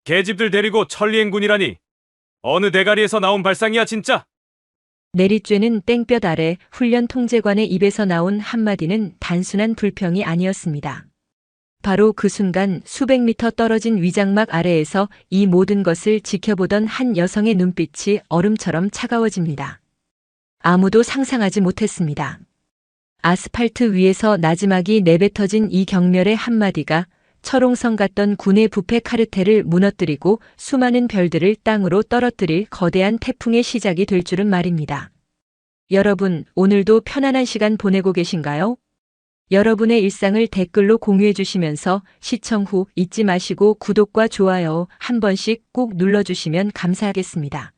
계집들 데리고 천리행군이라니. 어느 대가리에서 나온 발상이야 진짜. 내리쬐는 땡볕 아래 훈련 통제관의 입에서 나온 한마디는 단순한 불평이 아니었습니다. 바로 그 순간 수백 미터 떨어진 위장막 아래에서 이 모든 것을 지켜보던 한 여성의 눈빛이 얼음처럼 차가워집니다. 아무도 상상하지 못했습니다. 아스팔트 위에서 나지막이 내뱉어진 이 경멸의 한마디가 철옹성 같던 군의 부패 카르텔을 무너뜨리고 수많은 별들을 땅으로 떨어뜨릴 거대한 태풍의 시작이 될 줄은 말입니다. 여러분, 오늘도 편안한 시간 보내고 계신가요? 여러분의 일상을 댓글로 공유해 주시면서 시청 후 잊지 마시고 구독과 좋아요 한 번씩 꼭 눌러주시면 감사하겠습니다.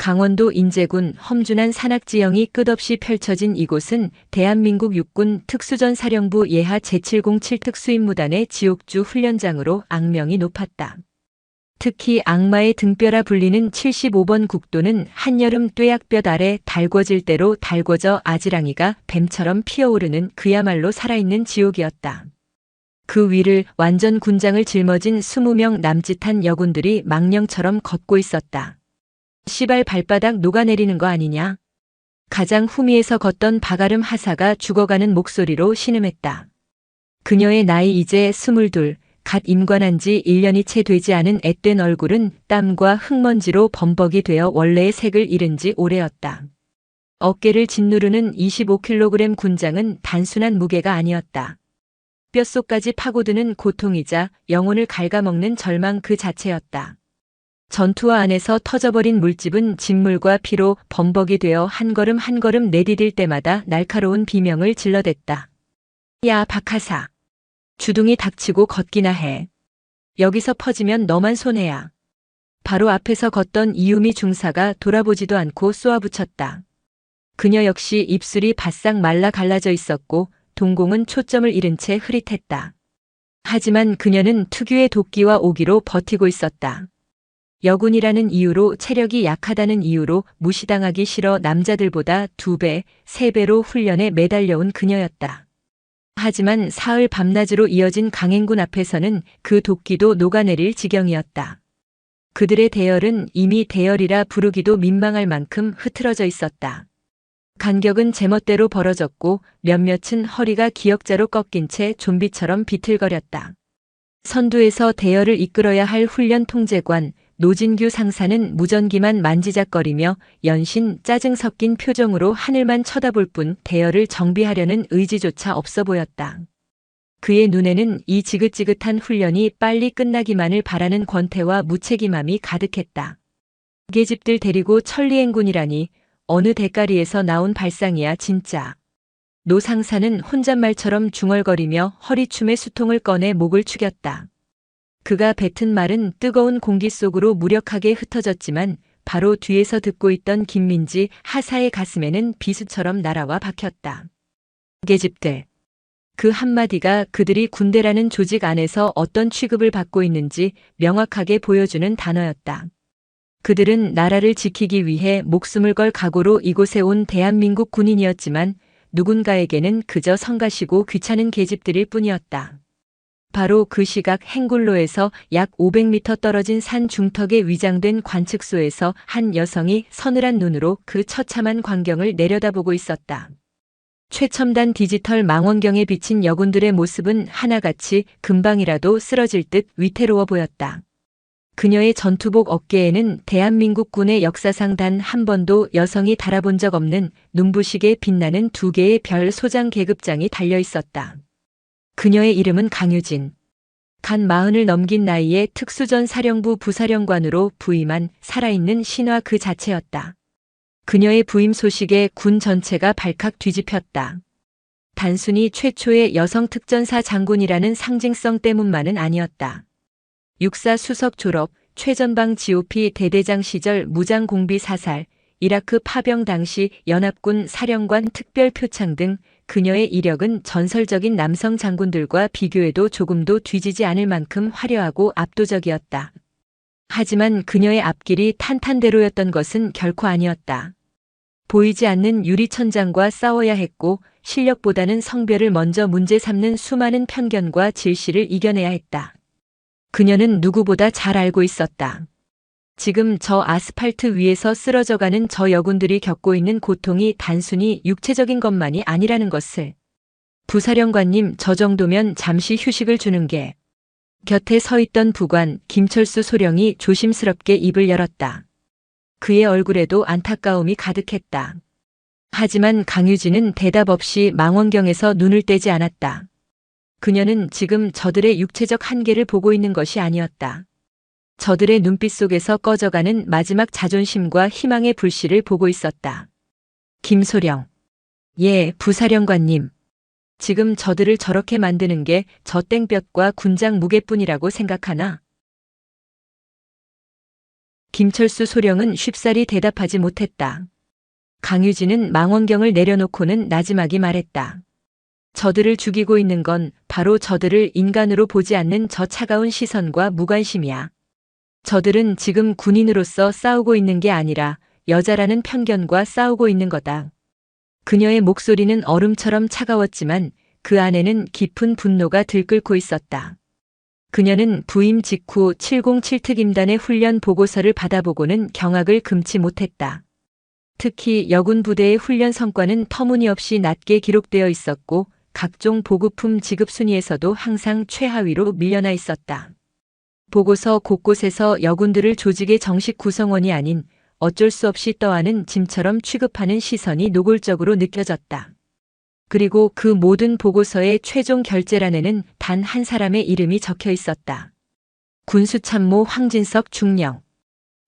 강원도 인제군 험준한 산악지형이 끝없이 펼쳐진 이곳은 대한민국 육군 특수전사령부 예하 제707 특수임무단의 지옥주 훈련장으로 악명이 높았다. 특히 악마의 등뼈라 불리는 75번 국도는 한여름 뙤약볕 아래 달궈질 대로 달궈져 아지랑이가 뱀처럼 피어오르는 그야말로 살아있는 지옥이었다. 그 위를 완전 군장을 짊어진 20명 남짓한 여군들이 망령처럼 걷고 있었다. 시발 발바닥 녹아내리는 거 아니냐? 가장 후미에서 걷던 박아름 하사가 죽어가는 목소리로 신음했다. 그녀의 나이 이제 22, 갓 임관한 지 1년이 채 되지 않은 앳된 얼굴은 땀과 흙먼지로 범벅이 되어 원래의 색을 잃은 지 오래였다. 어깨를 짓누르는 25kg 군장은 단순한 무게가 아니었다. 뼛속까지 파고드는 고통이자 영혼을 갉아먹는 절망 그 자체였다. 전투화 안에서 터져버린 물집은 진물과 피로 범벅이 되어 한 걸음 한 걸음 내디딜 때마다 날카로운 비명을 질러댔다. 야, 박하사. 주둥이 닥치고 걷기나 해. 여기서 퍼지면 너만 손해야. 바로 앞에서 걷던 이유미 중사가 돌아보지도 않고 쏘아붙였다. 그녀 역시 입술이 바싹 말라 갈라져 있었고 동공은 초점을 잃은 채 흐릿했다. 하지만 그녀는 특유의 도끼와 오기로 버티고 있었다. 여군이라는 이유로, 체력이 약하다는 이유로 무시당하기 싫어 남자들보다 2배, 3배로 훈련에 매달려온 그녀였다. 하지만 사흘 밤낮으로 이어진 강행군 앞에서는 그 도끼도 녹아내릴 지경이었다. 그들의 대열은 이미 대열이라 부르기도 민망할 만큼 흐트러져 있었다. 간격은 제멋대로 벌어졌고 몇몇은 허리가 기역자로 꺾인 채 좀비처럼 비틀거렸다. 선두에서 대열을 이끌어야 할 훈련 통제관 노진규 상사는 무전기만 만지작거리며 연신 짜증 섞인 표정으로 하늘만 쳐다볼 뿐 대열을 정비하려는 의지조차 없어 보였다. 그의 눈에는 이 지긋지긋한 훈련이 빨리 끝나기만을 바라는 권태와 무책임함이 가득했다. 계집들 데리고 천리행군이라니 어느 대가리에서 나온 발상이야 진짜. 노 상사는 혼잣말처럼 중얼거리며 허리춤에 수통을 꺼내 목을 축였다. 그가 뱉은 말은 뜨거운 공기 속으로 무력하게 흩어졌지만 바로 뒤에서 듣고 있던 김민지 하사의 가슴에는 비수처럼 날아와 박혔다. 계집들. 그 한마디가 그들이 군대라는 조직 안에서 어떤 취급을 받고 있는지 명확하게 보여주는 단어였다. 그들은 나라를 지키기 위해 목숨을 걸 각오로 이곳에 온 대한민국 군인이었지만 누군가에게는 그저 성가시고 귀찮은 계집들일 뿐이었다. 바로 그 시각 행굴로에서 약 500m 떨어진 산 중턱에 위장된 관측소에서 한 여성이 서늘한 눈으로 그 처참한 광경을 내려다보고 있었다. 최첨단 디지털 망원경에 비친 여군들의 모습은 하나같이 금방이라도 쓰러질 듯 위태로워 보였다. 그녀의 전투복 어깨에는 대한민국 군의 역사상 단 한 번도 여성이 달아본 적 없는 눈부시게 빛나는 2개의 별 소장 계급장이 달려 있었다. 그녀의 이름은 강유진. 간 40을 넘긴 나이에 특수전사령부 부사령관으로 부임한 살아있는 신화 그 자체였다. 그녀의 부임 소식에 군 전체가 발칵 뒤집혔다. 단순히 최초의 여성 특전사 장군이라는 상징성 때문만은 아니었다. 육사 수석 졸업, 최전방 GOP 대대장 시절 무장공비 사살, 이라크 파병 당시 연합군 사령관 특별 표창 등 그녀의 이력은 전설적인 남성 장군들과 비교해도 조금도 뒤지지 않을 만큼 화려하고 압도적이었다. 하지만 그녀의 앞길이 탄탄대로였던 것은 결코 아니었다. 보이지 않는 유리천장과 싸워야 했고 실력보다는 성별을 먼저 문제 삼는 수많은 편견과 질시를 이겨내야 했다. 그녀는 누구보다 잘 알고 있었다. 지금 저 아스팔트 위에서 쓰러져가는 저 여군들이 겪고 있는 고통이 단순히 육체적인 것만이 아니라는 것을. 부사령관님, 저 정도면 잠시 휴식을 주는 게. 곁에 서 있던 부관 김철수 소령이 조심스럽게 입을 열었다. 그의 얼굴에도 안타까움이 가득했다. 하지만 강유진은 대답 없이 망원경에서 눈을 떼지 않았다. 그녀는 지금 저들의 육체적 한계를 보고 있는 것이 아니었다. 저들의 눈빛 속에서 꺼져가는 마지막 자존심과 희망의 불씨를 보고 있었다. 김소령. 예, 부사령관님. 지금 저들을 저렇게 만드는 게 저 땡볕과 군장 무게뿐이라고 생각하나? 김철수 소령은 쉽사리 대답하지 못했다. 강유진은 망원경을 내려놓고는 나지막이 말했다. 저들을 죽이고 있는 건 바로 저들을 인간으로 보지 않는 저 차가운 시선과 무관심이야. 저들은 지금 군인으로서 싸우고 있는 게 아니라 여자라는 편견과 싸우고 있는 거다. 그녀의 목소리는 얼음처럼 차가웠지만 그 안에는 깊은 분노가 들끓고 있었다. 그녀는 부임 직후 707특임단의 훈련 보고서를 받아보고는 경악을 금치 못했다. 특히 여군 부대의 훈련 성과는 터무니없이 낮게 기록되어 있었고 각종 보급품 지급 순위에서도 항상 최하위로 밀려나 있었다. 보고서 곳곳에서 여군들을 조직의 정식 구성원이 아닌 어쩔 수 없이 떠안은 짐처럼 취급하는 시선이 노골적으로 느껴졌다. 그리고 그 모든 보고서의 최종 결재란에는 단 한 사람의 이름이 적혀 있었다. 군수참모 황진석 중령.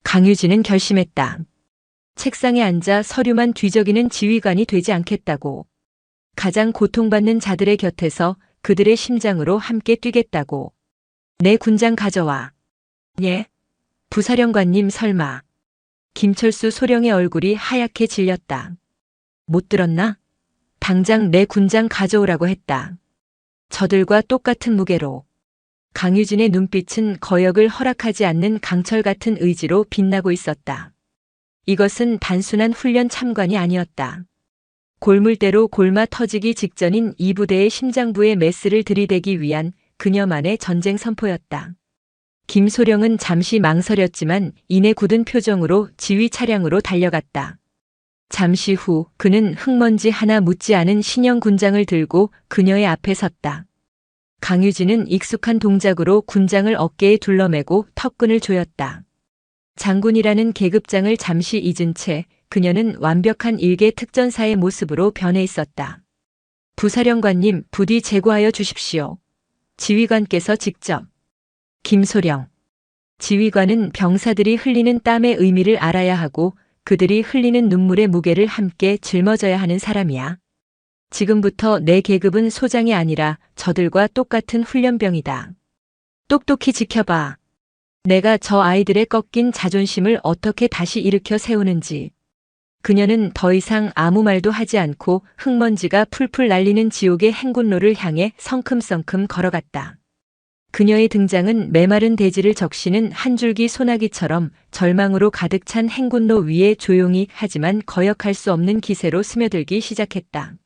강유진은 결심했다. 책상에 앉아 서류만 뒤적이는 지휘관이 되지 않겠다고. 가장 고통받는 자들의 곁에서 그들의 심장으로 함께 뛰겠다고. 내 군장 가져와. 예? 부사령관님 설마. 김철수 소령의 얼굴이 하얗게 질렸다. 못 들었나? 당장 내 군장 가져오라고 했다. 저들과 똑같은 무게로. 강유진의 눈빛은 거역을 허락하지 않는 강철 같은 의지로 빛나고 있었다. 이것은 단순한 훈련 참관이 아니었다. 골물대로 골마 터지기 직전인 이 부대의 심장부에 메스를 들이대기 위한 그녀만의 전쟁 선포였다. 김소령은 잠시 망설였지만 이내 굳은 표정으로 지휘 차량으로 달려갔다. 잠시 후 그는 흙먼지 하나 묻지 않은 신형 군장을 들고 그녀의 앞에 섰다. 강유진은 익숙한 동작으로 군장을 어깨에 둘러매고 턱끈을 조였다. 장군이라는 계급장을 잠시 잊은 채 그녀는 완벽한 일개 특전사의 모습으로 변해 있었다. 부사령관님, 부디 제거하여 주십시오. 지휘관께서 직접. 김소령. 지휘관은 병사들이 흘리는 땀의 의미를 알아야 하고 그들이 흘리는 눈물의 무게를 함께 짊어져야 하는 사람이야. 지금부터 내 계급은 소장이 아니라 저들과 똑같은 훈련병이다. 똑똑히 지켜봐. 내가 저 아이들의 꺾인 자존심을 어떻게 다시 일으켜 세우는지. 그녀는 더 이상 아무 말도 하지 않고 흙먼지가 풀풀 날리는 지옥의 행군로를 향해 성큼성큼 걸어갔다. 그녀의 등장은 메마른 대지를 적시는 한 줄기 소나기처럼 절망으로 가득 찬 행군로 위에 조용히 하지만 거역할 수 없는 기세로 스며들기 시작했다.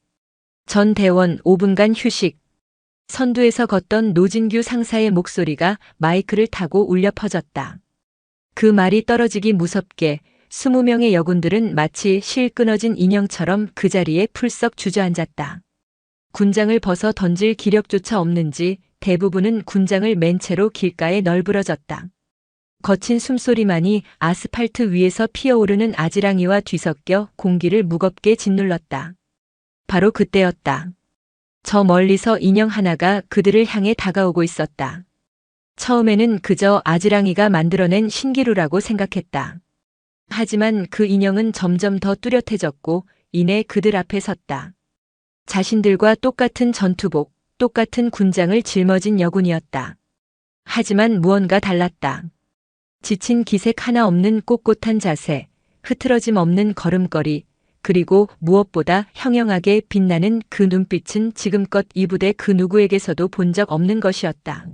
전 대원 5분간 휴식. 선두에서 걷던 노진규 상사의 목소리가 마이크를 타고 울려 퍼졌다. 그 말이 떨어지기 무섭게 20명의 여군들은 마치 실 끊어진 인형처럼 그 자리에 풀썩 주저앉았다. 군장을 벗어 던질 기력조차 없는지 대부분은 군장을 맨 채로 길가에 널브러졌다. 거친 숨소리만이 아스팔트 위에서 피어오르는 아지랑이와 뒤섞여 공기를 무겁게 짓눌렀다. 바로 그때였다. 저 멀리서 인형 하나가 그들을 향해 다가오고 있었다. 처음에는 그저 아지랑이가 만들어낸 신기루라고 생각했다. 하지만 그 인형은 점점 더 뚜렷해졌고 이내 그들 앞에 섰다. 자신들과 똑같은 전투복, 똑같은 군장을 짊어진 여군이었다. 하지만 무언가 달랐다. 지친 기색 하나 없는 꼿꼿한 자세, 흐트러짐 없는 걸음걸이, 그리고 무엇보다 형형하게 빛나는 그 눈빛은 지금껏 이 부대 그 누구에게서도 본 적 없는 것이었다.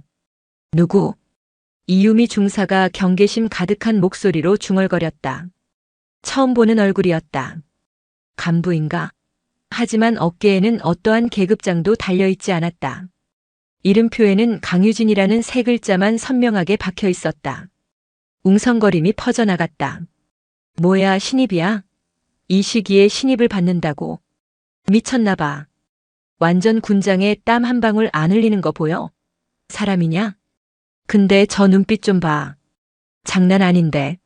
누구? 이유미 중사가 경계심 가득한 목소리로 중얼거렸다. 처음 보는 얼굴이었다. 간부인가? 하지만 어깨에는 어떠한 계급장도 달려있지 않았다. 이름표에는 강유진이라는 세 글자만 선명하게 박혀 있었다. 웅성거림이 퍼져나갔다. 뭐야, 신입이야? 이 시기에 신입을 받는다고. 미쳤나 봐. 완전 군장에 땀 한 방울 안 흘리는 거 보여? 사람이냐? 근데 저 눈빛 좀 봐. 장난 아닌데.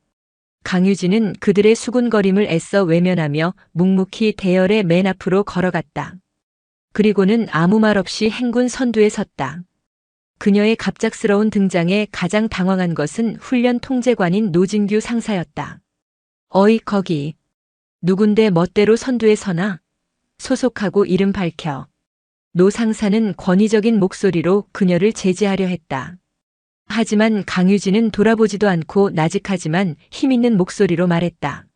강유진은 그들의 수군거림을 애써 외면하며 묵묵히 대열의 맨 앞으로 걸어갔다. 그리고는 아무 말 없이 행군 선두에 섰다. 그녀의 갑작스러운 등장에 가장 당황한 것은 훈련 통제관인 노진규 상사였다. 어이, 거기. 누군데 멋대로 선두에 서나? 소속하고 이름 밝혀. 노 상사는 권위적인 목소리로 그녀를 제지하려 했다. 하지만 강유진은 돌아보지도 않고 나직하지만 힘있는 목소리로 말했다.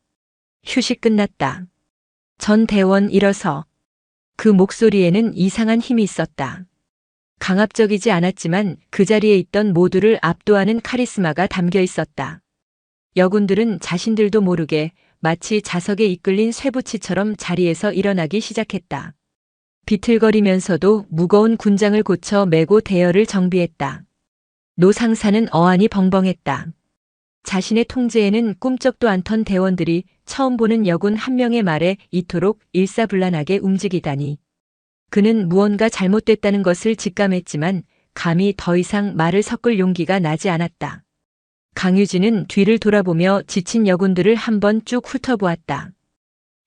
휴식 끝났다. 전 대원 일어서. 그 목소리에는 이상한 힘이 있었다. 강압적이지 않았지만 그 자리에 있던 모두를 압도하는 카리스마가 담겨 있었다. 여군들은 자신들도 모르게 마치 자석에 이끌린 쇠붙이처럼 자리에서 일어나기 시작했다. 비틀거리면서도 무거운 군장을 고쳐 메고 대열을 정비했다. 노 상사는 어안이 벙벙했다. 자신의 통제에는 꿈쩍도 않던 대원들이 처음 보는 여군 한 명의 말에 이토록 일사불란하게 움직이다니. 그는 무언가 잘못됐다는 것을 직감했지만 감히 더 이상 말을 섞을 용기가 나지 않았다. 강유진은 뒤를 돌아보며 지친 여군들을 한번 쭉 훑어보았다.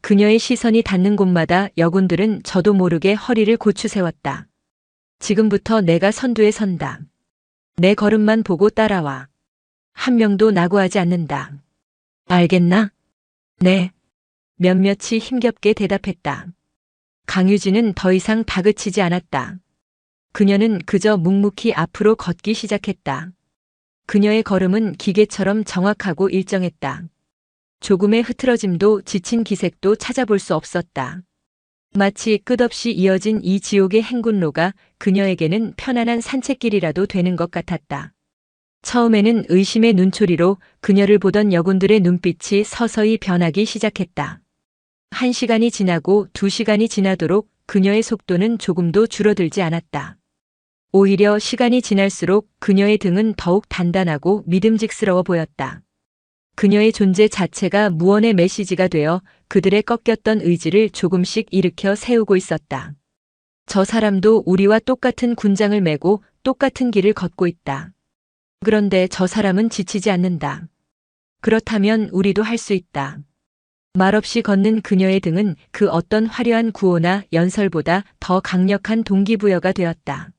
그녀의 시선이 닿는 곳마다 여군들은 저도 모르게 허리를 고추세웠다. 지금부터 내가 선두에 선다. 내 걸음만 보고 따라와. 한 명도 낙오하지 않는다. 알겠나? 네. 몇몇이 힘겹게 대답했다. 강유진은 더 이상 다그치지 않았다. 그녀는 그저 묵묵히 앞으로 걷기 시작했다. 그녀의 걸음은 기계처럼 정확하고 일정했다. 조금의 흐트러짐도 지친 기색도 찾아볼 수 없었다. 마치 끝없이 이어진 이 지옥의 행군로가 그녀에게는 편안한 산책길이라도 되는 것 같았다. 처음에는 의심의 눈초리로 그녀를 보던 여군들의 눈빛이 서서히 변하기 시작했다. 1시간이 지나고 2시간이 지나도록 그녀의 속도는 조금도 줄어들지 않았다. 오히려 시간이 지날수록 그녀의 등은 더욱 단단하고 믿음직스러워 보였다. 그녀의 존재 자체가 무언의 메시지가 되어 그들의 꺾였던 의지를 조금씩 일으켜 세우고 있었다. 저 사람도 우리와 똑같은 군장을 메고 똑같은 길을 걷고 있다. 그런데 저 사람은 지치지 않는다. 그렇다면 우리도 할 수 있다. 말없이 걷는 그녀의 등은 그 어떤 화려한 구호나 연설보다 더 강력한 동기부여가 되었다.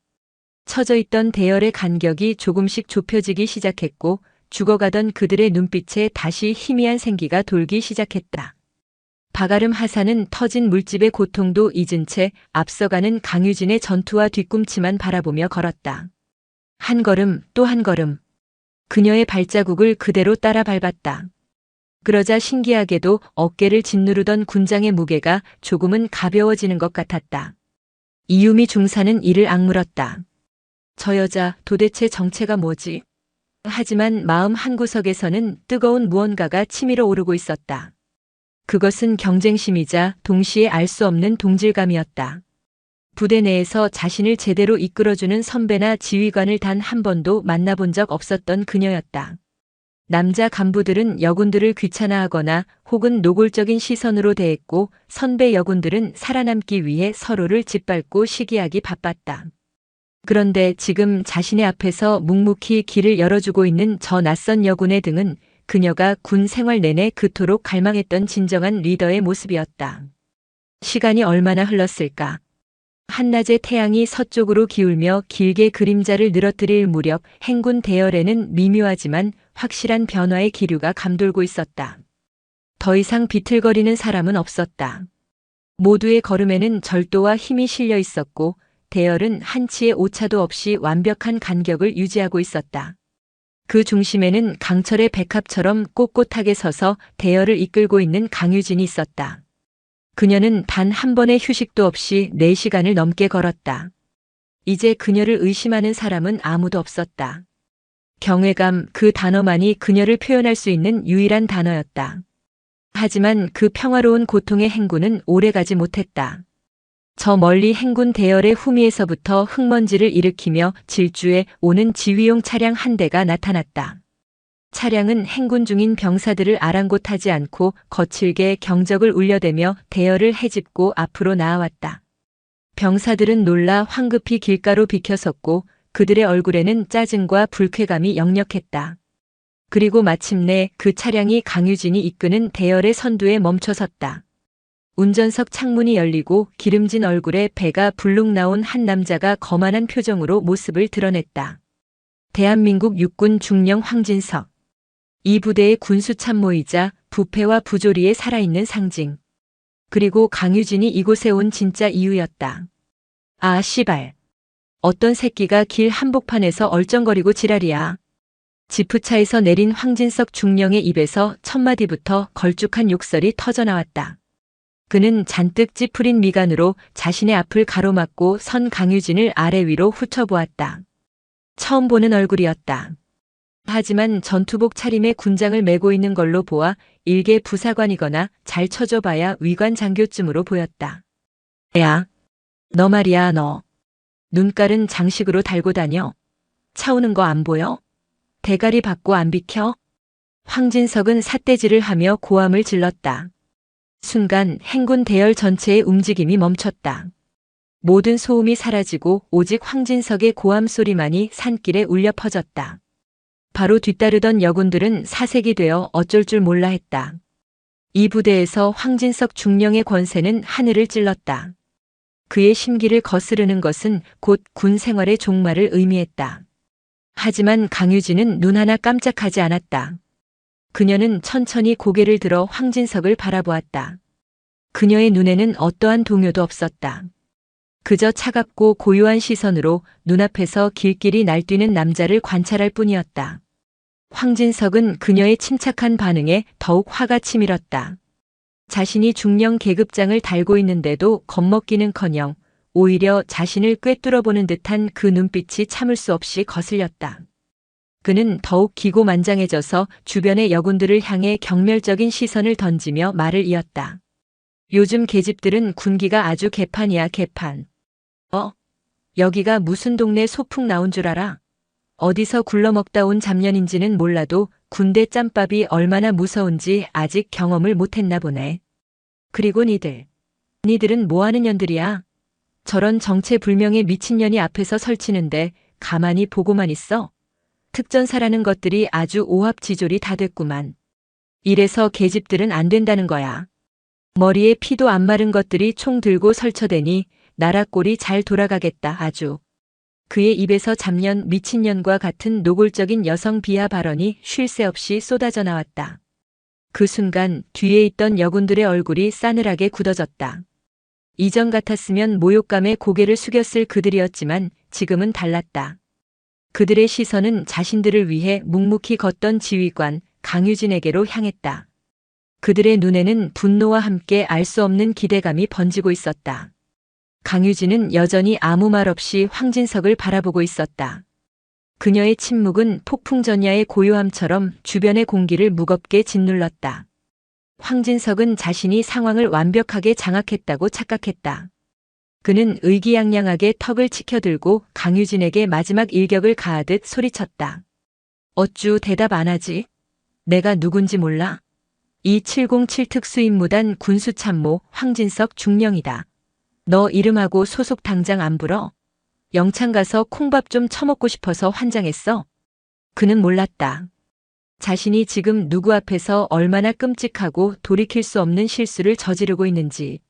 처져 있던 대열의 간격이 조금씩 좁혀지기 시작했고 죽어가던 그들의 눈빛에 다시 희미한 생기가 돌기 시작했다. 바가름 하사는 터진 물집의 고통도 잊은 채 앞서가는 강유진의 전투와 뒤꿈치만 바라보며 걸었다. 한 걸음 또 한 걸음. 그녀의 발자국을 그대로 따라 밟았다. 그러자 신기하게도 어깨를 짓누르던 군장의 무게가 조금은 가벼워지는 것 같았다. 이유미 중사는 이를 악물었다. 저 여자 도대체 정체가 뭐지? 하지만 마음 한구석에서는 뜨거운 무언가가 치밀어 오르고 있었다. 그것은 경쟁심이자 동시에 알 수 없는 동질감이었다. 부대 내에서 자신을 제대로 이끌어주는 선배나 지휘관을 단 한 번도 만나본 적 없었던 그녀였다. 남자 간부들은 여군들을 귀찮아하거나 혹은 노골적인 시선으로 대했고 선배 여군들은 살아남기 위해 서로를 짓밟고 시기하기 바빴다. 그런데 지금 자신의 앞에서 묵묵히 길을 열어주고 있는 저 낯선 여군의 등은 그녀가 군 생활 내내 그토록 갈망했던 진정한 리더의 모습이었다. 시간이 얼마나 흘렀을까? 한낮의 태양이 서쪽으로 기울며 길게 그림자를 늘어뜨릴 무렵 행군 대열에는 미묘하지만 확실한 변화의 기류가 감돌고 있었다. 더 이상 비틀거리는 사람은 없었다. 모두의 걸음에는 절도와 힘이 실려 있었고 대열은 한치의 오차도 없이 완벽한 간격을 유지하고 있었다. 그 중심에는 강철의 백합처럼 꼿꼿하게 서서 대열을 이끌고 있는 강유진이 있었다. 그녀는 단 한 번의 휴식도 없이 4시간을 넘게 걸었다. 이제 그녀를 의심하는 사람은 아무도 없었다. 경외감, 그 단어만이 그녀를 표현할 수 있는 유일한 단어였다. 하지만 그 평화로운 고통의 행군은 오래가지 못했다. 저 멀리 행군 대열의 후미에서부터 흙먼지를 일으키며 질주해 오는 지휘용 차량 한 대가 나타났다. 차량은 행군 중인 병사들을 아랑곳하지 않고 거칠게 경적을 울려대며 대열을 헤집고 앞으로 나아왔다. 병사들은 놀라 황급히 길가로 비켜섰고 그들의 얼굴에는 짜증과 불쾌감이 역력했다. 그리고 마침내 그 차량이 강유진이 이끄는 대열의 선두에 멈춰섰다. 운전석 창문이 열리고 기름진 얼굴에 배가 불룩 나온 한 남자가 거만한 표정으로 모습을 드러냈다. 대한민국 육군 중령 황진석. 이 부대의 군수 참모이자 부패와 부조리의 살아있는 상징. 그리고 강유진이 이곳에 온 진짜 이유였다. 아, 씨발. 어떤 새끼가 길 한복판에서 얼쩡거리고 지랄이야. 지프차에서 내린 황진석 중령의 입에서 첫 마디부터 걸쭉한 욕설이 터져나왔다. 그는 잔뜩 찌푸린 미간으로 자신의 앞을 가로막고 선 강유진을 아래 위로 훑어보았다. 처음 보는 얼굴이었다. 하지만 전투복 차림에 군장을 메고 있는 걸로 보아 일개 부사관이거나 잘 쳐줘봐야 위관 장교쯤으로 보였다. 야, 너 말이야 너. 눈깔은 장식으로 달고 다녀. 차 오는 거 안 보여? 대가리 받고 안 비켜? 황진석은 삿대질을 하며 고함을 질렀다. 순간 행군 대열 전체의 움직임이 멈췄다. 모든 소음이 사라지고 오직 황진석의 고함 소리만이 산길에 울려 퍼졌다. 바로 뒤따르던 여군들은 사색이 되어 어쩔 줄 몰라 했다. 이 부대에서 황진석 중령의 권세는 하늘을 찔렀다. 그의 심기를 거스르는 것은 곧 군 생활의 종말을 의미했다. 하지만 강유진은 눈 하나 깜짝하지 않았다. 그녀는 천천히 고개를 들어 황진석을 바라보았다. 그녀의 눈에는 어떠한 동요도 없었다. 그저 차갑고 고요한 시선으로 눈앞에서 길길이 날뛰는 남자를 관찰할 뿐이었다. 황진석은 그녀의 침착한 반응에 더욱 화가 치밀었다. 자신이 중령 계급장을 달고 있는데도 겁먹기는커녕 오히려 자신을 꿰뚫어보는 듯한 그 눈빛이 참을 수 없이 거슬렸다. 그는 더욱 기고만장해져서 주변의 여군들을 향해 경멸적인 시선을 던지며 말을 이었다. 요즘 계집들은 군기가 아주 개판이야 개판. 여기가 무슨 동네 소풍 나온 줄 알아? 어디서 굴러먹다 온 잡년인지는 몰라도 군대 짬밥이 얼마나 무서운지 아직 경험을 못했나 보네. 그리고 니들은 뭐하는 년들이야? 저런 정체불명의 미친년이 앞에서 설치는데 가만히 보고만 있어? 특전사라는 것들이 아주 오합지졸이 다 됐구만. 이래서 계집들은 안 된다는 거야. 머리에 피도 안 마른 것들이 총 들고 설쳐대니 나라 꼴이 잘 돌아가겠다 아주. 그의 입에서 잡년 미친년과 같은 노골적인 여성 비하 발언이 쉴 새 없이 쏟아져 나왔다. 그 순간 뒤에 있던 여군들의 얼굴이 싸늘하게 굳어졌다. 이전 같았으면 모욕감에 고개를 숙였을 그들이었지만 지금은 달랐다. 그들의 시선은 자신들을 위해 묵묵히 걷던 지휘관 강유진에게로 향했다. 그들의 눈에는 분노와 함께 알 수 없는 기대감이 번지고 있었다. 강유진은 여전히 아무 말 없이 황진석을 바라보고 있었다. 그녀의 침묵은 폭풍전야의 고요함처럼 주변의 공기를 무겁게 짓눌렀다. 황진석은 자신이 상황을 완벽하게 장악했다고 착각했다. 그는 의기양양하게 턱을 치켜들고 강유진에게 마지막 일격을 가하듯 소리쳤다. 어쭈 대답 안 하지? 내가 누군지 몰라? 277 특수임무단 군수참모 황진석 중령이다. 너 이름하고 소속 당장 안 불어? 영창 가서 콩밥 좀 처먹고 싶어서 환장했어? 그는 몰랐다. 자신이 지금 누구 앞에서 얼마나 끔찍하고 돌이킬 수 없는 실수를 저지르고 있는지.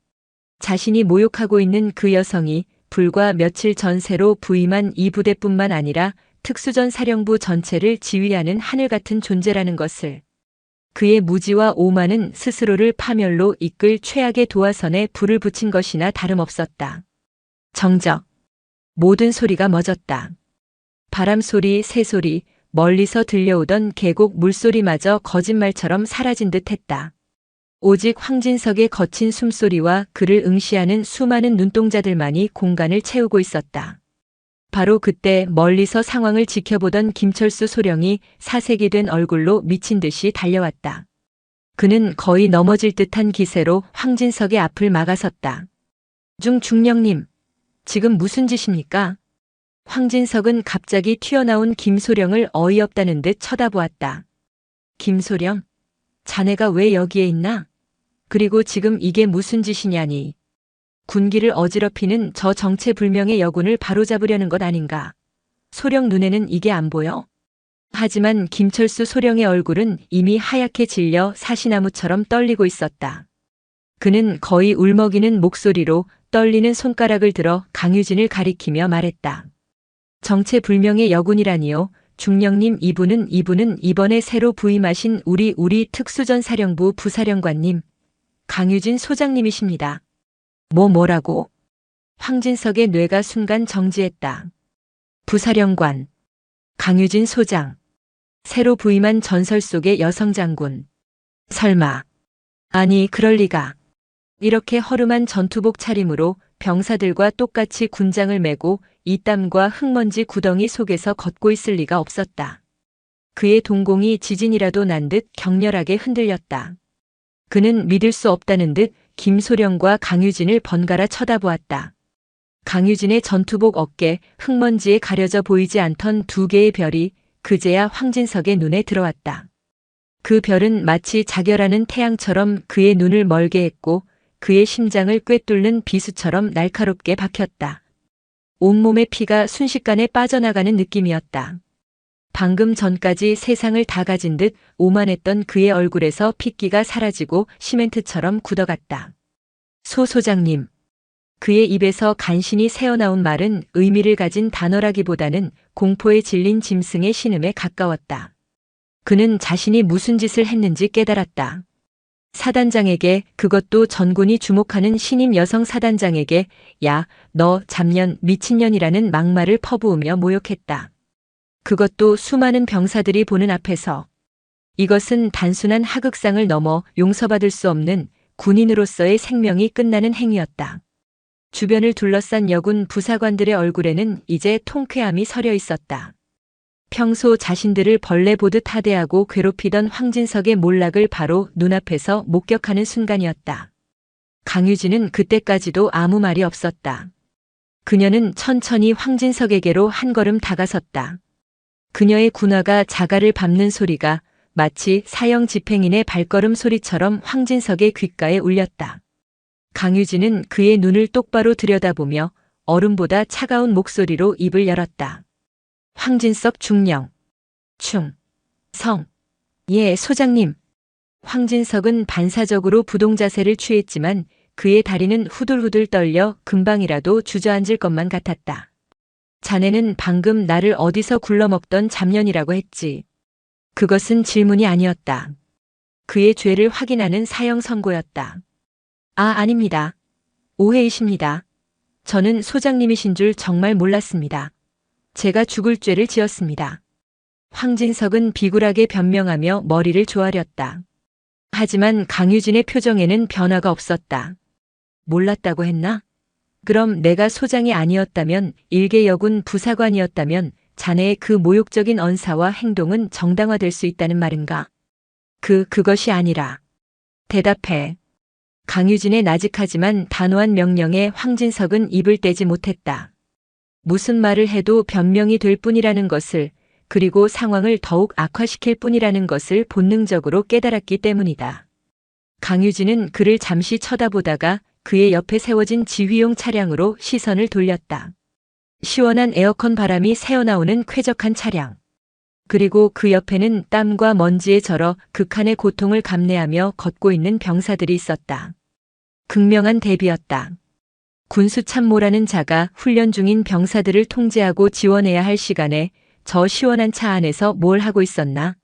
자신이 모욕하고 있는 그 여성이 불과 며칠 전 새로 부임한 이 부대뿐만 아니라 특수전 사령부 전체를 지휘하는 하늘 같은 존재라는 것을. 그의 무지와 오만은 스스로를 파멸로 이끌 최악의 도화선에 불을 붙인 것이나 다름없었다. 정적. 모든 소리가 멎었다. 바람소리, 새소리, 멀리서 들려오던 계곡 물소리마저 거짓말처럼 사라진 듯 했다. 오직 황진석의 거친 숨소리와 그를 응시하는 수많은 눈동자들만이 공간을 채우고 있었다. 바로 그때 멀리서 상황을 지켜보던 김철수 소령이 사색이 된 얼굴로 미친 듯이 달려왔다. 그는 거의 넘어질 듯한 기세로 황진석의 앞을 막아섰다. 중령님, 지금 무슨 짓입니까? 황진석은 갑자기 튀어나온 김소령을 어이없다는 듯 쳐다보았다. 김소령, 자네가 왜 여기에 있나? 그리고 지금 이게 무슨 짓이냐니. 군기를 어지럽히는 저 정체불명의 여군을 바로잡으려는 것 아닌가. 소령 눈에는 이게 안 보여? 하지만 김철수 소령의 얼굴은 이미 하얗게 질려 사시나무처럼 떨리고 있었다. 그는 거의 울먹이는 목소리로 떨리는 손가락을 들어 강유진을 가리키며 말했다. 정체불명의 여군이라니요. 중령님, 이분은 이번에 새로 부임하신 우리 특수전사령부 부사령관님, 강유진 소장님이십니다. 뭐라고? 황진석의 뇌가 순간 정지했다. 부사령관, 강유진 소장, 새로 부임한 전설 속의 여성 장군. 설마. 아니, 그럴 리가. 이렇게 허름한 전투복 차림으로 병사들과 똑같이 군장을 메고 이땀과 흙먼지 구덩이 속에서 걷고 있을 리가 없었다. 그의 동공이 지진이라도 난 듯 격렬하게 흔들렸다. 그는 믿을 수 없다는 듯 김소령과 강유진을 번갈아 쳐다보았다. 강유진의 전투복 어깨 흙먼지에 가려져 보이지 않던 두 개의 별이 그제야 황진석의 눈에 들어왔다. 그 별은 마치 자결하는 태양처럼 그의 눈을 멀게 했고 그의 심장을 꿰뚫는 비수처럼 날카롭게 박혔다. 온몸의 피가 순식간에 빠져나가는 느낌이었다. 방금 전까지 세상을 다 가진 듯 오만했던 그의 얼굴에서 핏기가 사라지고 시멘트처럼 굳어갔다. 소 소장님. 그의 입에서 간신히 새어나온 말은 의미를 가진 단어라기보다는 공포에 질린 짐승의 신음에 가까웠다. 그는 자신이 무슨 짓을 했는지 깨달았다. 사단장에게, 그것도 전군이 주목하는 신임 여성 사단장에게 야, 너 잡년, 미친년이라는 막말을 퍼부으며 모욕했다. 그것도 수많은 병사들이 보는 앞에서. 이것은 단순한 하극상을 넘어 용서받을 수 없는 군인으로서의 생명이 끝나는 행위였다. 주변을 둘러싼 여군 부사관들의 얼굴에는 이제 통쾌함이 서려 있었다. 평소 자신들을 벌레 보듯 하대하고 괴롭히던 황진석의 몰락을 바로 눈앞에서 목격하는 순간이었다. 강유진은 그때까지도 아무 말이 없었다. 그녀는 천천히 황진석에게로 한 걸음 다가섰다. 그녀의 군화가 자갈을 밟는 소리가 마치 사형 집행인의 발걸음 소리처럼 황진석의 귓가에 울렸다. 강유진은 그의 눈을 똑바로 들여다보며 얼음보다 차가운 목소리로 입을 열었다. 황진석 중령. 성. 예, 소장님. 황진석은 반사적으로 부동자세를 취했지만 그의 다리는 후들후들 떨려 금방이라도 주저앉을 것만 같았다. 자네는 방금 나를 어디서 굴러먹던 잡년이라고 했지. 그것은 질문이 아니었다. 그의 죄를 확인하는 사형 선고였다. 아닙니다. 오해이십니다. 저는 소장님이신 줄 정말 몰랐습니다. 제가 죽을 죄를 지었습니다. 황진석은 비굴하게 변명하며 머리를 조아렸다. 하지만 강유진의 표정에는 변화가 없었다. 몰랐다고 했나? 그럼 내가 소장이 아니었다면, 일개 여군 부사관이었다면 자네의 그 모욕적인 언사와 행동은 정당화될 수 있다는 말인가? 그것이 아니라. 대답해. 강유진의 나직하지만 단호한 명령에 황진석은 입을 떼지 못했다. 무슨 말을 해도 변명이 될 뿐이라는 것을, 그리고 상황을 더욱 악화시킬 뿐이라는 것을 본능적으로 깨달았기 때문이다. 강유진은 그를 잠시 쳐다보다가 그의 옆에 세워진 지휘용 차량으로 시선을 돌렸다. 시원한 에어컨 바람이 새어나오는 쾌적한 차량. 그리고 그 옆에는 땀과 먼지에 절어 극한의 고통을 감내하며 걷고 있는 병사들이 있었다. 극명한 대비였다. 군수참모라는 자가 훈련 중인 병사들을 통제하고 지원해야 할 시간에 저 시원한 차 안에서 뭘 하고 있었나?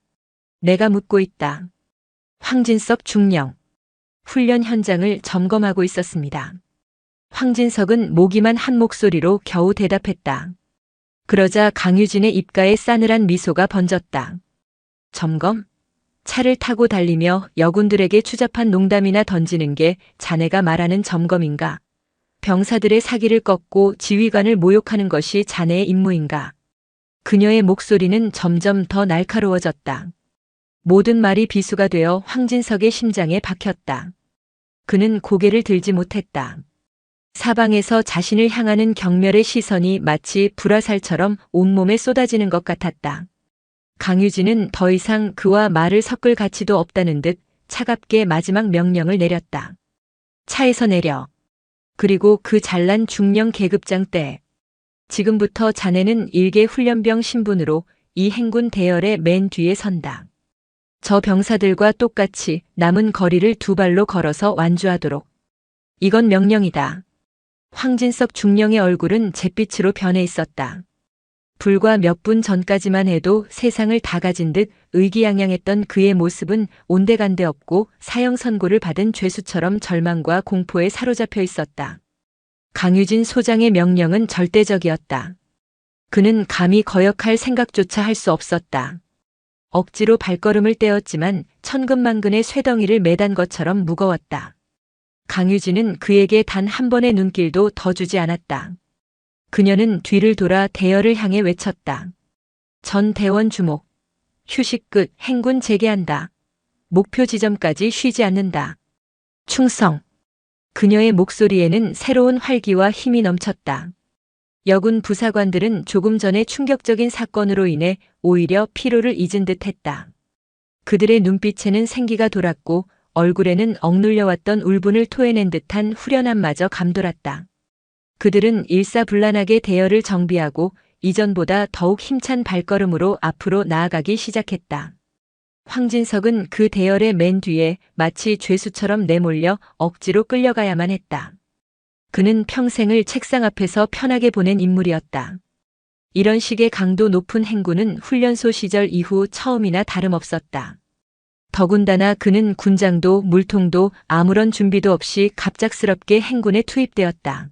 내가 묻고 있다. 황진석 중령. 훈련 현장을 점검하고 있었습니다. 황진석은 모기만 한 목소리로 겨우 대답했다. 그러자 강유진의 입가에 싸늘한 미소가 번졌다. 점검? 차를 타고 달리며 여군들에게 추잡한 농담이나 던지는 게 자네가 말하는 점검인가? 병사들의 사기를 꺾고 지휘관을 모욕하는 것이 자네의 임무인가? 그녀의 목소리는 점점 더 날카로워졌다. 모든 말이 비수가 되어 황진석의 심장에 박혔다. 그는 고개를 들지 못했다. 사방에서 자신을 향하는 경멸의 시선이 마치 불화살처럼 온몸에 쏟아지는 것 같았다. 강유진은 더 이상 그와 말을 섞을 가치도 없다는 듯 차갑게 마지막 명령을 내렸다. 차에서 내려. 그리고 그 잘난 중령 계급장 때. 지금부터 자네는 일개 훈련병 신분으로 이 행군 대열의 맨 뒤에 선다. 저 병사들과 똑같이 남은 거리를 두 발로 걸어서 완주하도록. 이건 명령이다. 황진석 중령의 얼굴은 잿빛으로 변해 있었다. 불과 몇 분 전까지만 해도 세상을 다 가진 듯 의기양양했던 그의 모습은 온데간데 없고 사형 선고를 받은 죄수처럼 절망과 공포에 사로잡혀 있었다. 강유진 소장의 명령은 절대적이었다. 그는 감히 거역할 생각조차 할 수 없었다. 억지로 발걸음을 떼었지만 천근만근의 쇠덩이를 매단 것처럼 무거웠다. 강유진은 그에게 단 한 번의 눈길도 더 주지 않았다. 그녀는 뒤를 돌아 대열을 향해 외쳤다. 전 대원 주목. 휴식 끝. 행군 재개한다. 목표 지점까지 쉬지 않는다. 충성. 그녀의 목소리에는 새로운 활기와 힘이 넘쳤다. 여군 부사관들은 조금 전에 충격적인 사건으로 인해 오히려 피로를 잊은 듯했다. 그들의 눈빛에는 생기가 돌았고 얼굴에는 억눌려왔던 울분을 토해낸 듯한 후련함마저 감돌았다. 그들은 일사불란하게 대열을 정비하고 이전보다 더욱 힘찬 발걸음으로 앞으로 나아가기 시작했다. 황진석은 그 대열의 맨 뒤에 마치 죄수처럼 내몰려 억지로 끌려가야만 했다. 그는 평생을 책상 앞에서 편하게 보낸 인물이었다. 이런 식의 강도 높은 행군은 훈련소 시절 이후 처음이나 다름없었다. 더군다나 그는 군장도 물통도 아무런 준비도 없이 갑작스럽게 행군에 투입되었다.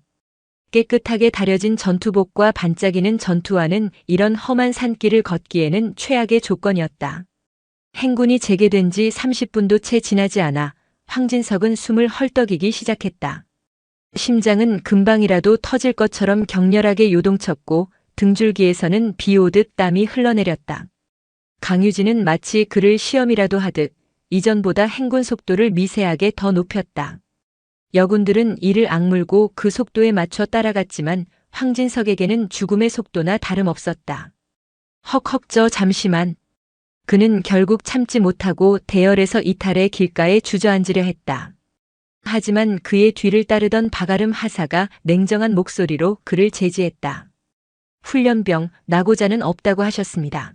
깨끗하게 다려진 전투복과 반짝이는 전투화는 이런 험한 산길을 걷기에는 최악의 조건이었다. 행군이 재개된 지 30분도 채 지나지 않아 황진석은 숨을 헐떡이기 시작했다. 심장은 금방이라도 터질 것처럼 격렬하게 요동쳤고 등줄기에서는 비 오듯 땀이 흘러내렸다. 강유진은 마치 그를 시험이라도 하듯 이전보다 행군 속도를 미세하게 더 높였다. 여군들은 이를 악물고 그 속도에 맞춰 따라갔지만 황진석에게는 죽음의 속도나 다름없었다. 헉헉 잠시만. 그는 결국 참지 못하고 대열에서 이탈해 길가에 주저앉으려 했다. 하지만 그의 뒤를 따르던 박아름 하사가 냉정한 목소리로 그를 제지했다. 훈련병, 나고자는 없다고 하셨습니다.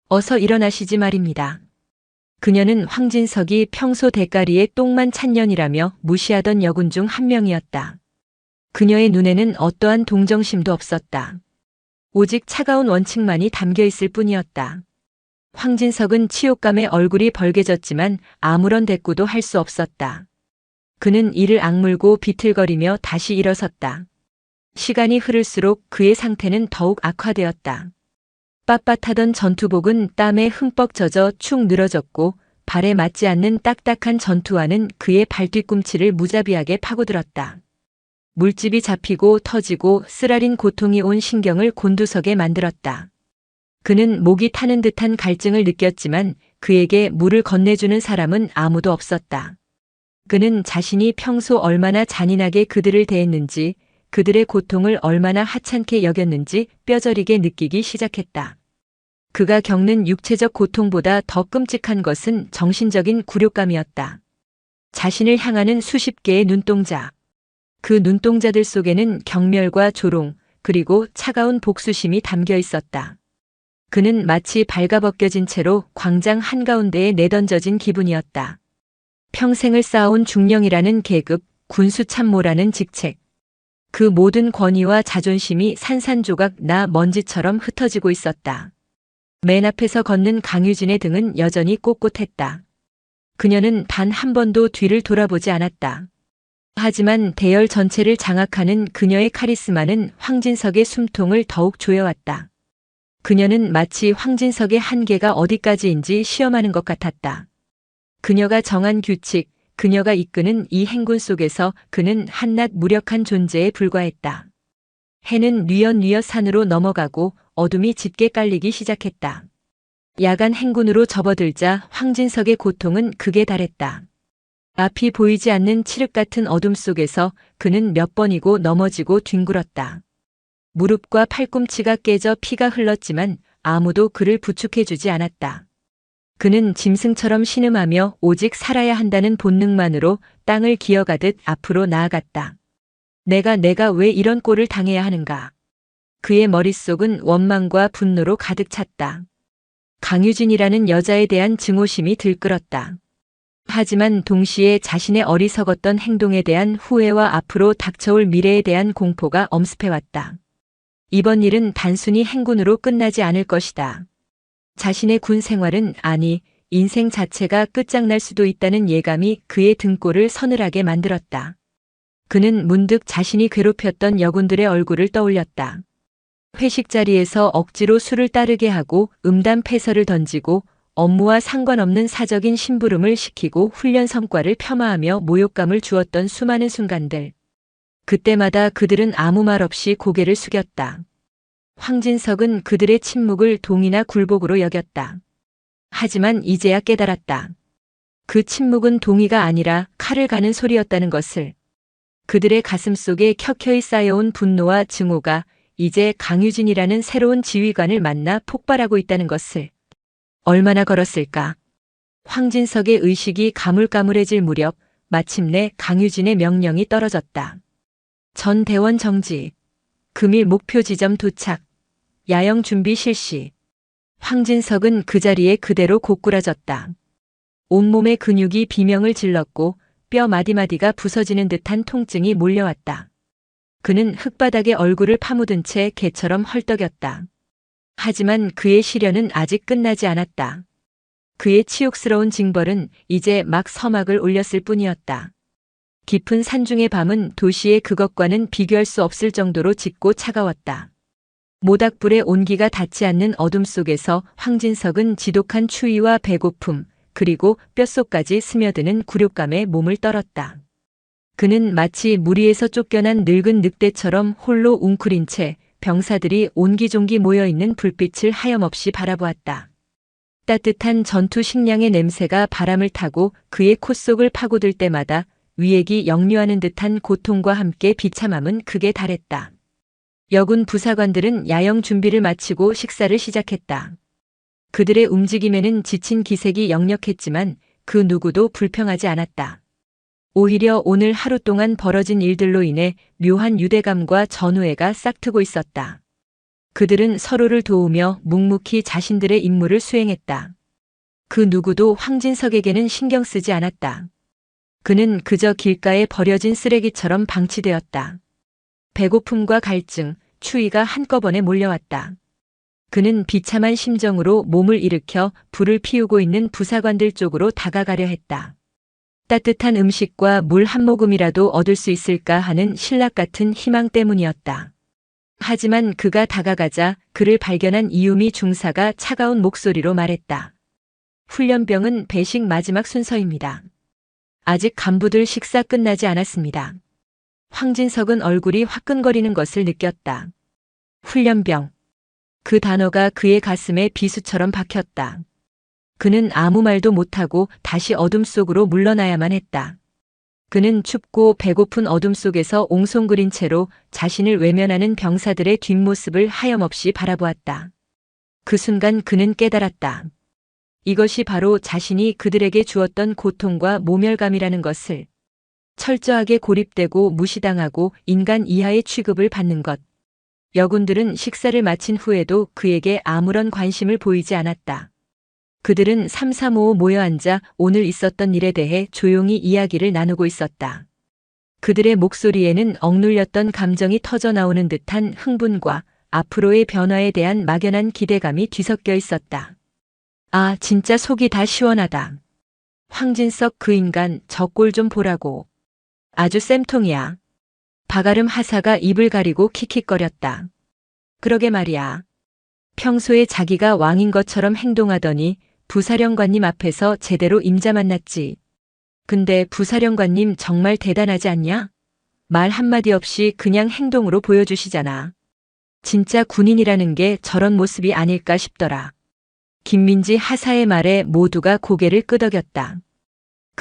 어서 일어나시지 말입니다. 그녀는 황진석이 평소 대가리에 똥만 찬 년이라며 무시하던 여군 중 한 명이었다. 그녀의 눈에는 어떠한 동정심도 없었다. 오직 차가운 원칙만이 담겨 있을 뿐이었다. 황진석은 치욕감에 얼굴이 벌개졌지만 아무런 대꾸도 할 수 없었다. 그는 이를 악물고 비틀거리며 다시 일어섰다. 시간이 흐를수록 그의 상태는 더욱 악화되었다. 빳빳하던 전투복은 땀에 흠뻑 젖어 축 늘어졌고 발에 맞지 않는 딱딱한 전투화는 그의 발뒤꿈치를 무자비하게 파고들었다. 물집이 잡히고 터지고 쓰라린 고통이 온 신경을 곤두서게 만들었다. 그는 목이 타는 듯한 갈증을 느꼈지만 그에게 물을 건네주는 사람은 아무도 없었다. 그는 자신이 평소 얼마나 잔인하게 그들을 대했는지, 그들의 고통을 얼마나 하찮게 여겼는지 뼈저리게 느끼기 시작했다. 그가 겪는 육체적 고통보다 더 끔찍한 것은 정신적인 굴욕감이었다. 자신을 향하는 수십 개의 눈동자. 그 눈동자들 속에는 경멸과 조롱, 그리고 차가운 복수심이 담겨 있었다. 그는 마치 발가벗겨진 채로 광장 한가운데에 내던져진 기분이었다. 평생을 쌓아온 중령이라는 계급, 군수 참모라는 직책. 그 모든 권위와 자존심이 산산조각 나 먼지처럼 흩어지고 있었다. 맨 앞에서 걷는 강유진의 등은 여전히 꼿꼿했다. 그녀는 단 한 번도 뒤를 돌아보지 않았다. 하지만 대열 전체를 장악하는 그녀의 카리스마는 황진석의 숨통을 더욱 조여왔다. 그녀는 마치 황진석의 한계가 어디까지인지 시험하는 것 같았다. 그녀가 정한 규칙, 그녀가 이끄는 이 행군 속에서 그는 한낱 무력한 존재에 불과했다. 해는 뉘엿뉘엿 산으로 넘어가고 어둠이 짙게 깔리기 시작했다. 야간 행군으로 접어들자 황진석의 고통은 극에 달했다. 앞이 보이지 않는 칠흑 같은 어둠 속에서 그는 몇 번이고 넘어지고 뒹굴었다. 무릎과 팔꿈치가 깨져 피가 흘렀지만 아무도 그를 부축해주지 않았다. 그는 짐승처럼 신음하며 오직 살아야 한다는 본능만으로 땅을 기어가듯 앞으로 나아갔다. 내가 왜 이런 꼴을 당해야 하는가? 그의 머릿속은 원망과 분노로 가득 찼다. 강유진이라는 여자에 대한 증오심이 들끓었다. 하지만 동시에 자신의 어리석었던 행동에 대한 후회와 앞으로 닥쳐올 미래에 대한 공포가 엄습해왔다. 이번 일은 단순히 행군으로 끝나지 않을 것이다. 자신의 군 생활은, 아니, 인생 자체가 끝장날 수도 있다는 예감이 그의 등골을 서늘하게 만들었다. 그는 문득 자신이 괴롭혔던 여군들의 얼굴을 떠올렸다. 회식 자리에서 억지로 술을 따르게 하고 음담 패설을 던지고 업무와 상관없는 사적인 심부름을 시키고 훈련 성과를 폄하하며 모욕감을 주었던 수많은 순간들. 그때마다 그들은 아무 말 없이 고개를 숙였다. 황진석은 그들의 침묵을 동이나 굴복으로 여겼다. 하지만 이제야 깨달았다. 그 침묵은 동의가 아니라 칼을 가는 소리였다는 것을. 그들의 가슴 속에 켜켜이 쌓여온 분노와 증오가 이제 강유진이라는 새로운 지휘관을 만나 폭발하고 있다는 것을. 얼마나 걸었을까? 황진석의 의식이 가물가물해질 무렵 마침내 강유진의 명령이 떨어졌다. 전 대원 정지. 금일 목표 지점 도착. 야영 준비 실시. 황진석은 그 자리에 그대로 고꾸라졌다. 온몸의 근육이 비명을 질렀고 뼈 마디마디가 부서지는 듯한 통증이 몰려왔다. 그는 흙바닥에 얼굴을 파묻은 채 개처럼 헐떡였다. 하지만 그의 시련은 아직 끝나지 않았다. 그의 치욕스러운 징벌은 이제 막 서막을 올렸을 뿐이었다. 깊은 산중의 밤은 도시의 그것과는 비교할 수 없을 정도로 짙고 차가웠다. 모닥불의 온기가 닿지 않는 어둠 속에서 황진석은 지독한 추위와 배고픔, 그리고 뼛속까지 스며드는 굴욕감에 몸을 떨었다. 그는 마치 무리에서 쫓겨난 늙은 늑대처럼 홀로 웅크린 채 병사들이 옹기종기 모여있는 불빛을 하염없이 바라보았다. 따뜻한 전투 식량의 냄새가 바람을 타고 그의 콧속을 파고들 때마다 위액이 역류하는 듯한 고통과 함께 비참함은 극에 달했다. 여군 부사관들은 야영 준비를 마치고 식사를 시작했다. 그들의 움직임에는 지친 기색이 역력했지만 그 누구도 불평하지 않았다. 오히려 오늘 하루 동안 벌어진 일들로 인해 묘한 유대감과 전우애가 싹트고 있었다. 그들은 서로를 도우며 묵묵히 자신들의 임무를 수행했다. 그 누구도 황진석에게는 신경 쓰지 않았다. 그는 그저 길가에 버려진 쓰레기처럼 방치되었다. 배고픔과 갈증, 추위가 한꺼번에 몰려왔다. 그는 비참한 심정으로 몸을 일으켜 불을 피우고 있는 부사관들 쪽으로 다가가려 했다. 따뜻한 음식과 물 한 모금이라도 얻을 수 있을까 하는 신락 같은 희망 때문이었다. 하지만 그가 다가가자 그를 발견한 이유미 중사가 차가운 목소리로 말했다. 훈련병은 배식 마지막 순서입니다. 아직 간부들 식사 끝나지 않았습니다. 황진석은 얼굴이 화끈거리는 것을 느꼈다. 훈련병. 그 단어가 그의 가슴에 비수처럼 박혔다. 그는 아무 말도 못하고 다시 어둠 속으로 물러나야만 했다. 그는 춥고 배고픈 어둠 속에서 옹송그린 채로 자신을 외면하는 병사들의 뒷모습을 하염없이 바라보았다. 그 순간 그는 깨달았다. 이것이 바로 자신이 그들에게 주었던 고통과 모멸감이라는 것을. 철저하게 고립되고 무시당하고 인간 이하의 취급을 받는 것. 여군들은 식사를 마친 후에도 그에게 아무런 관심을 보이지 않았다. 그들은 삼삼오오 모여 앉아 오늘 있었던 일에 대해 조용히 이야기를 나누고 있었다. 그들의 목소리에는 억눌렸던 감정이 터져나오는 듯한 흥분과 앞으로의 변화에 대한 막연한 기대감이 뒤섞여 있었다. 아, 진짜 속이 다 시원하다. 황진석 그 인간 저 꼴 좀 보라고. 아주 쌤통이야. 박아름 하사가 입을 가리고 킥킥거렸다. 그러게 말이야. 평소에 자기가 왕인 것처럼 행동하더니 부사령관님 앞에서 제대로 임자 만났지. 근데 부사령관님 정말 대단하지 않냐? 말 한마디 없이 그냥 행동으로 보여주시잖아. 진짜 군인이라는 게 저런 모습이 아닐까 싶더라. 김민지 하사의 말에 모두가 고개를 끄덕였다.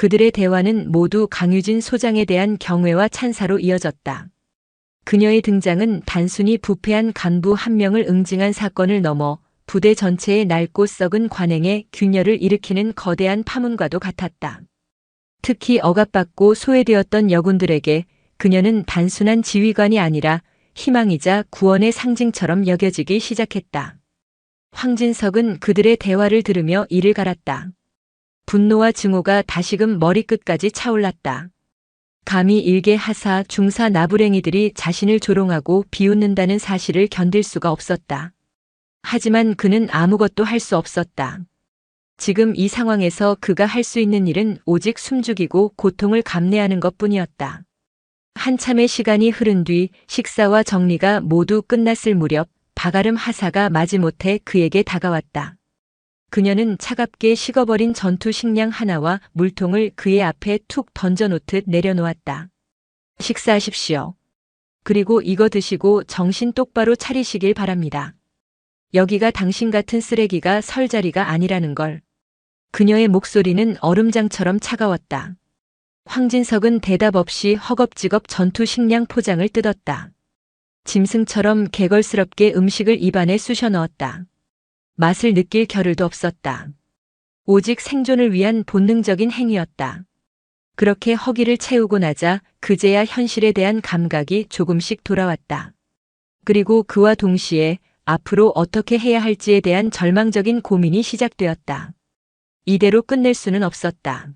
그들의 대화는 모두 강유진 소장에 대한 경외와 찬사로 이어졌다. 그녀의 등장은 단순히 부패한 간부 한 명을 응징한 사건을 넘어 부대 전체의 낡고 썩은 관행에 균열을 일으키는 거대한 파문과도 같았다. 특히 억압받고 소외되었던 여군들에게 그녀는 단순한 지휘관이 아니라 희망이자 구원의 상징처럼 여겨지기 시작했다. 황진석은 그들의 대화를 들으며 이를 갈았다. 분노와 증오가 다시금 머리끝까지 차올랐다. 감히 일개 하사, 중사 나부랭이들이 자신을 조롱하고 비웃는다는 사실을 견딜 수가 없었다. 하지만 그는 아무것도 할 수 없었다. 지금 이 상황에서 그가 할 수 있는 일은 오직 숨죽이고 고통을 감내하는 것뿐이었다. 한참의 시간이 흐른 뒤 식사와 정리가 모두 끝났을 무렵 박아름 하사가 마지못해 그에게 다가왔다. 그녀는 차갑게 식어버린 전투 식량 하나와 물통을 그의 앞에 툭 던져놓듯 내려놓았다. 식사하십시오. 그리고 이거 드시고 정신 똑바로 차리시길 바랍니다. 여기가 당신 같은 쓰레기가 설 자리가 아니라는 걸. 그녀의 목소리는 얼음장처럼 차가웠다. 황진석은 대답 없이 허겁지겁 전투 식량 포장을 뜯었다. 짐승처럼 개걸스럽게 음식을 입안에 쑤셔 넣었다. 맛을 느낄 겨를도 없었다. 오직 생존을 위한 본능적인 행위였다. 그렇게 허기를 채우고 나자 그제야 현실에 대한 감각이 조금씩 돌아왔다. 그리고 그와 동시에 앞으로 어떻게 해야 할지에 대한 절망적인 고민이 시작되었다. 이대로 끝낼 수는 없었다.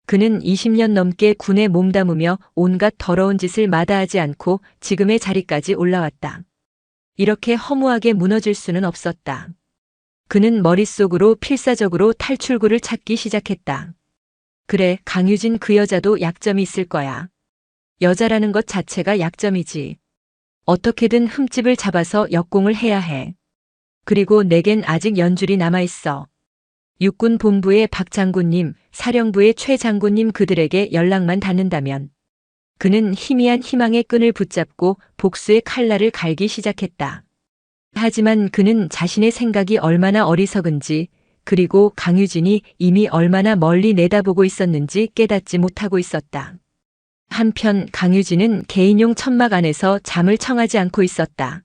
그는 20년 넘게 군에 몸담으며 온갖 더러운 짓을 마다하지 않고 지금의 자리까지 올라왔다. 이렇게 허무하게 무너질 수는 없었다. 그는 머릿속으로 필사적으로 탈출구를 찾기 시작했다. 그래, 강유진 그 여자도 약점이 있을 거야. 여자라는 것 자체가 약점이지. 어떻게든 흠집을 잡아서 역공을 해야 해. 그리고 내겐 아직 연줄이 남아있어. 육군 본부의 박 장군님, 사령부의 최 장군님 그들에게 연락만 닿는다면. 그는 희미한 희망의 끈을 붙잡고 복수의 칼날을 갈기 시작했다. 하지만 그는 자신의 생각이 얼마나 어리석은지, 그리고 강유진이 이미 얼마나 멀리 내다보고 있었는지 깨닫지 못하고 있었다. 한편 강유진은 개인용 천막 안에서 잠을 청하지 않고 있었다.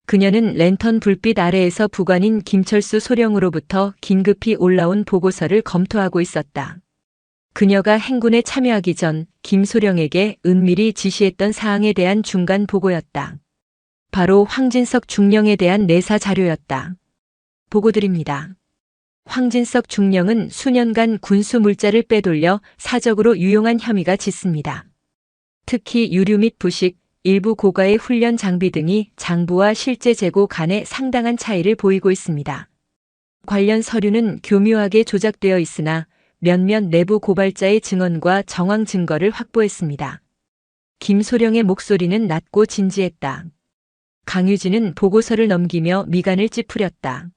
그녀는 랜턴 불빛 아래에서 부관인 김철수 소령으로부터 긴급히 올라온 보고서를 검토하고 있었다. 그녀가 행군에 참여하기 전 김소령에게 은밀히 지시했던 사항에 대한 중간 보고였다. 바로 황진석 중령에 대한 내사 자료였다. 보고드립니다. 황진석 중령은 수년간 군수 물자를 빼돌려 사적으로 유용한 혐의가 짙습니다. 특히 유류 및 부식, 일부 고가의 훈련 장비 등이 장부와 실제 재고 간에 상당한 차이를 보이고 있습니다. 관련 서류는 교묘하게 조작되어 있으나 몇몇 내부 고발자의 증언과 정황 증거를 확보했습니다. 김소령의 목소리는 낮고 진지했다. 강유진은 보고서를 넘기며 미간을 찌푸렸다.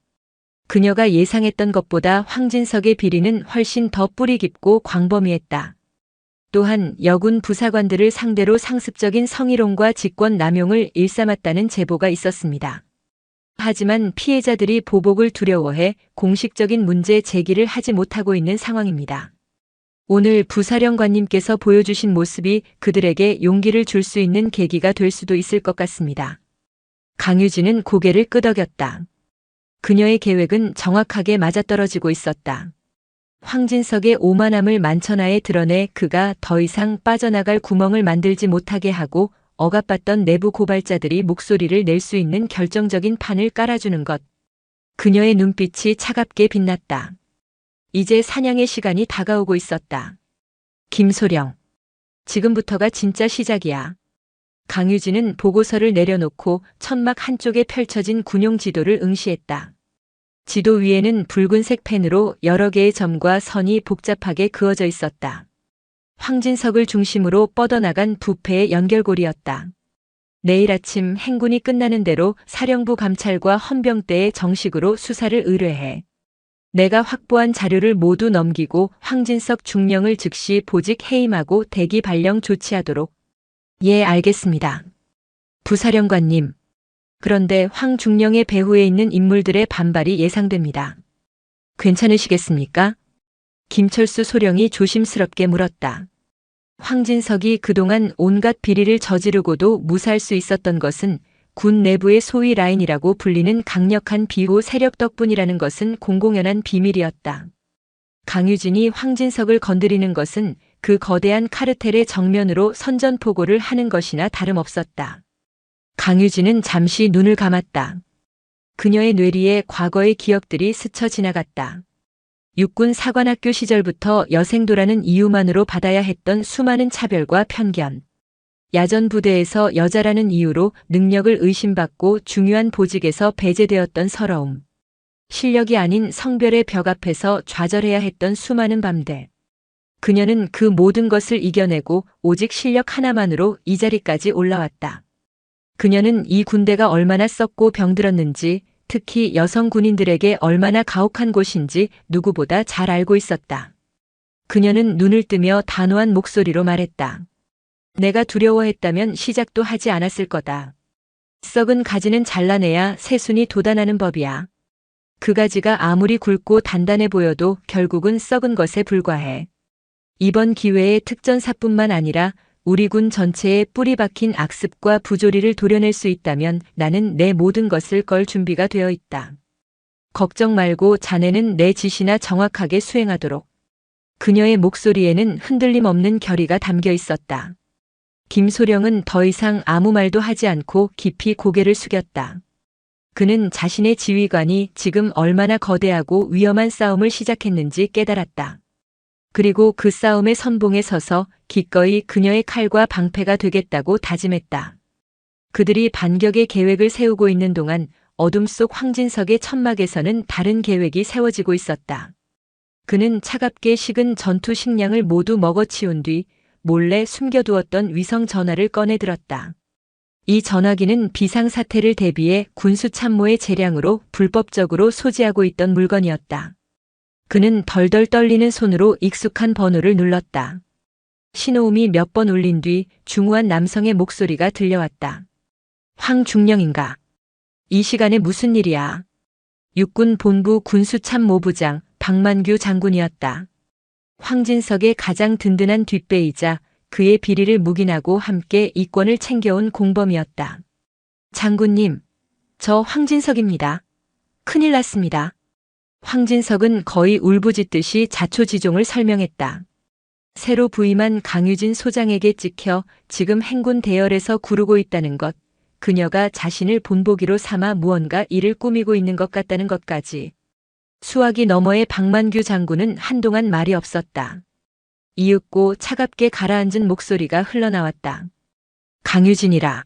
그녀가 예상했던 것보다 황진석의 비리는 훨씬 더 뿌리 깊고 광범위했다. 또한 여군 부사관들을 상대로 상습적인 성희롱과 직권 남용을 일삼았다는 제보가 있었습니다. 하지만 피해자들이 보복을 두려워해 공식적인 문제 제기를 하지 못하고 있는 상황입니다. 오늘 부사령관님께서 보여주신 모습이 그들에게 용기를 줄 수 있는 계기가 될 수도 있을 것 같습니다. 강유진은 고개를 끄덕였다. 그녀의 계획은 정확하게 맞아떨어지고 있었다. 황진석의 오만함을 만천하에 드러내 그가 더 이상 빠져나갈 구멍을 만들지 못하게 하고 억압받던 내부 고발자들이 목소리를 낼 수 있는 결정적인 판을 깔아주는 것. 그녀의 눈빛이 차갑게 빛났다. 이제 사냥의 시간이 다가오고 있었다. 김소령. 지금부터가 진짜 시작이야. 강유진은 보고서를 내려놓고 천막 한쪽에 펼쳐진 군용 지도를 응시했다. 지도 위에는 붉은색 펜으로 여러 개의 점과 선이 복잡하게 그어져 있었다. 황진석을 중심으로 뻗어나간 부패의 연결고리였다. 내일 아침 행군이 끝나는 대로 사령부 감찰과 헌병대에 정식으로 수사를 의뢰해. 내가 확보한 자료를 모두 넘기고 황진석 중령을 즉시 보직 해임하고 대기 발령 조치하도록. 예, 알겠습니다. 부사령관님. 그런데 황 중령의 배후에 있는 인물들의 반발이 예상됩니다. 괜찮으시겠습니까? 김철수 소령이 조심스럽게 물었다. 황진석이 그동안 온갖 비리를 저지르고도 무사할 수 있었던 것은 군 내부의 소위 라인이라고 불리는 강력한 비호 세력 덕분이라는 것은 공공연한 비밀이었다. 강유진이 황진석을 건드리는 것은 그 거대한 카르텔의 정면으로 선전포고를 하는 것이나 다름없었다. 강유진은 잠시 눈을 감았다. 그녀의 뇌리에 과거의 기억들이 스쳐 지나갔다. 육군 사관학교 시절부터 여생도라는 이유만으로 받아야 했던 수많은 차별과 편견. 야전 부대에서 여자라는 이유로 능력을 의심받고 중요한 보직에서 배제되었던 서러움. 실력이 아닌 성별의 벽 앞에서 좌절해야 했던 수많은 밤들. 그녀는 그 모든 것을 이겨내고 오직 실력 하나만으로 이 자리까지 올라왔다. 그녀는 이 군대가 얼마나 썩고 병들었는지, 특히 여성 군인들에게 얼마나 가혹한 곳인지 누구보다 잘 알고 있었다. 그녀는 눈을 뜨며 단호한 목소리로 말했다. 내가 두려워했다면 시작도 하지 않았을 거다. 썩은 가지는 잘라내야 새순이 돋아나는 법이야. 그 가지가 아무리 굵고 단단해 보여도 결국은 썩은 것에 불과해. 이번 기회에 특전사뿐만 아니라 우리 군 전체에 뿌리 박힌 악습과 부조리를 도려낼 수 있다면 나는 내 모든 것을 걸 준비가 되어 있다. 걱정 말고 자네는 내 지시나 정확하게 수행하도록. 그녀의 목소리에는 흔들림 없는 결의가 담겨 있었다. 김소령은 더 이상 아무 말도 하지 않고 깊이 고개를 숙였다. 그는 자신의 지휘관이 지금 얼마나 거대하고 위험한 싸움을 시작했는지 깨달았다. 그리고 그 싸움의 선봉에 서서 기꺼이 그녀의 칼과 방패가 되겠다고 다짐했다. 그들이 반격의 계획을 세우고 있는 동안 어둠 속 황진석의 천막에서는 다른 계획이 세워지고 있었다. 그는 차갑게 식은 전투 식량을 모두 먹어치운 뒤 몰래 숨겨두었던 위성 전화를 꺼내 들었다. 이 전화기는 비상사태를 대비해 군수참모의 재량으로 불법적으로 소지하고 있던 물건이었다. 그는 덜덜 떨리는 손으로 익숙한 번호를 눌렀다. 신호음이 몇 번 울린 뒤 중후한 남성의 목소리가 들려왔다. 황중령인가? 이 시간에 무슨 일이야? 육군 본부 군수참모부장 박만규 장군이었다. 황진석의 가장 든든한 뒷배이자 그의 비리를 묵인하고 함께 이권을 챙겨온 공범이었다. 장군님, 저 황진석입니다. 큰일 났습니다. 황진석은 거의 울부짖듯이 자초지종을 설명했다. 새로 부임한 강유진 소장에게 찍혀 지금 행군 대열에서 구르고 있다는 것, 그녀가 자신을 본보기로 삼아 무언가 일을 꾸미고 있는 것 같다는 것까지. 수화기 너머의 박만규 장군은 한동안 말이 없었다. 이윽고 차갑게 가라앉은 목소리가 흘러나왔다. 강유진이라.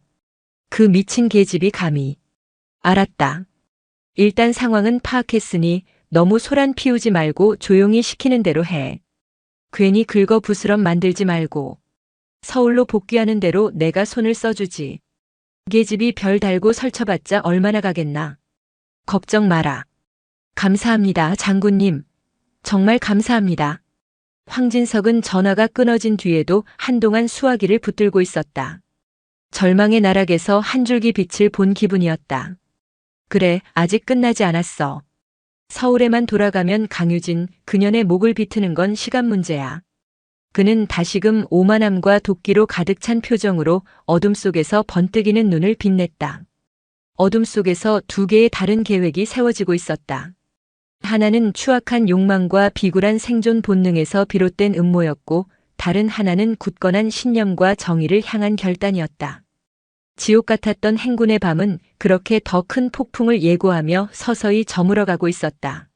그 미친 계집이 감히. 알았다. 일단 상황은 파악했으니 너무 소란 피우지 말고 조용히 시키는 대로 해. 괜히 긁어 부스럼 만들지 말고. 서울로 복귀하는 대로 내가 손을 써주지. 계집이 별 달고 설쳐봤자 얼마나 가겠나. 걱정 마라. 감사합니다, 장군님. 정말 감사합니다. 황진석은 전화가 끊어진 뒤에도 한동안 수화기를 붙들고 있었다. 절망의 나락에서 한 줄기 빛을 본 기분이었다. 그래, 아직 끝나지 않았어. 서울에만 돌아가면 강유진, 그년의 목을 비트는 건 시간 문제야. 그는 다시금 오만함과 도끼로 가득 찬 표정으로 어둠 속에서 번뜩이는 눈을 빛냈다. 어둠 속에서 두 개의 다른 계획이 세워지고 있었다. 하나는 추악한 욕망과 비굴한 생존 본능에서 비롯된 음모였고, 다른 하나는 굳건한 신념과 정의를 향한 결단이었다. 지옥 같았던 행군의 밤은 그렇게 더 큰 폭풍을 예고하며 서서히 저물어가고 있었다.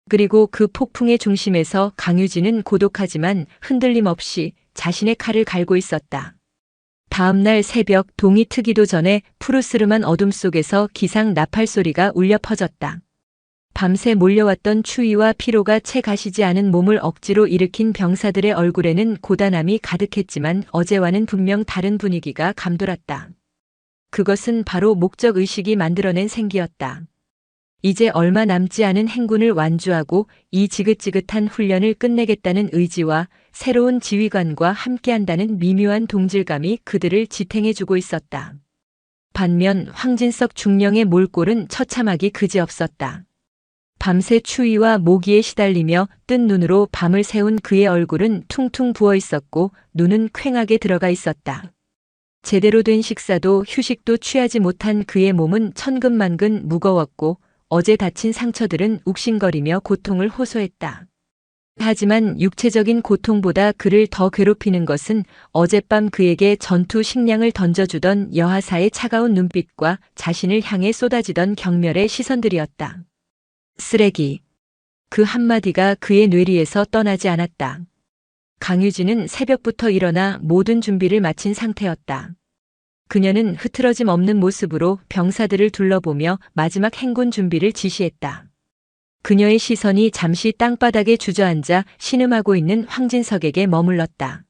그리고 그 폭풍의 중심에서 강유진은 고독하지만 흔들림 없이 자신의 칼을 갈고 있었다. 다음 날 새벽 동이 트기도 전에 푸르스름한 어둠 속에서 기상 나팔 소리가 울려 퍼졌다. 밤새 몰려왔던 추위와 피로가 채 가시지 않은 몸을 억지로 일으킨 병사들의 얼굴에는 고단함이 가득했지만 어제와는 분명 다른 분위기가 감돌았다. 그것은 바로 목적의식이 만들어낸 생기였다. 이제 얼마 남지 않은 행군을 완주하고 이 지긋지긋한 훈련을 끝내겠다는 의지와 새로운 지휘관과 함께한다는 미묘한 동질감이 그들을 지탱해주고 있었다. 반면 황진석 중령의 몰골은 처참하기 그지없었다. 밤새 추위와 모기에 시달리며 뜬 눈으로 밤을 새운 그의 얼굴은 퉁퉁 부어 있었고 눈은 퀭하게 들어가 있었다. 제대로 된 식사도 휴식도 취하지 못한 그의 몸은 천근만근 무거웠고 어제 다친 상처들은 욱신거리며 고통을 호소했다. 하지만 육체적인 고통보다 그를 더 괴롭히는 것은 어젯밤 그에게 전투 식량을 던져주던 여하사의 차가운 눈빛과 자신을 향해 쏟아지던 경멸의 시선들이었다. 쓰레기. 그 한마디가 그의 뇌리에서 떠나지 않았다. 강유진은 새벽부터 일어나 모든 준비를 마친 상태였다. 그녀는 흐트러짐 없는 모습으로 병사들을 둘러보며 마지막 행군 준비를 지시했다. 그녀의 시선이 잠시 땅바닥에 주저앉아 신음하고 있는 황진석에게 머물렀다.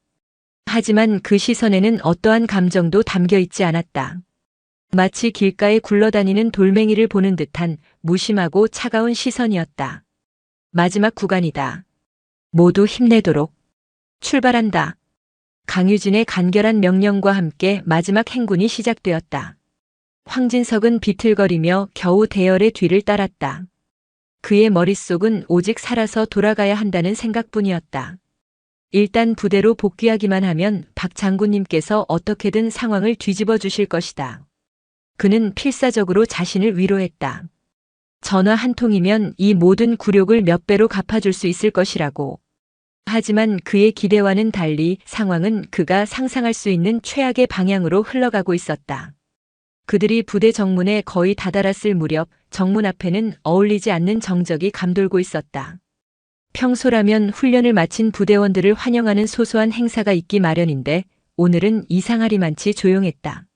하지만 그 시선에는 어떠한 감정도 담겨 있지 않았다. 마치 길가에 굴러다니는 돌멩이를 보는 듯한 무심하고 차가운 시선이었다. 마지막 구간이다. 모두 힘내도록. 출발한다. 강유진의 간결한 명령과 함께 마지막 행군이 시작되었다. 황진석은 비틀거리며 겨우 대열의 뒤를 따랐다. 그의 머릿속은 오직 살아서 돌아가야 한다는 생각뿐이었다. 일단 부대로 복귀하기만 하면 박 장군님께서 어떻게든 상황을 뒤집어 주실 것이다. 그는 필사적으로 자신을 위로했다. 전화 한 통이면 이 모든 굴욕을 몇 배로 갚아줄 수 있을 것이라고. 하지만 그의 기대와는 달리 상황은 그가 상상할 수 있는 최악의 방향으로 흘러가고 있었다. 그들이 부대 정문에 거의 다다랐을 무렵 정문 앞에는 어울리지 않는 정적이 감돌고 있었다. 평소라면 훈련을 마친 부대원들을 환영하는 소소한 행사가 있기 마련인데 오늘은 이상하리만치 조용했다.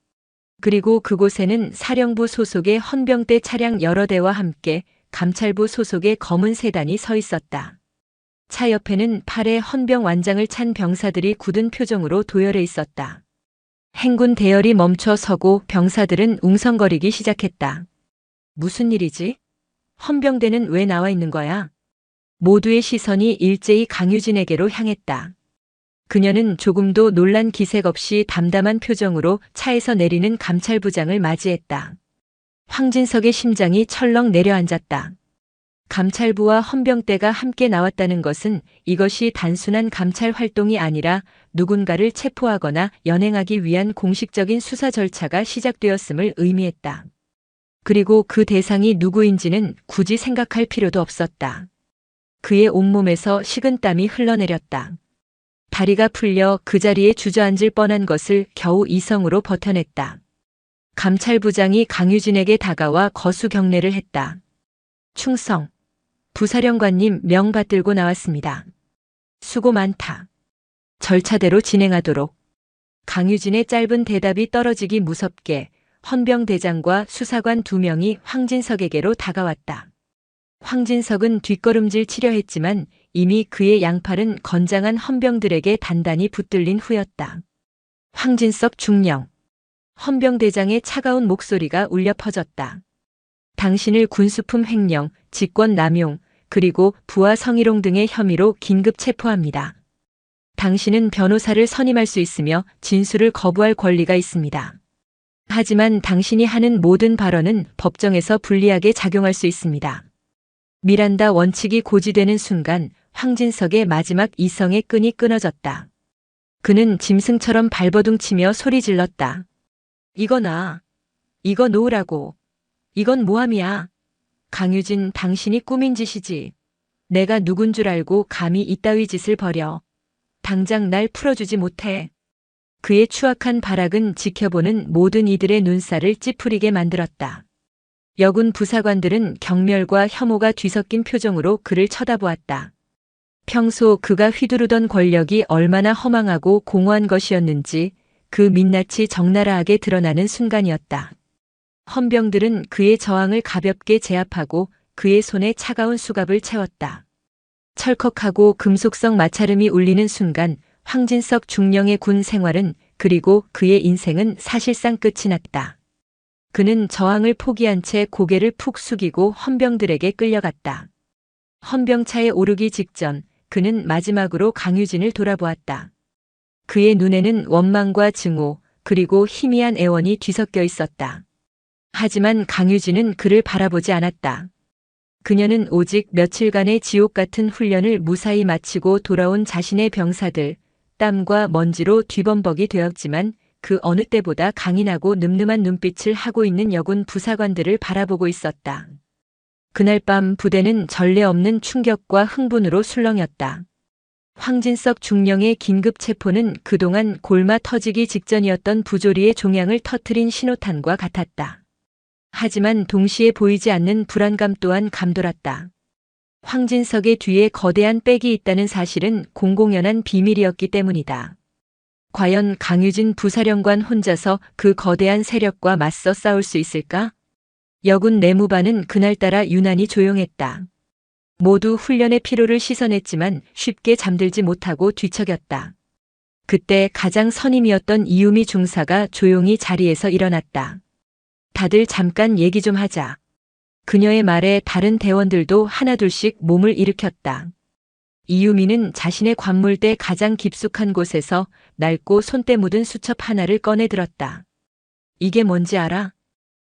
그리고 그곳에는 사령부 소속의 헌병대 차량 여러 대와 함께 감찰부 소속의 검은 세단이 서 있었다. 차 옆에는 팔에 헌병 완장을 찬 병사들이 굳은 표정으로 도열해 있었다. 행군 대열이 멈춰 서고 병사들은 웅성거리기 시작했다. 무슨 일이지? 헌병대는 왜 나와 있는 거야? 모두의 시선이 일제히 강유진에게로 향했다. 그녀는 조금도 놀란 기색 없이 담담한 표정으로 차에서 내리는 감찰부장을 맞이했다. 황진석의 심장이 철렁 내려앉았다. 감찰부와 헌병대가 함께 나왔다는 것은 이것이 단순한 감찰 활동이 아니라 누군가를 체포하거나 연행하기 위한 공식적인 수사 절차가 시작되었음을 의미했다. 그리고 그 대상이 누구인지는 굳이 생각할 필요도 없었다. 그의 온몸에서 식은땀이 흘러내렸다. 다리가 풀려 그 자리에 주저앉을 뻔한 것을 겨우 이성으로 버텨냈다. 감찰부장이 강유진에게 다가와 거수 경례를 했다. 충성. 부사령관님 명 받들고 나왔습니다. 수고 많다. 절차대로 진행하도록. 강유진의 짧은 대답이 떨어지기 무섭게 헌병대장과 수사관 2명이 황진석에게로 다가왔다. 황진석은 뒷걸음질 치려 했지만 이미 그의 양팔은 건장한 헌병들에게 단단히 붙들린 후였다. 황진석 중령. 헌병대장의 차가운 목소리가 울려 퍼졌다. 당신을 군수품 횡령, 직권 남용, 그리고 부하 성희롱 등의 혐의로 긴급 체포합니다. 당신은 변호사를 선임할 수 있으며 진술을 거부할 권리가 있습니다. 하지만 당신이 하는 모든 발언은 법정에서 불리하게 작용할 수 있습니다. 미란다 원칙이 고지되는 순간 황진석의 마지막 이성의 끈이 끊어졌다. 그는 짐승처럼 발버둥치며 소리 질렀다. 이거 놔. 이거 놓으라고. 이건 모함이야. 강유진, 당신이 꾸민 짓이지. 내가 누군 줄 알고 감히 이따위 짓을 벌여. 당장 날 풀어주지 못해. 그의 추악한 발악은 지켜보는 모든 이들의 눈살을 찌푸리게 만들었다. 여군 부사관들은 경멸과 혐오가 뒤섞인 표정으로 그를 쳐다보았다. 평소 그가 휘두르던 권력이 얼마나 허망하고 공허한 것이었는지 그 민낯이 적나라하게 드러나는 순간이었다. 헌병들은 그의 저항을 가볍게 제압하고 그의 손에 차가운 수갑을 채웠다. 철컥하고 금속성 마찰음이 울리는 순간 황진석 중령의 군 생활은 그리고 그의 인생은 사실상 끝이 났다. 그는 저항을 포기한 채 고개를 푹 숙이고 헌병들에게 끌려갔다. 헌병차에 오르기 직전 그는 마지막으로 강유진을 돌아보았다. 그의 눈에는 원망과 증오 그리고 희미한 애원이 뒤섞여 있었다. 하지만 강유진은 그를 바라보지 않았다. 그녀는 오직 며칠간의 지옥 같은 훈련을 무사히 마치고 돌아온 자신의 병사들, 땀과 먼지로 뒤범벅이 되었지만 그 어느 때보다 강인하고 늠름한 눈빛을 하고 있는 여군 부사관들을 바라보고 있었다. 그날 밤 부대는 전례 없는 충격과 흥분으로 술렁였다. 황진석 중령의 긴급 체포는 그동안 골마 터지기 직전이었던 부조리의 종양을 터트린 신호탄과 같았다. 하지만 동시에 보이지 않는 불안감 또한 감돌았다. 황진석의 뒤에 거대한 백이 있다는 사실은 공공연한 비밀이었기 때문이다. 과연 강유진 부사령관 혼자서 그 거대한 세력과 맞서 싸울 수 있을까? 여군 내무반은 그날따라 유난히 조용했다. 모두 훈련의 피로를 씻어냈지만 쉽게 잠들지 못하고 뒤척였다. 그때 가장 선임이었던 이유미 중사가 조용히 자리에서 일어났다. 다들 잠깐 얘기 좀 하자. 그녀의 말에 다른 대원들도 하나둘씩 몸을 일으켰다. 이유미는 자신의 관물대 가장 깊숙한 곳에서 낡고 손때 묻은 수첩 하나를 꺼내 들었다. 이게 뭔지 알아?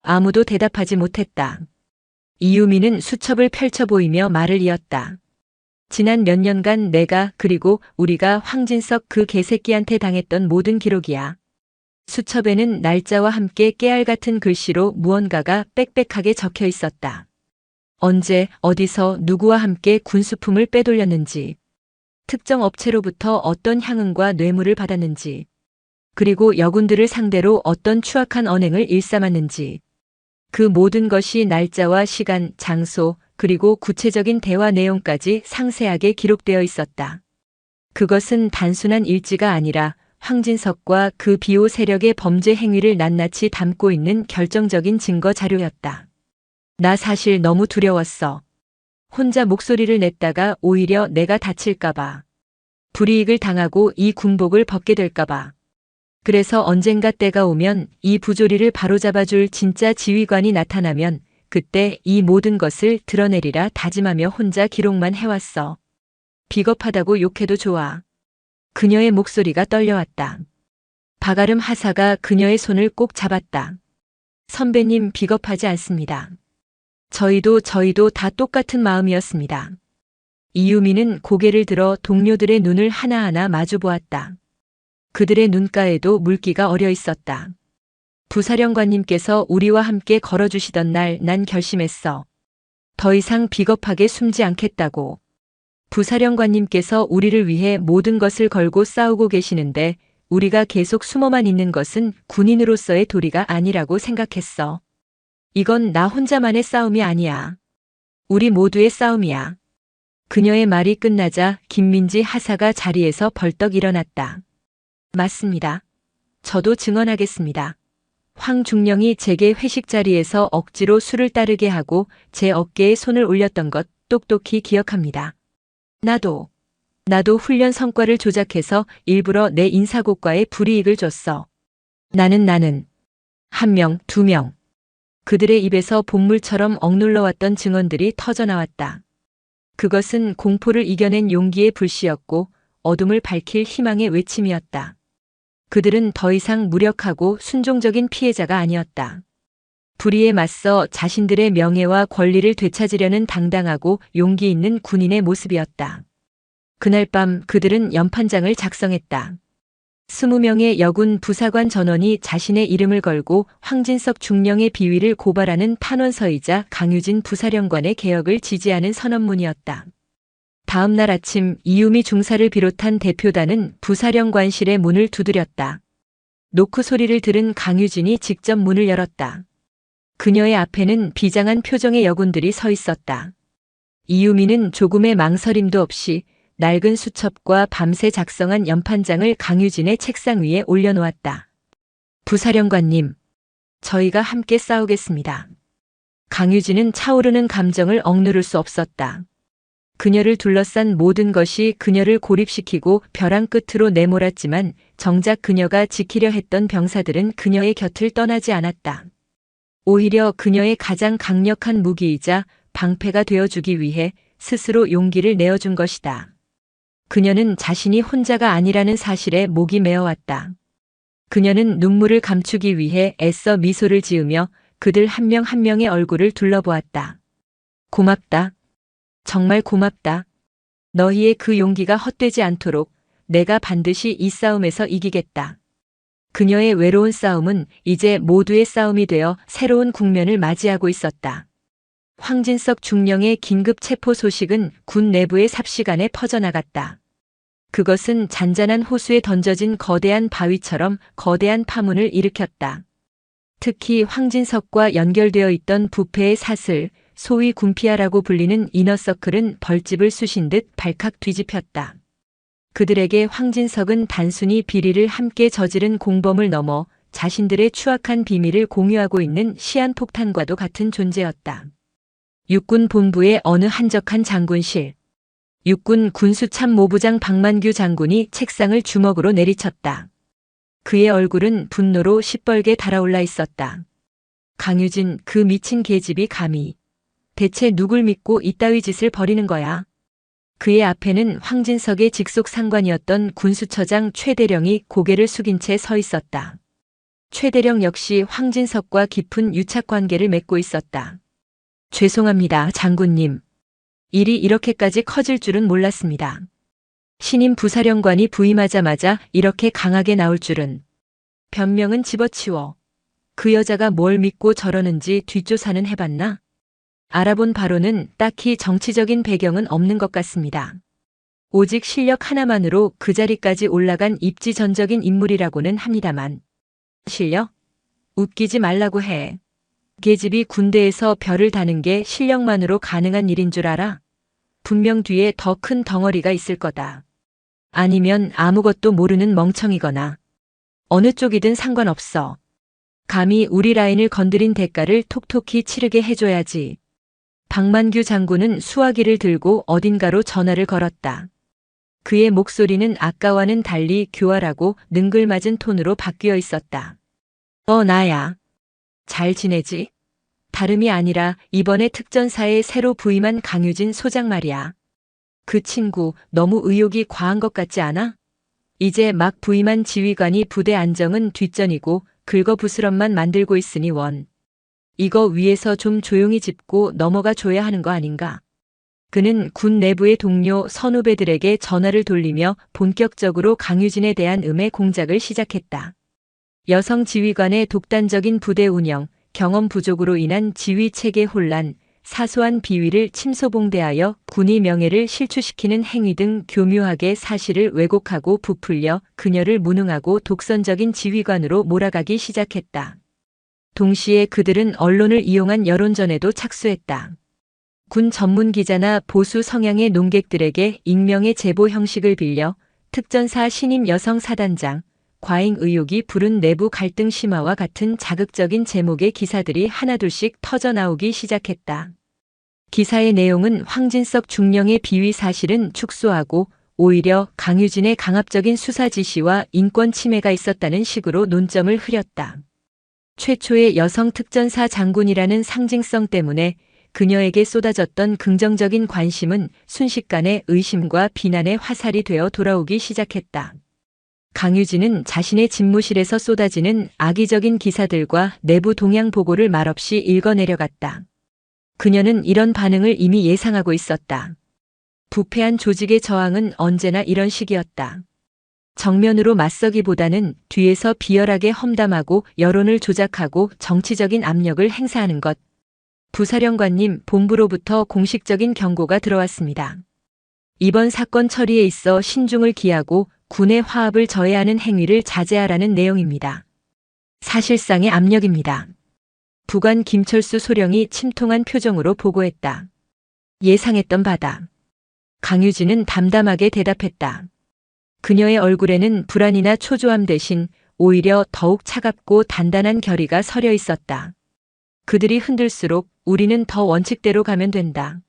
아무도 대답하지 못했다. 이유미는 수첩을 펼쳐 보이며 말을 이었다. 지난 몇 년간 내가 그리고 우리가 황진석 그 개새끼한테 당했던 모든 기록이야. 수첩에는 날짜와 함께 깨알 같은 글씨로 무언가가 빽빽하게 적혀 있었다. 언제, 어디서, 누구와 함께 군수품을 빼돌렸는지, 특정 업체로부터 어떤 향응과 뇌물을 받았는지, 그리고 여군들을 상대로 어떤 추악한 언행을 일삼았는지, 그 모든 것이 날짜와 시간, 장소, 그리고 구체적인 대화 내용까지 상세하게 기록되어 있었다. 그것은 단순한 일지가 아니라 황진석과 그 비호 세력의 범죄 행위를 낱낱이 담고 있는 결정적인 증거 자료였다. 나 사실 너무 두려웠어. 혼자 목소리를 냈다가 오히려 내가 다칠까봐. 불이익을 당하고 이 군복을 벗게 될까봐. 그래서 언젠가 때가 오면 이 부조리를 바로잡아줄 진짜 지휘관이 나타나면 그때 이 모든 것을 드러내리라 다짐하며 혼자 기록만 해왔어. 비겁하다고 욕해도 좋아. 그녀의 목소리가 떨려왔다. 박아름 하사가 그녀의 손을 꼭 잡았다. 선배님, 비겁하지 않습니다. 저희도 다 똑같은 마음이었습니다. 이유미는 고개를 들어 동료들의 눈을 하나하나 마주 보았다. 그들의 눈가에도 물기가 어려 있었다. 부사령관님께서 우리와 함께 걸어주시던 날 난 결심했어. 더 이상 비겁하게 숨지 않겠다고. 부사령관님께서 우리를 위해 모든 것을 걸고 싸우고 계시는데 우리가 계속 숨어만 있는 것은 군인으로서의 도리가 아니라고 생각했어. 이건 나 혼자만의 싸움이 아니야. 우리 모두의 싸움이야. 그녀의 말이 끝나자 김민지 하사가 자리에서 벌떡 일어났다. 맞습니다. 저도 증언하겠습니다. 황중령이 제게 회식 자리에서 억지로 술을 따르게 하고 제 어깨에 손을 올렸던 것 똑똑히 기억합니다. 나도 훈련 성과를 조작해서 일부러 내 인사고과에 불이익을 줬어. 나는 1명, 2명. 그들의 입에서 본물처럼 억눌러왔던 증언들이 터져나왔다. 그것은 공포를 이겨낸 용기의 불씨였고 어둠을 밝힐 희망의 외침이었다. 그들은 더 이상 무력하고 순종적인 피해자가 아니었다. 불의에 맞서 자신들의 명예와 권리를 되찾으려는 당당하고 용기 있는 군인의 모습이었다. 그날 밤 그들은 연판장을 작성했다. 20명의 여군 부사관 전원이 자신의 이름을 걸고 황진석 중령의 비위를 고발하는 탄원서이자 강유진 부사령관의 개혁을 지지하는 선언문이었다. 다음 날 아침 이유미 중사를 비롯한 대표단은 부사령관실의 문을 두드렸다. 노크 소리를 들은 강유진이 직접 문을 열었다. 그녀의 앞에는 비장한 표정의 여군들이 서 있었다. 이유미는 조금의 망설임도 없이 낡은 수첩과 밤새 작성한 연판장을 강유진의 책상 위에 올려놓았다. 부사령관님, 저희가 함께 싸우겠습니다. 강유진은 차오르는 감정을 억누를 수 없었다. 그녀를 둘러싼 모든 것이 그녀를 고립시키고 벼랑 끝으로 내몰았지만 정작 그녀가 지키려 했던 병사들은 그녀의 곁을 떠나지 않았다. 오히려 그녀의 가장 강력한 무기이자 방패가 되어주기 위해 스스로 용기를 내어준 것이다. 그녀는 자신이 혼자가 아니라는 사실에 목이 메어왔다. 그녀는 눈물을 감추기 위해 애써 미소를 지으며 그들 한 명 한 명의 얼굴을 둘러보았다. 고맙다. 정말 고맙다. 너희의 그 용기가 헛되지 않도록 내가 반드시 이 싸움에서 이기겠다. 그녀의 외로운 싸움은 이제 모두의 싸움이 되어 새로운 국면을 맞이하고 있었다. 황진석 중령의 긴급 체포 소식은 군 내부의 삽시간에 퍼져나갔다. 그것은 잔잔한 호수에 던져진 거대한 바위처럼 거대한 파문을 일으켰다. 특히 황진석과 연결되어 있던 부패의 사슬, 소위 군피아라고 불리는 이너서클은 벌집을 쑤신 듯 발칵 뒤집혔다. 그들에게 황진석은 단순히 비리를 함께 저지른 공범을 넘어 자신들의 추악한 비밀을 공유하고 있는 시한폭탄과도 같은 존재였다. 육군 본부의 어느 한적한 장군실. 육군 군수참모부장 박만규 장군이 책상을 주먹으로 내리쳤다. 그의 얼굴은 분노로 시뻘게 달아올라 있었다. 강유진, 그 미친 계집이 감히 대체 누굴 믿고 이따위 짓을 벌이는 거야. 그의 앞에는 황진석의 직속 상관이었던 군수처장 최대령이 고개를 숙인 채 서 있었다. 최대령 역시 황진석과 깊은 유착관계를 맺고 있었다. 죄송합니다, 장군님. 일이 이렇게까지 커질 줄은 몰랐습니다. 신임 부사령관이 부임하자마자 이렇게 강하게 나올 줄은. 변명은 집어치워. 그 여자가 뭘 믿고 저러는지 뒷조사는 해봤나? 알아본 바로는 딱히 정치적인 배경은 없는 것 같습니다. 오직 실력 하나만으로 그 자리까지 올라간 입지전적인 인물이라고는 합니다만. 실력? 웃기지 말라고 해. 계집이 군대에서 별을 다는 게 실력만으로 가능한 일인 줄 알아? 분명 뒤에 더 큰 덩어리가 있을 거다. 아니면 아무것도 모르는 멍청이거나. 어느 쪽이든 상관없어. 감히 우리 라인을 건드린 대가를 톡톡히 치르게 해줘야지. 박만규 장군은 수화기를 들고 어딘가로 전화를 걸었다. 그의 목소리는 아까와는 달리 교활하고 능글맞은 톤으로 바뀌어 있었다. 나야. 잘 지내지? 다름이 아니라 이번에 특전사에 새로 부임한 강유진 소장 말이야. 그 친구 너무 의욕이 과한 것 같지 않아? 이제 막 부임한 지휘관이 부대 안정은 뒷전이고 긁어부스럼만 만들고 있으니 원. 이거 위에서 좀 조용히 짚고 넘어가 줘야 하는 거 아닌가? 그는 군 내부의 동료 선후배들에게 전화를 돌리며 본격적으로 강유진에 대한 음해 공작을 시작했다. 여성 지휘관의 독단적인 부대 운영, 경험 부족으로 인한 지휘 체계 혼란, 사소한 비위를 침소봉대하여 군의 명예를 실추시키는 행위 등 교묘하게 사실을 왜곡하고 부풀려 그녀를 무능하고 독선적인 지휘관으로 몰아가기 시작했다. 동시에 그들은 언론을 이용한 여론전에도 착수했다. 군 전문 기자나 보수 성향의 농객들에게 익명의 제보 형식을 빌려 특전사 신임 여성 사단장, 과잉 의혹이 부른 내부 갈등 심화와 같은 자극적인 제목의 기사들이 하나둘씩 터져나오기 시작했다. 기사의 내용은 황진석 중령의 비위 사실은 축소하고 오히려 강유진의 강압적인 수사 지시와 인권 침해가 있었다는 식으로 논점을 흐렸다. 최초의 여성 특전사 장군이라는 상징성 때문에 그녀에게 쏟아졌던 긍정적인 관심은 순식간에 의심과 비난의 화살이 되어 돌아오기 시작했다. 강유진은 자신의 집무실에서 쏟아지는 악의적인 기사들과 내부 동향 보고를 말없이 읽어내려갔다. 그녀는 이런 반응을 이미 예상하고 있었다. 부패한 조직의 저항은 언제나 이런 식이었다. 정면으로 맞서기보다는 뒤에서 비열하게 험담하고 여론을 조작하고 정치적인 압력을 행사하는 것. 부사령관님, 본부로부터 공식적인 경고가 들어왔습니다. 이번 사건 처리에 있어 신중을 기하고 군의 화합을 저해하는 행위를 자제하라는 내용입니다. 사실상의 압력입니다. 부관 김철수 소령이 침통한 표정으로 보고했다. 예상했던 바다. 강유진은 담담하게 대답했다. 그녀의 얼굴에는 불안이나 초조함 대신 오히려 더욱 차갑고 단단한 결의가 서려 있었다. 그들이 흔들수록 우리는 더 원칙대로 가면 된다.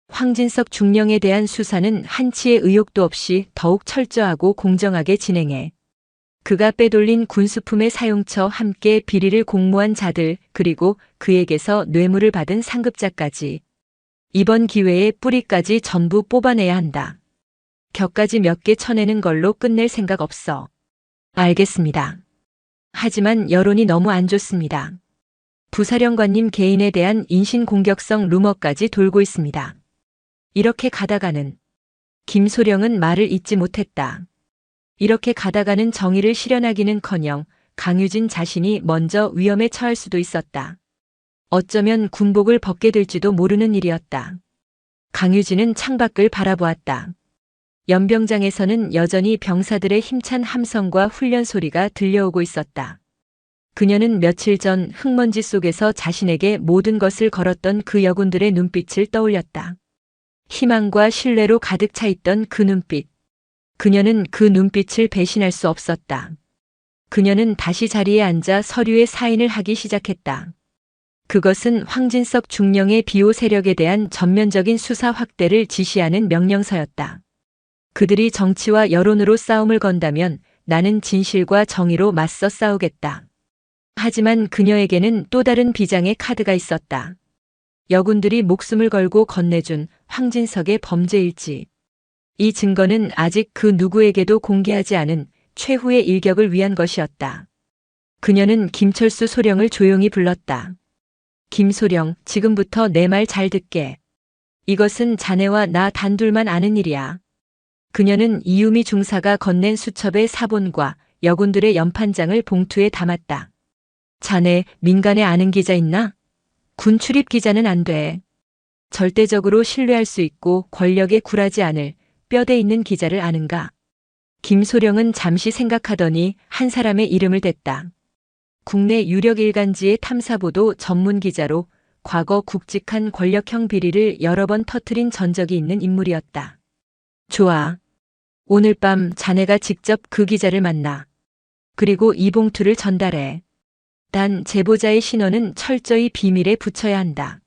황진석 중령에 대한 수사는 한치의 의혹도 없이 더욱 철저하고 공정하게 진행해. 그가 빼돌린 군수품의 사용처 함께 비리를 공모한 자들 그리고 그에게서 뇌물을 받은 상급자까지. 이번 기회에 뿌리까지 전부 뽑아내야 한다. 격까지 몇 개 쳐내는 걸로 끝낼 생각 없어. 알겠습니다. 하지만 여론이 너무 안 좋습니다. 부사령관님 개인에 대한 인신공격성 루머까지 돌고 있습니다. 이렇게 가다가는 김소령은 말을 잇지 못했다. 이렇게 가다가는 정의를 실현하기는커녕 강유진 자신이 먼저 위험에 처할 수도 있었다. 어쩌면 군복을 벗게 될지도 모르는 일이었다. 강유진은 창밖을 바라보았다. 연병장에서는 여전히 병사들의 힘찬 함성과 훈련 소리가 들려오고 있었다. 그녀는 며칠 전 흙먼지 속에서 자신에게 모든 것을 걸었던 그 여군들의 눈빛을 떠올렸다. 희망과 신뢰로 가득 차 있던 그 눈빛. 그녀는 그 눈빛을 배신할 수 없었다. 그녀는 다시 자리에 앉아 서류에 사인을 하기 시작했다. 그것은 황진석 중령의 비호 세력에 대한 전면적인 수사 확대를 지시하는 명령서였다. 그들이 정치와 여론으로 싸움을 건다면 나는 진실과 정의로 맞서 싸우겠다. 하지만 그녀에게는 또 다른 비장의 카드가 있었다. 여군들이 목숨을 걸고 건네준 황진석의 범죄일지. 이 증거는 아직 그 누구에게도 공개하지 않은 최후의 일격을 위한 것이었다. 그녀는 김철수 소령을 조용히 불렀다. 김소령, 지금부터 내 말 잘 듣게. 이것은 자네와 나 단둘만 아는 일이야. 그녀는 이유미 중사가 건넨 수첩의 사본과 여군들의 연판장을 봉투에 담았다. 자네, 민간에 아는 기자 있나? 군 출입 기자는 안 돼. 절대적으로 신뢰할 수 있고 권력에 굴하지 않을 뼈대 있는 기자를 아는가? 김소령은 잠시 생각하더니 한 사람의 이름을 댔다. 국내 유력 일간지의 탐사보도 전문 기자로 과거 굵직한 권력형 비리를 여러 번 터뜨린 전적이 있는 인물이었다. 좋아. 오늘 밤 자네가 직접 그 기자를 만나. 그리고 이 봉투를 전달해. 단 제보자의 신원은 철저히 비밀에 붙여야 한다.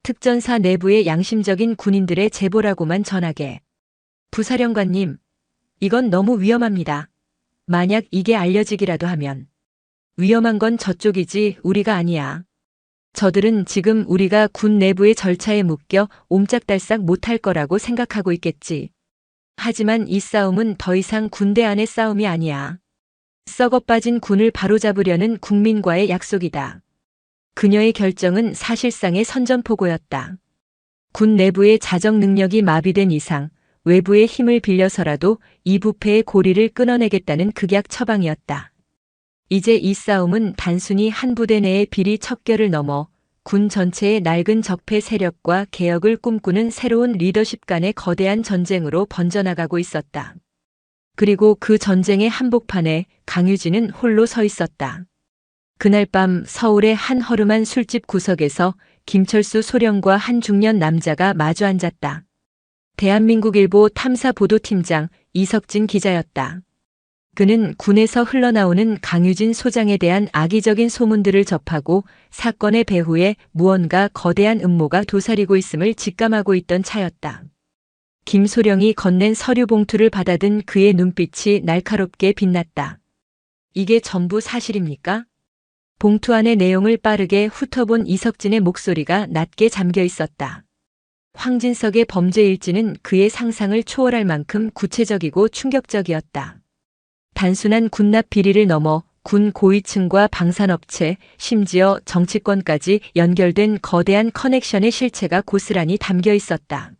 특전사 내부의 양심적인 군인들의 제보라고만 전하게. 부사령관님, 이건 너무 위험합니다. 만약 이게 알려지기라도 하면. 위험한 건 저쪽이지 우리가 아니야. 저들은 지금 우리가 군 내부의 절차에 묶여 옴짝달싹 못할 거라고 생각하고 있겠지. 하지만 이 싸움은 더 이상 군대 안의 싸움이 아니야. 썩어 빠진 군을 바로잡으려는 국민과의 약속이다. 그녀의 결정은 사실상의 선전포고였다. 군 내부의 자정 능력이 마비된 이상 외부의 힘을 빌려서라도 이 부패의 고리를 끊어내겠다는 극약 처방이었다. 이제 이 싸움은 단순히 한 부대 내의 비리 척결을 넘어 군 전체의 낡은 적폐 세력과 개혁을 꿈꾸는 새로운 리더십 간의 거대한 전쟁으로 번져나가고 있었다. 그리고 그 전쟁의 한복판에 강유진은 홀로 서 있었다. 그날 밤 서울의 한 허름한 술집 구석에서 김철수 소령과 한 중년 남자가 마주 앉았다. 대한민국일보 탐사보도팀장 이석진 기자였다. 그는 군에서 흘러나오는 강유진 소장에 대한 악의적인 소문들을 접하고 사건의 배후에 무언가 거대한 음모가 도사리고 있음을 직감하고 있던 차였다. 김소령이 건넨 서류 봉투를 받아든 그의 눈빛이 날카롭게 빛났다. 이게 전부 사실입니까? 봉투 안의 내용을 빠르게 훑어본 이석진의 목소리가 낮게 잠겨 있었다. 황진석의 범죄일지는 그의 상상을 초월할 만큼 구체적이고 충격적이었다. 단순한 군납 비리를 넘어 군 고위층과 방산업체, 심지어 정치권까지 연결된 거대한 커넥션의 실체가 고스란히 담겨 있었다.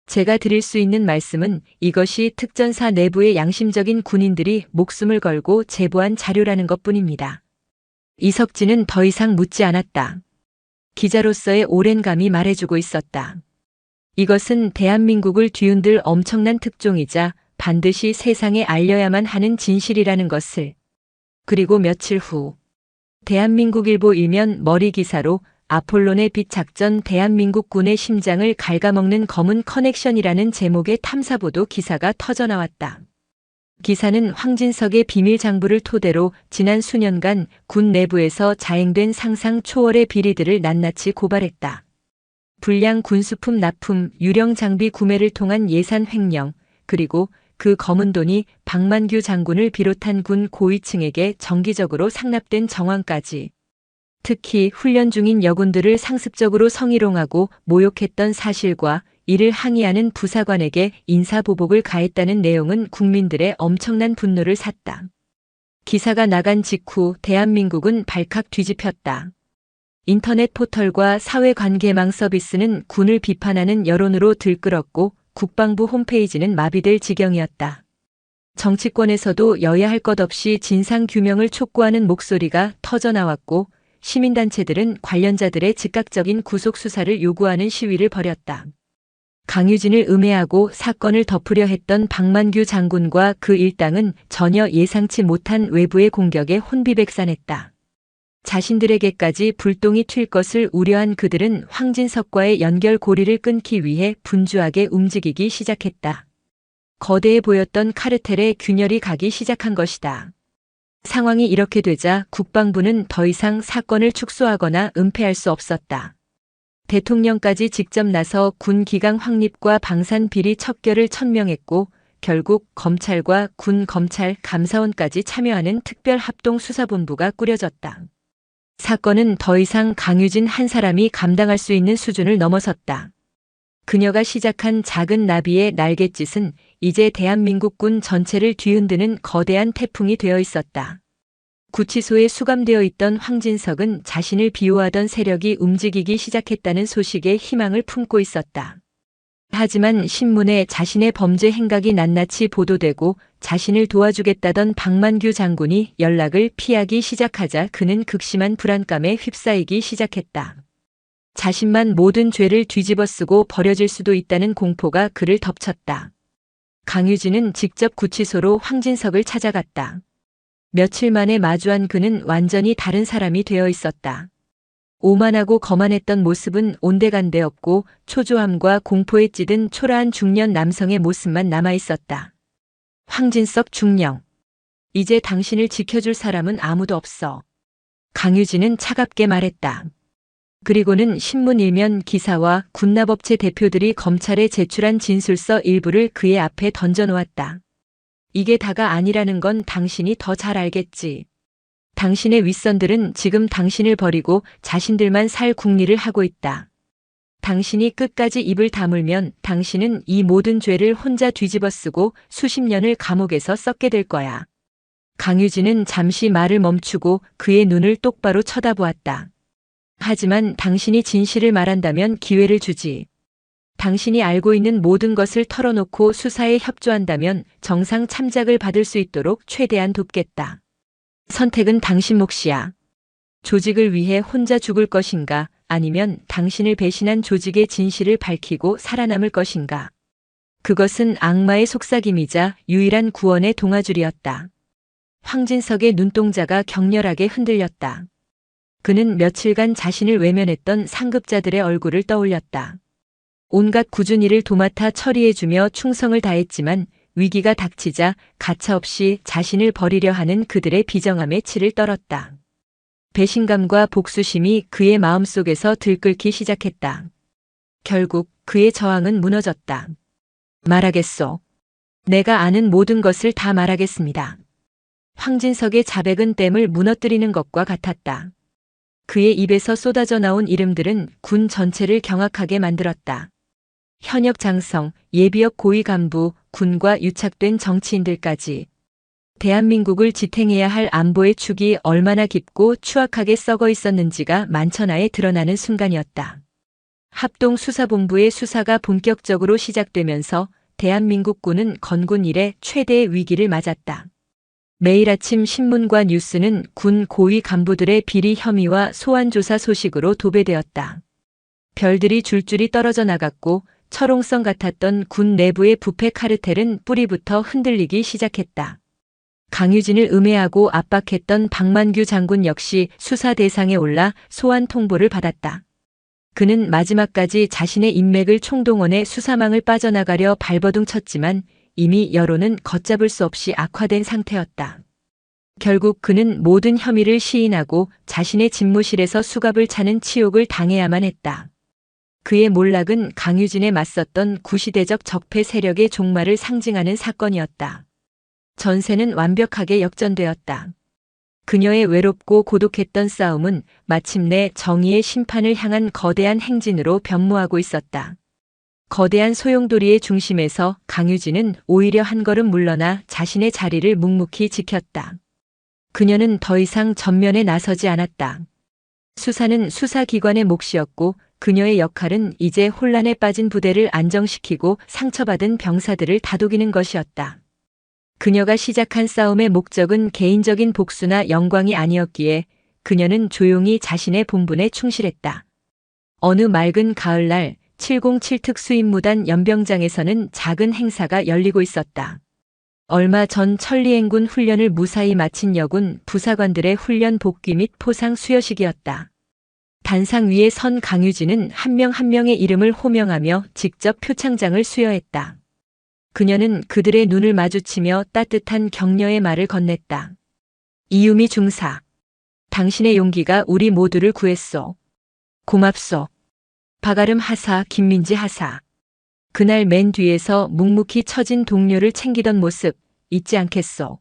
제가 드릴 수 있는 말씀은 이것이 특전사 내부의 양심적인 군인들이 목숨을 걸고 제보한 자료라는 것뿐입니다. 이석진은 더 이상 묻지 않았다. 기자로서의 오랜 감이 말해주고 있었다. 이것은 대한민국을 뒤흔들 엄청난 특종이자 반드시 세상에 알려야만 하는 진실이라는 것을. 그리고 며칠 후 대한민국일보 일면 머리 기사로 아폴론의 빛 작전 대한민국 군의 심장을 갉아먹는 검은 커넥션이라는 제목의 탐사보도 기사가 터져나왔다. 기사는 황진석의 비밀 장부를 토대로 지난 수년간 군 내부에서 자행된 상상 초월의 비리들을 낱낱이 고발했다. 불량 군수품 납품, 유령 장비 구매를 통한 예산 횡령, 그리고 그 검은 돈이 박만규 장군을 비롯한 군 고위층에게 정기적으로 상납된 정황까지. 특히 훈련 중인 여군들을 상습적으로 성희롱하고 모욕했던 사실과 이를 항의하는 부사관에게 인사보복을 가했다는 내용은 국민들의 엄청난 분노를 샀다. 기사가 나간 직후 대한민국은 발칵 뒤집혔다. 인터넷 포털과 사회관계망 서비스는 군을 비판하는 여론으로 들끓었고 국방부 홈페이지는 마비될 지경이었다. 정치권에서도 여야 할 것 없이 진상규명을 촉구하는 목소리가 터져나왔고 시민단체들은 관련자들의 즉각적인 구속수사를 요구하는 시위를 벌였다. 강유진을 음해하고 사건을 덮으려 했던 박만규 장군과 그 일당은 전혀 예상치 못한 외부의 공격에 혼비백산했다. 자신들에게까지 불똥이 튈 것을 우려한 그들은 황진석과의 연결고리를 끊기 위해 분주하게 움직이기 시작했다. 거대해 보였던 카르텔의 균열이 가기 시작한 것이다. 상황이 이렇게 되자 국방부는 더 이상 사건을 축소하거나 은폐할 수 없었다. 대통령까지 직접 나서 군 기강 확립과 방산 비리 척결을 천명했고 결국 검찰과 군 검찰 감사원까지 참여하는 특별합동수사본부가 꾸려졌다. 사건은 더 이상 강유진 한 사람이 감당할 수 있는 수준을 넘어섰다. 그녀가 시작한 작은 나비의 날갯짓은 이제 대한민국군 전체를 뒤흔드는 거대한 태풍이 되어 있었다. 구치소에 수감되어 있던 황진석은 자신을 비호하던 세력이 움직이기 시작했다는 소식에 희망을 품고 있었다. 하지만 신문에 자신의 범죄 행각이 낱낱이 보도되고 자신을 도와주겠다던 박만규 장군이 연락을 피하기 시작하자 그는 극심한 불안감에 휩싸이기 시작했다. 자신만 모든 죄를 뒤집어쓰고 버려질 수도 있다는 공포가 그를 덮쳤다. 강유진은 직접 구치소로 황진석을 찾아갔다. 며칠 만에 마주한 그는 완전히 다른 사람이 되어 있었다. 오만하고 거만했던 모습은 온데간데 없고 초조함과 공포에 찌든 초라한 중년 남성의 모습만 남아 있었다. 황진석 중령. 이제 당신을 지켜줄 사람은 아무도 없어. 강유진은 차갑게 말했다. 그리고는 신문 일면 기사와 군납업체 대표들이 검찰에 제출한 진술서 일부를 그의 앞에 던져놓았다. 이게 다가 아니라는 건 당신이 더 잘 알겠지. 당신의 윗선들은 지금 당신을 버리고 자신들만 살 궁리를 하고 있다. 당신이 끝까지 입을 다물면 당신은 이 모든 죄를 혼자 뒤집어쓰고 수십 년을 감옥에서 썩게 될 거야. 강유진은 잠시 말을 멈추고 그의 눈을 똑바로 쳐다보았다. 하지만 당신이 진실을 말한다면 기회를 주지. 당신이 알고 있는 모든 것을 털어놓고 수사에 협조한다면 정상 참작을 받을 수 있도록 최대한 돕겠다. 선택은 당신 몫이야. 조직을 위해 혼자 죽을 것인가 아니면 당신을 배신한 조직의 진실을 밝히고 살아남을 것인가. 그것은 악마의 속삭임이자 유일한 구원의 동아줄이었다. 황진석의 눈동자가 격렬하게 흔들렸다. 그는 며칠간 자신을 외면했던 상급자들의 얼굴을 떠올렸다. 온갖 꾸준히 일을 도맡아 처리해주며 충성을 다했지만 위기가 닥치자 가차없이 자신을 버리려 하는 그들의 비정함에 치를 떨었다. 배신감과 복수심이 그의 마음속에서 들끓기 시작했다. 결국 그의 저항은 무너졌다. 말하겠소. 내가 아는 모든 것을 다 말하겠습니다. 황진석의 자백은 댐을 무너뜨리는 것과 같았다. 그의 입에서 쏟아져 나온 이름들은 군 전체를 경악하게 만들었다. 현역 장성, 예비역 고위 간부, 군과 유착된 정치인들까지. 대한민국을 지탱해야 할 안보의 축이 얼마나 깊고 추악하게 썩어 있었는지가 만천하에 드러나는 순간이었다. 합동수사본부의 수사가 본격적으로 시작되면서 대한민국군은 건군 이래 최대의 위기를 맞았다. 매일 아침 신문과 뉴스는 군 고위 간부들의 비리 혐의와 소환조사 소식으로 도배되었다. 별들이 줄줄이 떨어져 나갔고 철옹성 같았던 군 내부의 부패 카르텔은 뿌리부터 흔들리기 시작했다. 강유진을 음해하고 압박했던 박만규 장군 역시 수사 대상에 올라 소환 통보를 받았다. 그는 마지막까지 자신의 인맥을 총동원해 수사망을 빠져나가려 발버둥 쳤지만 이미 여론은 걷잡을 수 없이 악화된 상태였다. 결국 그는 모든 혐의를 시인하고 자신의 집무실에서 수갑을 차는 치욕을 당해야만 했다. 그의 몰락은 강유진에 맞섰던 구시대적 적폐 세력의 종말을 상징하는 사건이었다. 전세는 완벽하게 역전되었다. 그녀의 외롭고 고독했던 싸움은 마침내 정의의 심판을 향한 거대한 행진으로 변모하고 있었다. 거대한 소용돌이의 중심에서 강유진은 오히려 한 걸음 물러나 자신의 자리를 묵묵히 지켰다. 그녀는 더 이상 전면에 나서지 않았다. 수사는 수사기관의 몫이었고 그녀의 역할은 이제 혼란에 빠진 부대를 안정시키고 상처받은 병사들을 다독이는 것이었다. 그녀가 시작한 싸움의 목적은 개인적인 복수나 영광이 아니었기에 그녀는 조용히 자신의 본분에 충실했다. 어느 맑은 가을날 707 특수임무단 연병장에서는 작은 행사가 열리고 있었다. 얼마 전 천리행군 훈련을 무사히 마친 여군 부사관들의 훈련 복귀 및 포상 수여식이었다. 단상 위에 선 강유진은 한 명 한 명의 이름을 호명하며 직접 표창장을 수여했다. 그녀는 그들의 눈을 마주치며 따뜻한 격려의 말을 건넸다. 이유미 중사. 당신의 용기가 우리 모두를 구했소. 고맙소. 박아름 하사, 김민지 하사. 그날 맨 뒤에서 묵묵히 처진 동료를 챙기던 모습 잊지 않겠소.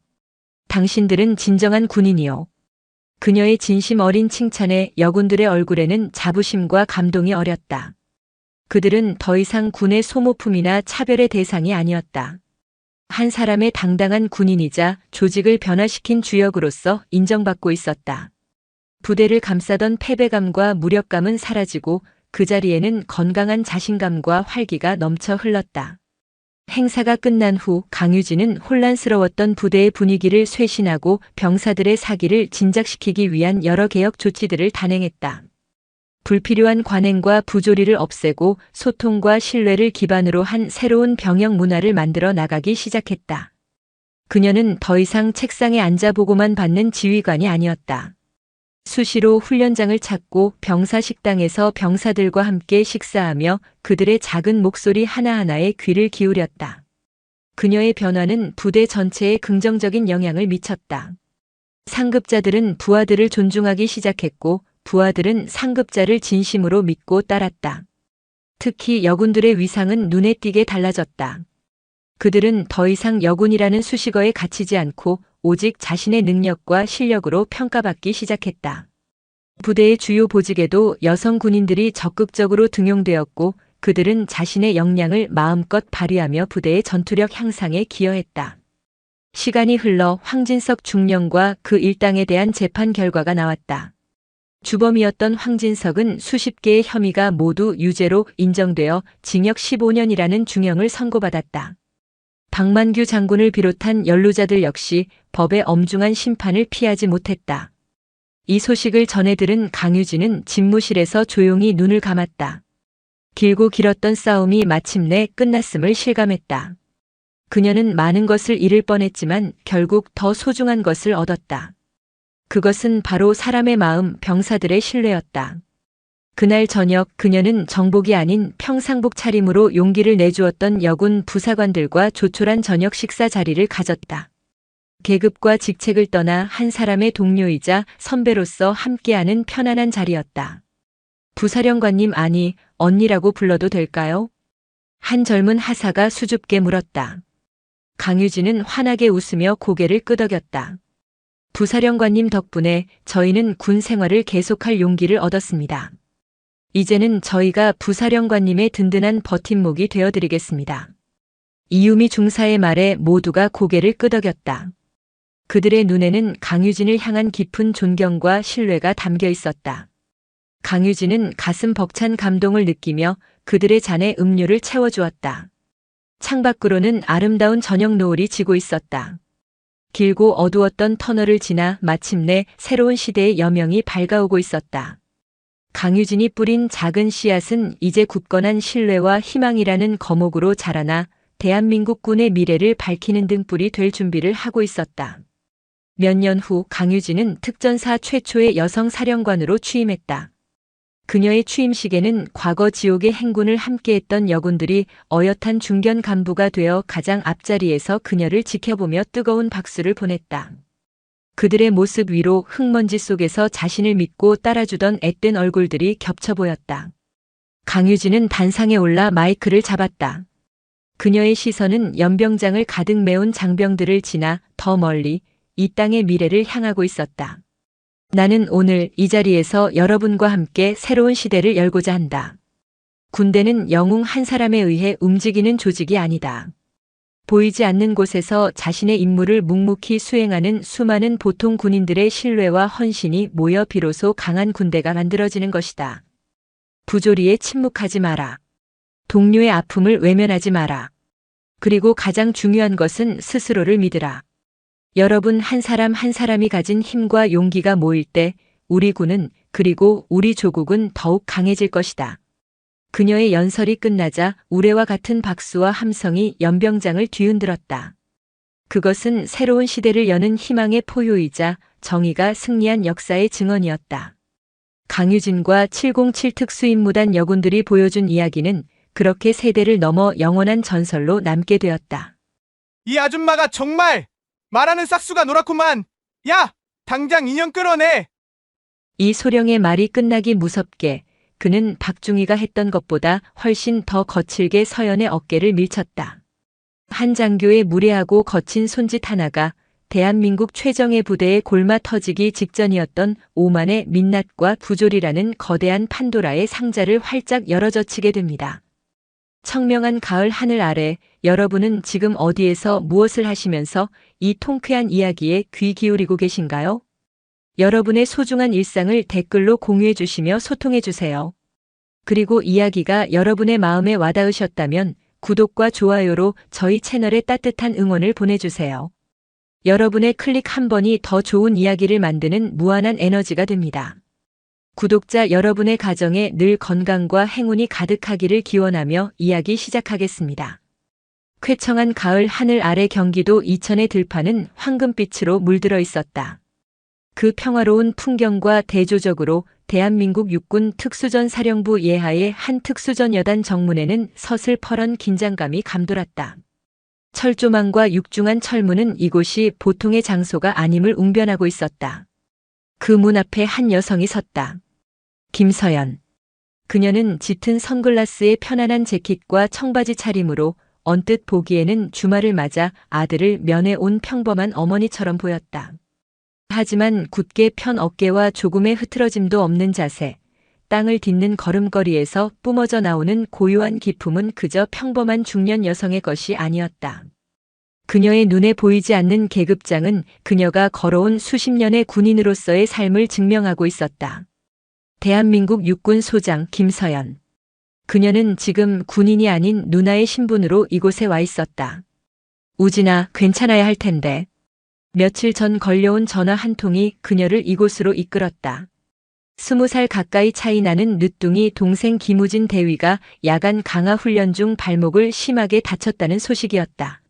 당신들은 진정한 군인이요. 그녀의 진심 어린 칭찬에 여군들의 얼굴에는 자부심과 감동이 어렸다. 그들은 더 이상 군의 소모품이나 차별의 대상이 아니었다. 한 사람의 당당한 군인이자 조직을 변화시킨 주역으로서 인정받고 있었다. 부대를 감싸던 패배감과 무력감은 사라지고 그 자리에는 건강한 자신감과 활기가 넘쳐 흘렀다. 행사가 끝난 후 강유진은 혼란스러웠던 부대의 분위기를 쇄신하고 병사들의 사기를 진작시키기 위한 여러 개혁 조치들을 단행했다. 불필요한 관행과 부조리를 없애고 소통과 신뢰를 기반으로 한 새로운 병영 문화를 만들어 나가기 시작했다. 그녀는 더 이상 책상에 앉아 보고만 받는 지휘관이 아니었다. 수시로 훈련장을 찾고 병사 식당에서 병사들과 함께 식사하며 그들의 작은 목소리 하나하나에 귀를 기울였다. 그녀의 변화는 부대 전체에 긍정적인 영향을 미쳤다. 상급자들은 부하들을 존중하기 시작했고 부하들은 상급자를 진심으로 믿고 따랐다. 특히 여군들의 위상은 눈에 띄게 달라졌다. 그들은 더 이상 여군이라는 수식어에 갇히지 않고 오직 자신의 능력과 실력으로 평가받기 시작했다. 부대의 주요 보직에도 여성 군인들이 적극적으로 등용되었고 그들은 자신의 역량을 마음껏 발휘하며 부대의 전투력 향상에 기여했다. 시간이 흘러 황진석 중령과 그 일당에 대한 재판 결과가 나왔다. 주범이었던 황진석은 수십 개의 혐의가 모두 유죄로 인정되어 징역 15년이라는 중형을 선고받았다. 박만규 장군을 비롯한 연루자들 역시 법의 엄중한 심판을 피하지 못했다. 이 소식을 전해 들은 강유진은 집무실에서 조용히 눈을 감았다. 길고 길었던 싸움이 마침내 끝났음을 실감했다. 그녀는 많은 것을 잃을 뻔했지만 결국 더 소중한 것을 얻었다. 그것은 바로 사람의 마음, 병사들의 신뢰였다. 그날 저녁 그녀는 정복이 아닌 평상복 차림으로 용기를 내주었던 여군 부사관들과 조촐한 저녁 식사 자리를 가졌다. 계급과 직책을 떠나 한 사람의 동료이자 선배로서 함께하는 편안한 자리였다. 부사령관님 아니 언니라고 불러도 될까요? 한 젊은 하사가 수줍게 물었다. 강유진은 환하게 웃으며 고개를 끄덕였다. 부사령관님 덕분에 저희는 군 생활을 계속할 용기를 얻었습니다. 이제는 저희가 부사령관님의 든든한 버팀목이 되어드리겠습니다. 이유미 중사의 말에 모두가 고개를 끄덕였다. 그들의 눈에는 강유진을 향한 깊은 존경과 신뢰가 담겨 있었다. 강유진은 가슴 벅찬 감동을 느끼며 그들의 잔에 음료를 채워주었다. 창밖으로는 아름다운 저녁 노을이 지고 있었다. 길고 어두웠던 터널을 지나 마침내 새로운 시대의 여명이 밝아오고 있었다. 강유진이 뿌린 작은 씨앗은 이제 굳건한 신뢰와 희망이라는 거목으로 자라나 대한민국 군의 미래를 밝히는 등불이 될 준비를 하고 있었다. 몇 년 후 강유진은 특전사 최초의 여성 사령관으로 취임했다. 그녀의 취임식에는 과거 지옥의 행군을 함께했던 여군들이 어엿한 중견 간부가 되어 가장 앞자리에서 그녀를 지켜보며 뜨거운 박수를 보냈다. 그들의 모습 위로 흙먼지 속에서 자신을 믿고 따라주던 앳된 얼굴들이 겹쳐 보였다. 강유진은 단상에 올라 마이크를 잡았다. 그녀의 시선은 연병장을 가득 메운 장병들을 지나 더 멀리 이 땅의 미래를 향하고 있었다. 나는 오늘 이 자리에서 여러분과 함께 새로운 시대를 열고자 한다. 군대는 영웅 한 사람에 의해 움직이는 조직이 아니다. 보이지 않는 곳에서 자신의 임무를 묵묵히 수행하는 수많은 보통 군인들의 신뢰와 헌신이 모여 비로소 강한 군대가 만들어지는 것이다. 부조리에 침묵하지 마라. 동료의 아픔을 외면하지 마라. 그리고 가장 중요한 것은 스스로를 믿으라. 여러분 한 사람 한 사람이 가진 힘과 용기가 모일 때 우리 군은 그리고 우리 조국은 더욱 강해질 것이다. 그녀의 연설이 끝나자 우레와 같은 박수와 함성이 연병장을 뒤흔들었다. 그것은 새로운 시대를 여는 희망의 포효이자 정의가 승리한 역사의 증언이었다. 강유진과 707 특수임무단 여군들이 보여준 이야기는 그렇게 세대를 넘어 영원한 전설로 남게 되었다. 이 아줌마가 정말 말하는 싹수가 노랗구만. 야, 당장 인형 끌어내. 이 소령의 말이 끝나기 무섭게 그는 박중희가 했던 것보다 훨씬 더 거칠게 서연의 어깨를 밀쳤다. 한 장교의 무례하고 거친 손짓 하나가 대한민국 최정예 부대의 골마 터지기 직전이었던 오만의 민낯과 부조리라는 거대한 판도라의 상자를 활짝 열어젖히게 됩니다. 청명한 가을 하늘 아래 여러분은 지금 어디에서 무엇을 하시면서 이 통쾌한 이야기에 귀 기울이고 계신가요? 여러분의 소중한 일상을 댓글로 공유해 주시며 소통해 주세요. 그리고 이야기가 여러분의 마음에 와닿으셨다면 구독과 좋아요로 저희 채널에 따뜻한 응원을 보내주세요. 여러분의 클릭 한 번이 더 좋은 이야기를 만드는 무한한 에너지가 됩니다. 구독자 여러분의 가정에 늘 건강과 행운이 가득하기를 기원하며 이야기 시작하겠습니다. 쾌청한 가을 하늘 아래 경기도 이천의 들판은 황금빛으로 물들어 있었다. 그 평화로운 풍경과 대조적으로 대한민국 육군 특수전 사령부 예하의 한 특수전 여단 정문에는 서슬퍼런 긴장감이 감돌았다. 철조망과 육중한 철문은 이곳이 보통의 장소가 아님을 웅변하고 있었다. 그 문 앞에 한 여성이 섰다. 김서연. 그녀는 짙은 선글라스에 편안한 재킷과 청바지 차림으로 언뜻 보기에는 주말을 맞아 아들을 면회 온 평범한 어머니처럼 보였다. 하지만 굳게 편 어깨와 조금의 흐트러짐도 없는 자세, 땅을 딛는 걸음걸이에서 뿜어져 나오는 고요한 기품은 그저 평범한 중년 여성의 것이 아니었다. 그녀의 눈에 보이지 않는 계급장은 그녀가 걸어온 수십 년의 군인으로서의 삶을 증명하고 있었다. 대한민국 육군 소장 김서연. 그녀는 지금 군인이 아닌 누나의 신분으로 이곳에 와 있었다. 우진아, 괜찮아야 할 텐데. 며칠 전 걸려온 전화 한 통이 그녀를 이곳으로 이끌었다. 20살 가까이 차이 나는 늦둥이 동생 김우진 대위가 야간 강화 훈련 중 발목을 심하게 다쳤다는 소식이었다.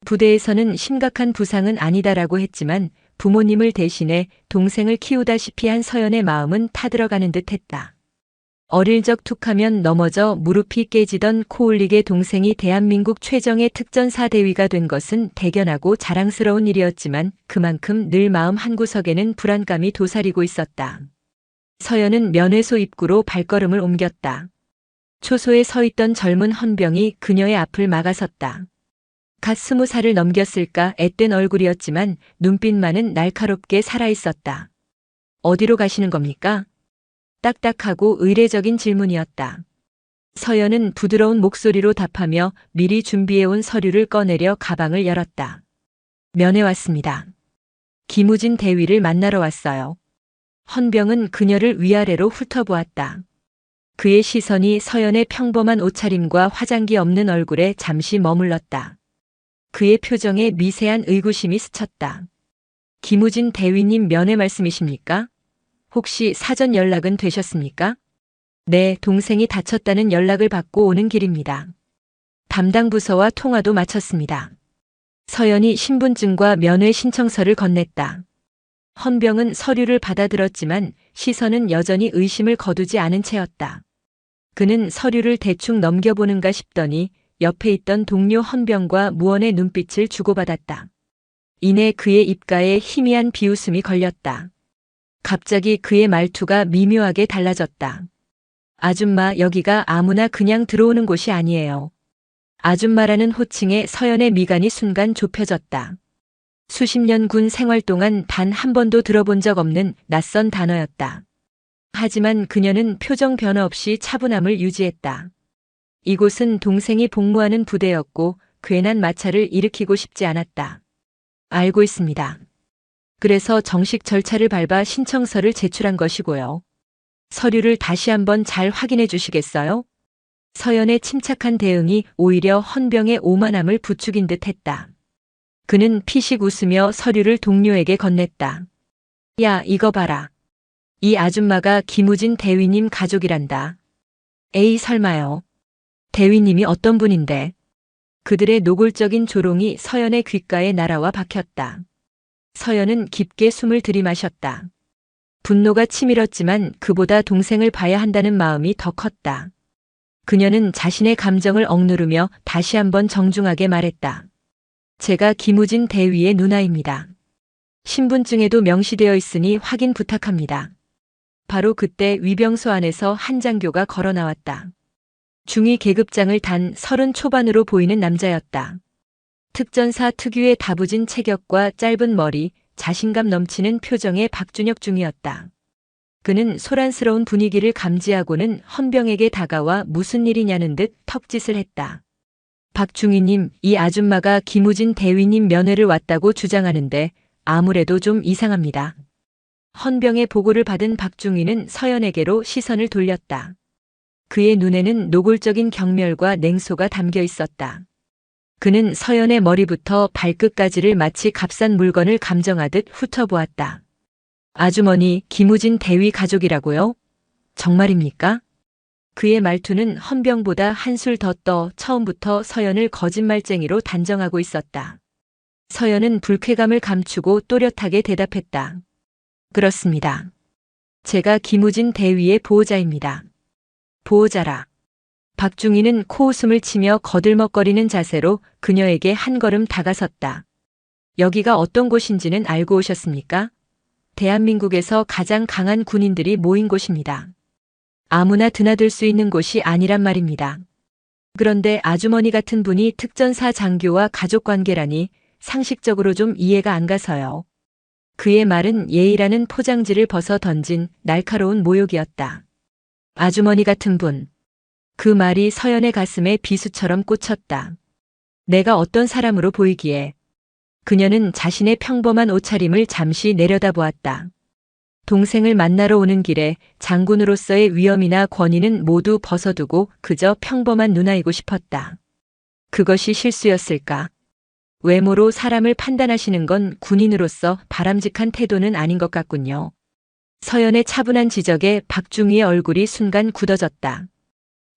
부대에서는 심각한 부상은 아니다라고 했지만 부모님을 대신해 동생을 키우다시피 한 서연의 마음은 타들어가는 듯했다. 어릴 적 툭하면 넘어져 무릎이 깨지던 코올릭의 동생이 대한민국 최정예 특전사 대위가 된 것은 대견하고 자랑스러운 일이었지만 그만큼 늘 마음 한구석에는 불안감이 도사리고 있었다. 서연은 면회소 입구로 발걸음을 옮겼다. 초소에 서 있던 젊은 헌병이 그녀의 앞을 막아섰다. 갓 20살을 넘겼을까 앳된 얼굴이었지만 눈빛만은 날카롭게 살아있었다. 어디로 가시는 겁니까? 딱딱하고 의례적인 질문이었다. 서연은 부드러운 목소리로 답하며 미리 준비해온 서류를 꺼내려 가방을 열었다. 면회 왔습니다. 김우진 대위를 만나러 왔어요. 헌병은 그녀를 위아래로 훑어보았다. 그의 시선이 서연의 평범한 옷차림과 화장기 없는 얼굴에 잠시 머물렀다. 그의 표정에 미세한 의구심이 스쳤다. 김우진 대위님 면회 말씀이십니까? 혹시 사전 연락은 되셨습니까? 네, 동생이 다쳤다는 연락을 받고 오는 길입니다. 담당 부서와 통화도 마쳤습니다. 서연이 신분증과 면회 신청서를 건넸다. 헌병은 서류를 받아들었지만 시선은 여전히 의심을 거두지 않은 채였다. 그는 서류를 대충 넘겨보는가 싶더니 옆에 있던 동료 헌병과 무언의 눈빛을 주고받았다. 이내 그의 입가에 희미한 비웃음이 걸렸다. 갑자기 그의 말투가 미묘하게 달라졌다. 아줌마, 여기가 아무나 그냥 들어오는 곳이 아니에요. 아줌마라는 호칭에 서연의 미간이 순간 좁혀졌다. 수십 년 군 생활 동안 단 한 번도 들어본 적 없는 낯선 단어였다. 하지만 그녀는 표정 변화 없이 차분함을 유지했다. 이곳은 동생이 복무하는 부대였고 괜한 마찰을 일으키고 싶지 않았다. 알고 있습니다. 그래서 정식 절차를 밟아 신청서를 제출한 것이고요. 서류를 다시 한번 잘 확인해 주시겠어요? 서연의 침착한 대응이 오히려 헌병의 오만함을 부추긴 듯 했다. 그는 피식 웃으며 서류를 동료에게 건넸다. 야, 이거 봐라. 이 아줌마가 김우진 대위님 가족이란다. 에이, 설마요. 대위님이 어떤 분인데? 그들의 노골적인 조롱이 서연의 귓가에 날아와 박혔다. 서연은 깊게 숨을 들이마셨다. 분노가 치밀었지만 그보다 동생을 봐야 한다는 마음이 더 컸다. 그녀는 자신의 감정을 억누르며 다시 한번 정중하게 말했다. 제가 김우진 대위의 누나입니다. 신분증에도 명시되어 있으니 확인 부탁합니다. 바로 그때 위병소 안에서 한 장교가 걸어 나왔다. 중위 계급장을 단 30 초반으로 보이는 남자였다. 특전사 특유의 다부진 체격과 짧은 머리, 자신감 넘치는 표정의 박준혁 중이었다. 그는 소란스러운 분위기를 감지하고는 헌병에게 다가와 무슨 일이냐는 듯 턱짓을 했다. 박중희님, 이 아줌마가 김우진 대위님 면회를 왔다고 주장하는데 아무래도 좀 이상합니다. 헌병의 보고를 받은 박중희는 서연에게로 시선을 돌렸다. 그의 눈에는 노골적인 경멸과 냉소가 담겨 있었다. 그는 서연의 머리부터 발끝까지를 마치 값싼 물건을 감정하듯 훑어보았다. 아주머니, 김우진 대위 가족이라고요? 정말입니까? 그의 말투는 헌병보다 한술 더 떠 처음부터 서연을 거짓말쟁이로 단정하고 있었다. 서연은 불쾌감을 감추고 또렷하게 대답했다. 그렇습니다. 제가 김우진 대위의 보호자입니다. 보호자라. 박중희는 코웃음을 치며 거들먹거리는 자세로 그녀에게 한 걸음 다가섰다. 여기가 어떤 곳인지는 알고 오셨습니까? 대한민국에서 가장 강한 군인들이 모인 곳입니다. 아무나 드나들 수 있는 곳이 아니란 말입니다. 그런데 아주머니 같은 분이 특전사 장교와 가족관계라니 상식적으로 좀 이해가 안 가서요. 그의 말은 예의라는 포장지를 벗어 던진 날카로운 모욕이었다. 아주머니 같은 분. 그 말이 서연의 가슴에 비수처럼 꽂혔다. 내가 어떤 사람으로 보이기에. 그녀는 자신의 평범한 옷차림을 잠시 내려다보았다. 동생을 만나러 오는 길에 장군으로서의 위엄이나 권위는 모두 벗어두고 그저 평범한 누나이고 싶었다. 그것이 실수였을까? 외모로 사람을 판단하시는 건 군인으로서 바람직한 태도는 아닌 것 같군요. 서연의 차분한 지적에 박중희의 얼굴이 순간 굳어졌다.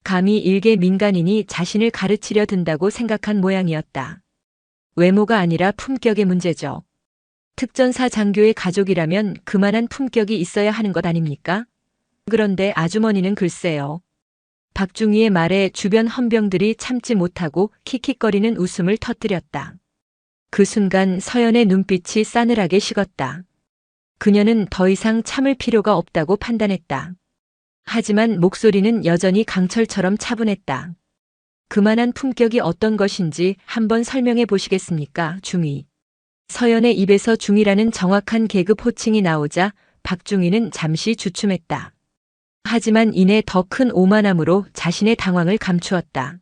감히 일개 민간인이 자신을 가르치려 든다고 생각한 모양이었다. 외모가 아니라 품격의 문제죠. 특전사 장교의 가족이라면 그만한 품격이 있어야 하는 것 아닙니까? 그런데 아주머니는 글쎄요. 박중희의 말에 주변 헌병들이 참지 못하고 킥킥거리는 웃음을 터뜨렸다. 그 순간 서연의 눈빛이 싸늘하게 식었다. 그녀는 더 이상 참을 필요가 없다고 판단했다. 하지만 목소리는 여전히 강철처럼 차분했다. 그만한 품격이 어떤 것인지 한번 설명해 보시겠습니까, 중위. 서연의 입에서 중위라는 정확한 계급 호칭이 나오자 박중희는 잠시 주춤했다. 하지만 이내 더 큰 오만함으로 자신의 당황을 감추었다.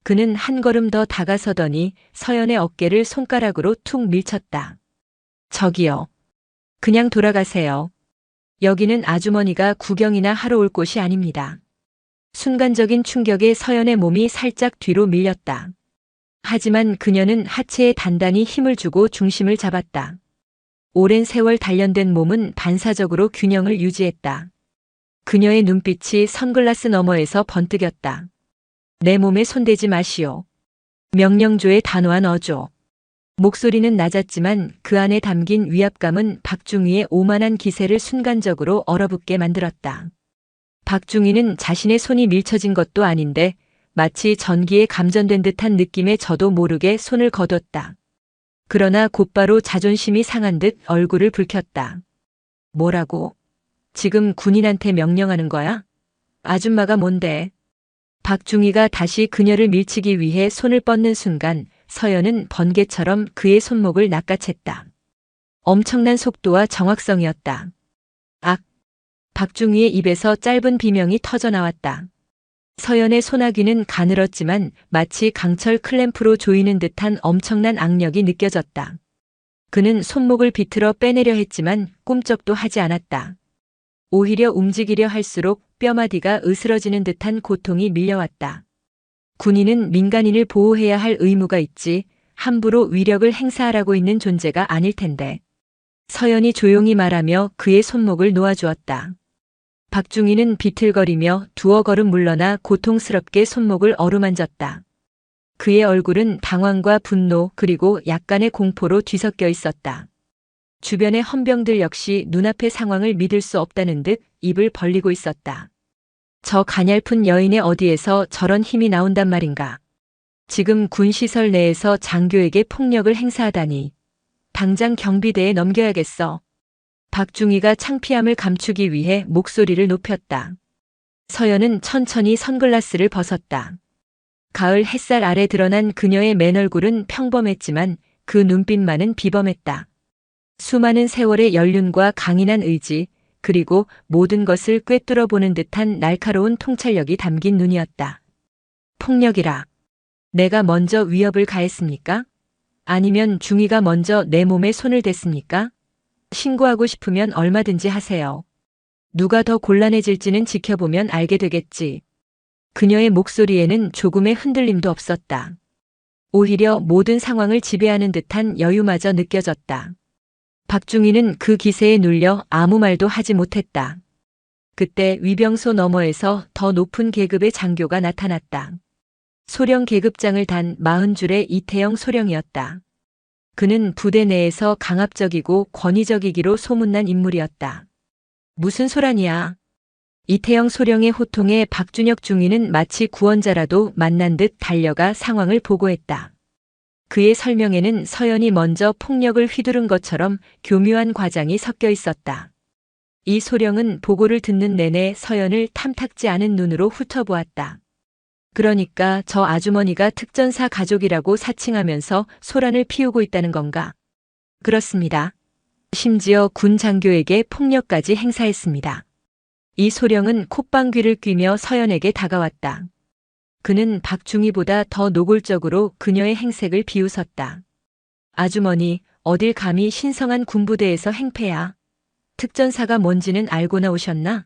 그는 한 걸음 더 다가서더니 서연의 어깨를 손가락으로 툭 밀쳤다. 저기요. 그냥 돌아가세요. 여기는 아주머니가 구경이나 하러 올 곳이 아닙니다. 순간적인 충격에 서연의 몸이 살짝 뒤로 밀렸다. 하지만 그녀는 하체에 단단히 힘을 주고 중심을 잡았다. 오랜 세월 단련된 몸은 반사적으로 균형을 유지했다. 그녀의 눈빛이 선글라스 너머에서 번뜩였다. 내 몸에 손대지 마시오. 명령조의 단호한 어조. 목소리는 낮았지만 그 안에 담긴 위압감은 박중희의 오만한 기세를 순간적으로 얼어붙게 만들었다. 박중희는 자신의 손이 밀쳐진 것도 아닌데 마치 전기에 감전된 듯한 느낌에 저도 모르게 손을 거뒀다. 그러나 곧바로 자존심이 상한 듯 얼굴을 붉혔다. 뭐라고? 지금 군인한테 명령하는 거야? 아줌마가 뭔데? 박중희가 다시 그녀를 밀치기 위해 손을 뻗는 순간 서연은 번개처럼 그의 손목을 낚아챘다. 엄청난 속도와 정확성이었다. 악! 박중희의 입에서 짧은 비명이 터져 나왔다. 서연의 소나귀는 가늘었지만 마치 강철 클램프로 조이는 듯한 엄청난 악력이 느껴졌다. 그는 손목을 비틀어 빼내려 했지만 꿈쩍도 하지 않았다. 오히려 움직이려 할수록 뼈마디가 으스러지는 듯한 고통이 밀려왔다. 군인은 민간인을 보호해야 할 의무가 있지 함부로 위력을 행사하라고 있는 존재가 아닐 텐데. 서연이 조용히 말하며 그의 손목을 놓아주었다. 박중희는 비틀거리며 두어 걸음 물러나 고통스럽게 손목을 어루만졌다. 그의 얼굴은 당황과 분노 그리고 약간의 공포로 뒤섞여 있었다. 주변의 헌병들 역시 눈앞의 상황을 믿을 수 없다는 듯 입을 벌리고 있었다. 저 가냘픈 여인의 어디에서 저런 힘이 나온단 말인가. 지금 군시설 내에서 장교에게 폭력을 행사하다니. 당장 경비대에 넘겨야겠어. 박중희가 창피함을 감추기 위해 목소리를 높였다. 서연은 천천히 선글라스를 벗었다. 가을 햇살 아래 드러난 그녀의 맨 얼굴은 평범했지만 그 눈빛만은 비범했다. 수많은 세월의 연륜과 강인한 의지, 그리고 모든 것을 꿰뚫어 보는 듯한 날카로운 통찰력이 담긴 눈이었다. 폭력이라. 내가 먼저 위협을 가했습니까? 아니면 중희가 먼저 내 몸에 손을 댔습니까? 신고하고 싶으면 얼마든지 하세요. 누가 더 곤란해질지는 지켜보면 알게 되겠지. 그녀의 목소리에는 조금의 흔들림도 없었다. 오히려 모든 상황을 지배하는 듯한 여유마저 느껴졌다. 박중희는 그 기세에 눌려 아무 말도 하지 못했다. 그때 위병소 너머에서 더 높은 계급의 장교가 나타났다. 소령 계급장을 단 40줄의 이태영 소령이었다. 그는 부대 내에서 강압적이고 권위적이기로 소문난 인물이었다. 무슨 소란이야. 이태영 소령의 호통에 박준혁 중위는 마치 구원자라도 만난 듯 달려가 상황을 보고했다. 그의 설명에는 서연이 먼저 폭력을 휘두른 것처럼 교묘한 과장이 섞여 있었다. 이 소령은 보고를 듣는 내내 서연을 탐탁지 않은 눈으로 훑어보았다. 그러니까 저 아주머니가 특전사 가족이라고 사칭하면서 소란을 피우고 있다는 건가? 그렇습니다. 심지어 군 장교에게 폭력까지 행사했습니다. 이 소령은 콧방귀를 뀌며 서연에게 다가왔다. 그는 박중희보다 더 노골적으로 그녀의 행색을 비웃었다. 아주머니, 어딜 감히 신성한 군부대에서 행패야. 특전사가 뭔지는 알고 나오셨나?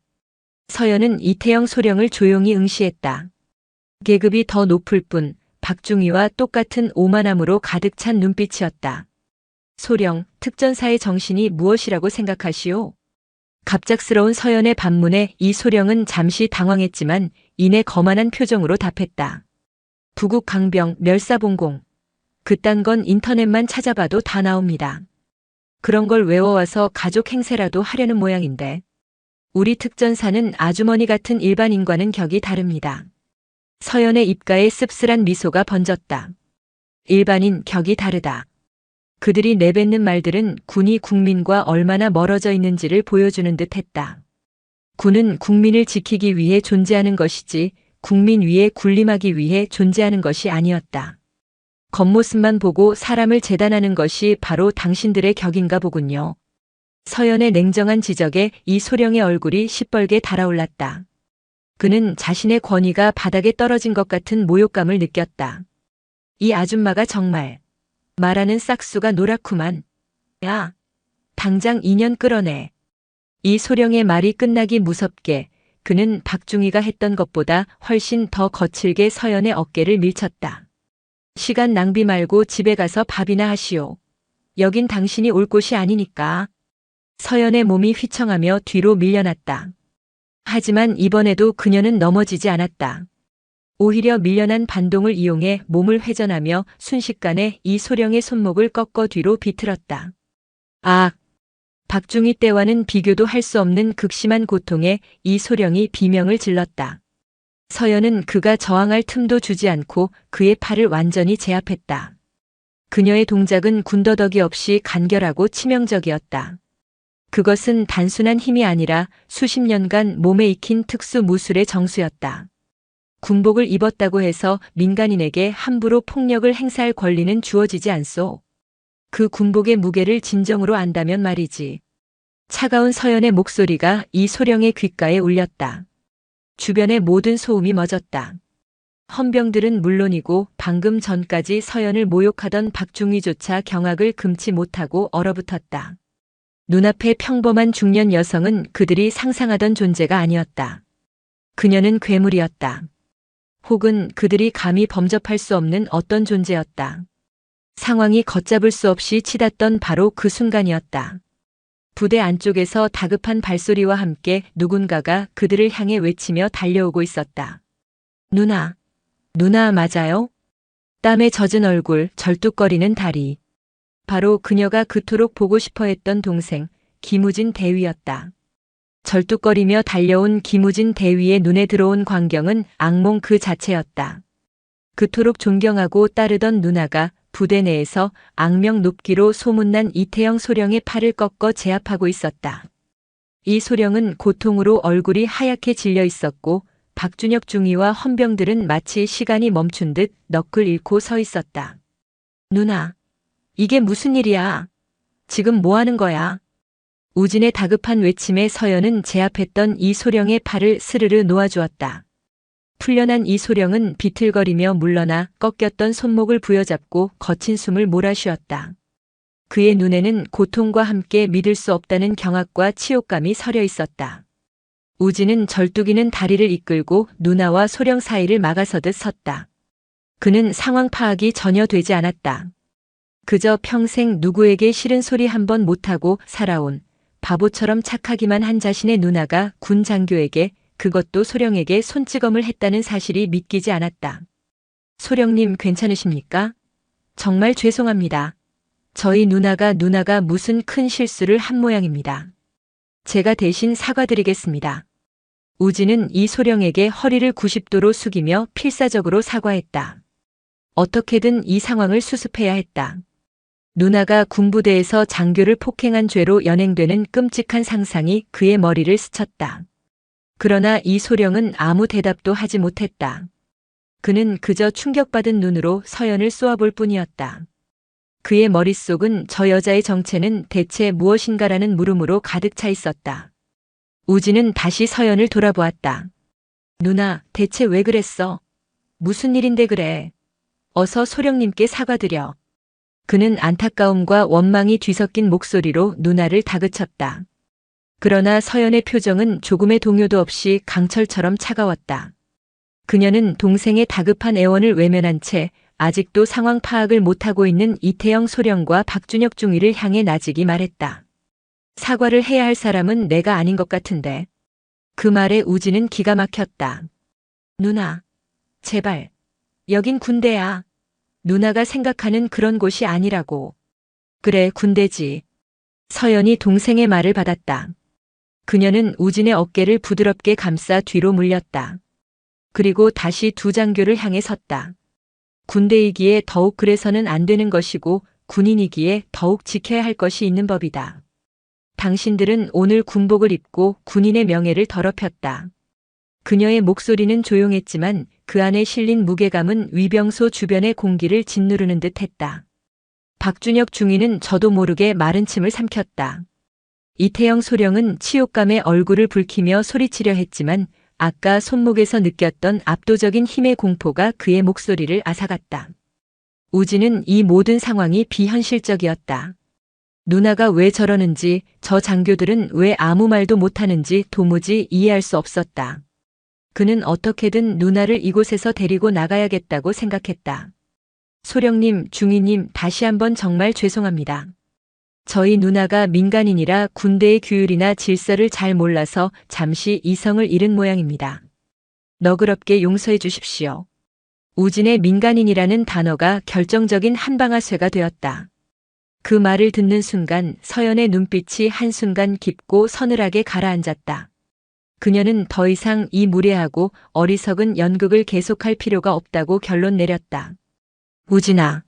서연은 이태영 소령을 조용히 응시했다. 계급이 더 높을 뿐 박중희와 똑같은 오만함으로 가득 찬 눈빛이었다. 소령, 특전사의 정신이 무엇이라고 생각하시오? 갑작스러운 서연의 반문에 이 소령은 잠시 당황했지만 이내 거만한 표정으로 답했다. 부국 강병 멸사봉공. 그딴 건 인터넷만 찾아봐도 다 나옵니다. 그런 걸 외워와서 가족 행세라도 하려는 모양인데. 우리 특전사는 아주머니 같은 일반인과는 격이 다릅니다. 서연의 입가에 씁쓸한 미소가 번졌다. 일반인 격이 다르다. 그들이 내뱉는 말들은 군이 국민과 얼마나 멀어져 있는지를 보여주는 듯 했다. 군은 국민을 지키기 위해 존재하는 것이지 국민 위에 군림하기 위해 존재하는 것이 아니었다. 겉모습만 보고 사람을 재단하는 것이 바로 당신들의 격인가 보군요. 서연의 냉정한 지적에 이 소령의 얼굴이 시뻘게 달아올랐다. 그는 자신의 권위가 바닥에 떨어진 것 같은 모욕감을 느꼈다. 이 아줌마가 정말 말하는 싹수가 노랗구만. 야, 당장 2년 끌어내. 이 소령의 말이 끝나기 무섭게 그는 박중희가 했던 것보다 훨씬 더 거칠게 서연의 어깨를 밀쳤다. 시간 낭비 말고 집에 가서 밥이나 하시오. 여긴 당신이 올 곳이 아니니까. 서연의 몸이 휘청하며 뒤로 밀려났다. 하지만 이번에도 그녀는 넘어지지 않았다. 오히려 밀려난 반동을 이용해 몸을 회전하며 순식간에 이 소령의 손목을 꺾어 뒤로 비틀었다. 아! 박중희 때와는 비교도 할 수 없는 극심한 고통에 이 소령이 비명을 질렀다. 서연은 그가 저항할 틈도 주지 않고 그의 팔을 완전히 제압했다. 그녀의 동작은 군더더기 없이 간결하고 치명적이었다. 그것은 단순한 힘이 아니라 수십 년간 몸에 익힌 특수 무술의 정수였다. 군복을 입었다고 해서 민간인에게 함부로 폭력을 행사할 권리는 주어지지 않소. 그 군복의 무게를 진정으로 안다면 말이지. 차가운 서연의 목소리가 이 소령의 귓가에 울렸다. 주변의 모든 소음이 멎었다. 헌병들은 물론이고 방금 전까지 서연을 모욕하던 박중위조차 경악을 금치 못하고 얼어붙었다. 눈앞의 평범한 중년 여성은 그들이 상상하던 존재가 아니었다. 그녀는 괴물이었다. 혹은 그들이 감히 범접할 수 없는 어떤 존재였다. 상황이 걷잡을 수 없이 치닫던 바로 그 순간이었다. 부대 안쪽에서 다급한 발소리와 함께 누군가가 그들을 향해 외치며 달려오고 있었다. 누나, 누나 맞아요? 땀에 젖은 얼굴, 절뚝거리는 다리. 바로 그녀가 그토록 보고 싶어 했던 동생, 김우진 대위였다. 절뚝거리며 달려온 김우진 대위의 눈에 들어온 광경은 악몽 그 자체였다. 그토록 존경하고 따르던 누나가 부대 내에서 악명 높기로 소문난 이태영 소령의 팔을 꺾어 제압하고 있었다. 이 소령은 고통으로 얼굴이 하얗게 질려 있었고 박준혁 중위와 헌병들은 마치 시간이 멈춘 듯 넋을 잃고 서 있었다. 누나, 이게 무슨 일이야? 지금 뭐 하는 거야? 우진의 다급한 외침에 서연은 제압했던 이 소령의 팔을 스르르 놓아주었다. 풀려난 이 소령은 비틀거리며 물러나 꺾였던 손목을 부여잡고 거친 숨을 몰아쉬었다. 그의 눈에는 고통과 함께 믿을 수 없다는 경악과 치욕감이 서려 있었다. 우진은 절뚝이는 다리를 이끌고 누나와 소령 사이를 막아서듯 섰다. 그는 상황 파악이 전혀 되지 않았다. 그저 평생 누구에게 싫은 소리 한 번 못하고 살아온 바보처럼 착하기만 한 자신의 누나가 군 장교에게 그것도 소령에게 손찌검을 했다는 사실이 믿기지 않았다. 소령님 괜찮으십니까? 정말 죄송합니다. 저희 누나가 무슨 큰 실수를 한 모양입니다. 제가 대신 사과드리겠습니다. 우진은 이 소령에게 허리를 90도로 숙이며 필사적으로 사과했다. 어떻게든 이 상황을 수습해야 했다. 누나가 군부대에서 장교를 폭행한 죄로 연행되는 끔찍한 상상이 그의 머리를 스쳤다. 그러나 이 소령은 아무 대답도 하지 못했다. 그는 그저 충격받은 눈으로 서연을 쏘아볼 뿐이었다. 그의 머릿속은 저 여자의 정체는 대체 무엇인가라는 물음으로 가득 차 있었다. 우진은 다시 서연을 돌아보았다. 누나, 대체 왜 그랬어? 무슨 일인데 그래? 어서 소령님께 사과드려. 그는 안타까움과 원망이 뒤섞인 목소리로 누나를 다그쳤다. 그러나 서연의 표정은 조금의 동요도 없이 강철처럼 차가웠다. 그녀는 동생의 다급한 애원을 외면한 채 아직도 상황 파악을 못하고 있는 이태영 소령과 박준혁 중위를 향해 나직이 말했다. 사과를 해야 할 사람은 내가 아닌 것 같은데. 그 말에 우진은 기가 막혔다. 누나, 제발. 여긴 군대야. 누나가 생각하는 그런 곳이 아니라고. 그래, 군대지. 서연이 동생의 말을 받았다. 그녀는 우진의 어깨를 부드럽게 감싸 뒤로 물렸다. 그리고 다시 두 장교를 향해 섰다. 군대이기에 더욱 그래서는 안 되는 것이고 군인이기에 더욱 지켜야 할 것이 있는 법이다. 당신들은 오늘 군복을 입고 군인의 명예를 더럽혔다. 그녀의 목소리는 조용했지만 그 안에 실린 무게감은 위병소 주변의 공기를 짓누르는 듯 했다. 박준혁 중위는 저도 모르게 마른 침을 삼켰다. 이태영 소령은 치욕감에 얼굴을 붉히며 소리치려 했지만 아까 손목에서 느꼈던 압도적인 힘의 공포가 그의 목소리를 앗아갔다. 우진은 이 모든 상황이 비현실적이었다. 누나가 왜 저러는지, 저 장교들은 왜 아무 말도 못하는지 도무지 이해할 수 없었다. 그는 어떻게든 누나를 이곳에서 데리고 나가야겠다고 생각했다. 소령님, 중위님, 다시 한번 정말 죄송합니다. 저희 누나가 민간인이라 군대의 규율이나 질서를 잘 몰라서 잠시 이성을 잃은 모양입니다. 너그럽게 용서해 주십시오. 우진의 민간인이라는 단어가 결정적인 한방아쇠가 되었다. 그 말을 듣는 순간 서연의 눈빛이 한순간 깊고 서늘하게 가라앉았다. 그녀는 더 이상 이 무례하고 어리석은 연극을 계속할 필요가 없다고 결론 내렸다. 우진아.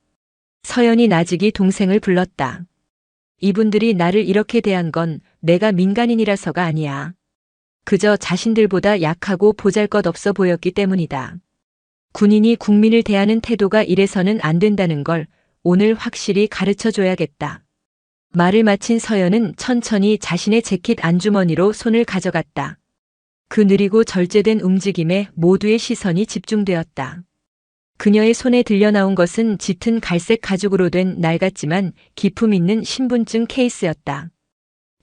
서연이 나직이 동생을 불렀다. 이분들이 나를 이렇게 대한 건 내가 민간인이라서가 아니야. 그저 자신들보다 약하고 보잘것없어 보였기 때문이다. 군인이 국민을 대하는 태도가 이래서는 안 된다는 걸 오늘 확실히 가르쳐줘야겠다. 말을 마친 서연은 천천히 자신의 재킷 안주머니로 손을 가져갔다. 그 느리고 절제된 움직임에 모두의 시선이 집중되었다. 그녀의 손에 들려 나온 것은 짙은 갈색 가죽으로 된 낡았지만 기품 있는 신분증 케이스였다.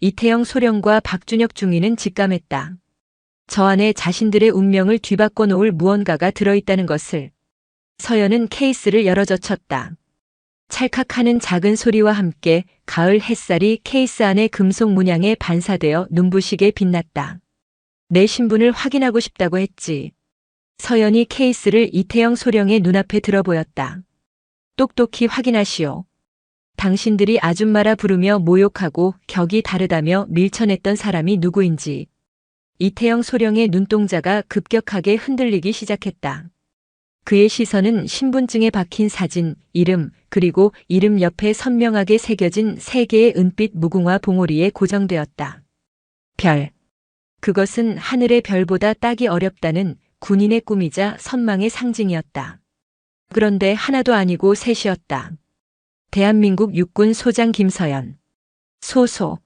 이태영 소령과 박준혁 중위는 직감했다. 저 안에 자신들의 운명을 뒤바꿔 놓을 무언가가 들어있다는 것을. 서연은 케이스를 열어젖혔다. 찰칵하는 작은 소리와 함께 가을 햇살이 케이스 안의 금속 문양에 반사되어 눈부시게 빛났다. 내 신분을 확인하고 싶다고 했지. 서연이 케이스를 이태영 소령의 눈앞에 들어보였다. 똑똑히 확인하시오. 당신들이 아줌마라 부르며 모욕하고 격이 다르다며 밀쳐냈던 사람이 누구인지. 이태영 소령의 눈동자가 급격하게 흔들리기 시작했다. 그의 시선은 신분증에 박힌 사진, 이름, 그리고 이름 옆에 선명하게 새겨진 3개의 은빛 무궁화 봉오리에 고정되었다. 별. 그것은 하늘의 별보다 따기 어렵다는 군인의 꿈이자 선망의 상징이었다. 그런데 하나도 아니고 셋이었다. 대한민국 육군 소장 김서연. 소소.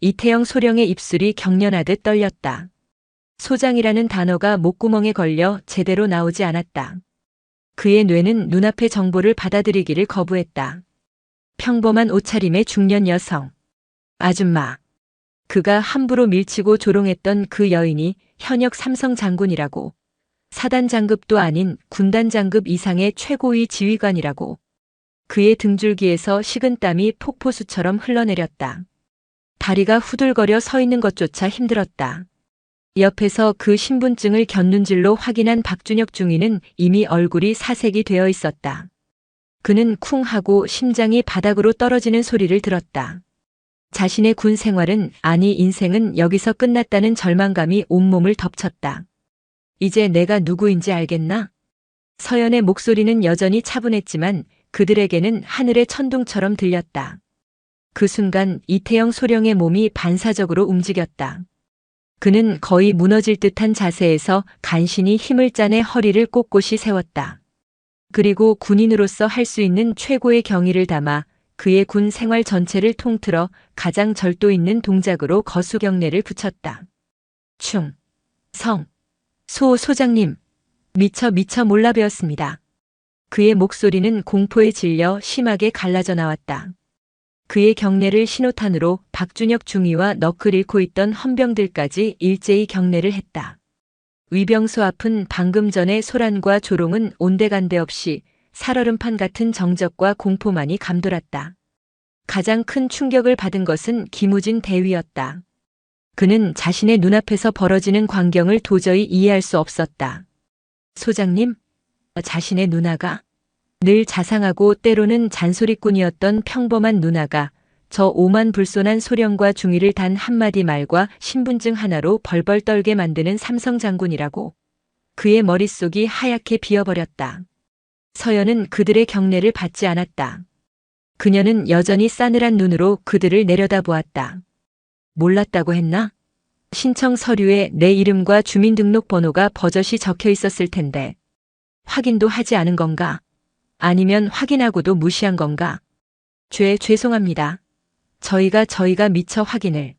이태영 소령의 입술이 경련하듯 떨렸다. 소장이라는 단어가 목구멍에 걸려 제대로 나오지 않았다. 그의 뇌는 눈앞의 정보를 받아들이기를 거부했다. 평범한 옷차림의 중년 여성. 아줌마. 그가 함부로 밀치고 조롱했던 그 여인이 현역 삼성 장군이라고. 사단 장급도 아닌 군단 장급 이상의 최고위 지휘관이라고. 그의 등줄기에서 식은땀이 폭포수처럼 흘러내렸다. 다리가 후들거려 서 있는 것조차 힘들었다. 옆에서 그 신분증을 곁눈질로 확인한 박준혁 중위는 이미 얼굴이 사색이 되어 있었다. 그는 쿵 하고 심장이 바닥으로 떨어지는 소리를 들었다. 자신의 군 생활은, 아니 인생은 여기서 끝났다는 절망감이 온몸을 덮쳤다. 이제 내가 누구인지 알겠나? 서연의 목소리는 여전히 차분했지만 그들에게는 하늘의 천둥처럼 들렸다. 그 순간 이태영 소령의 몸이 반사적으로 움직였다. 그는 거의 무너질 듯한 자세에서 간신히 힘을 짜내 허리를 꼿꼿이 세웠다. 그리고 군인으로서 할 수 있는 최고의 경의를 담아 그의 군 생활 전체를 통틀어 가장 절도 있는 동작으로 거수경례를 붙였다. 충, 성, 소 소장님, 미처 몰라 배웠습니다. 그의 목소리는 공포에 질려 심하게 갈라져 나왔다. 그의 경례를 신호탄으로 박준혁 중위와 너클 잃고 있던 헌병들까지 일제히 경례를 했다. 위병소 앞은 방금 전의 소란과 조롱은 온데간데 없이 살얼음판 같은 정적과 공포만이 감돌았다. 가장 큰 충격을 받은 것은 김우진 대위였다. 그는 자신의 눈앞에서 벌어지는 광경을 도저히 이해할 수 없었다. 소장님, 자신의 누나가 늘 자상하고 때로는 잔소리꾼이었던 평범한 누나가 저 오만불손한 소령과 중위를 단 한마디 말과 신분증 하나로 벌벌 떨게 만드는 삼성 장군이라고. 그의 머릿속이 하얗게 비어버렸다. 서연은 그들의 경례를 받지 않았다. 그녀는 여전히 싸늘한 눈으로 그들을 내려다보았다. 몰랐다고 했나? 신청 서류에 내 이름과 주민등록번호가 버젓이 적혀 있었을 텐데. 확인도 하지 않은 건가? 아니면 확인하고도 무시한 건가? 죄송합니다. 저희가 미처 확인을.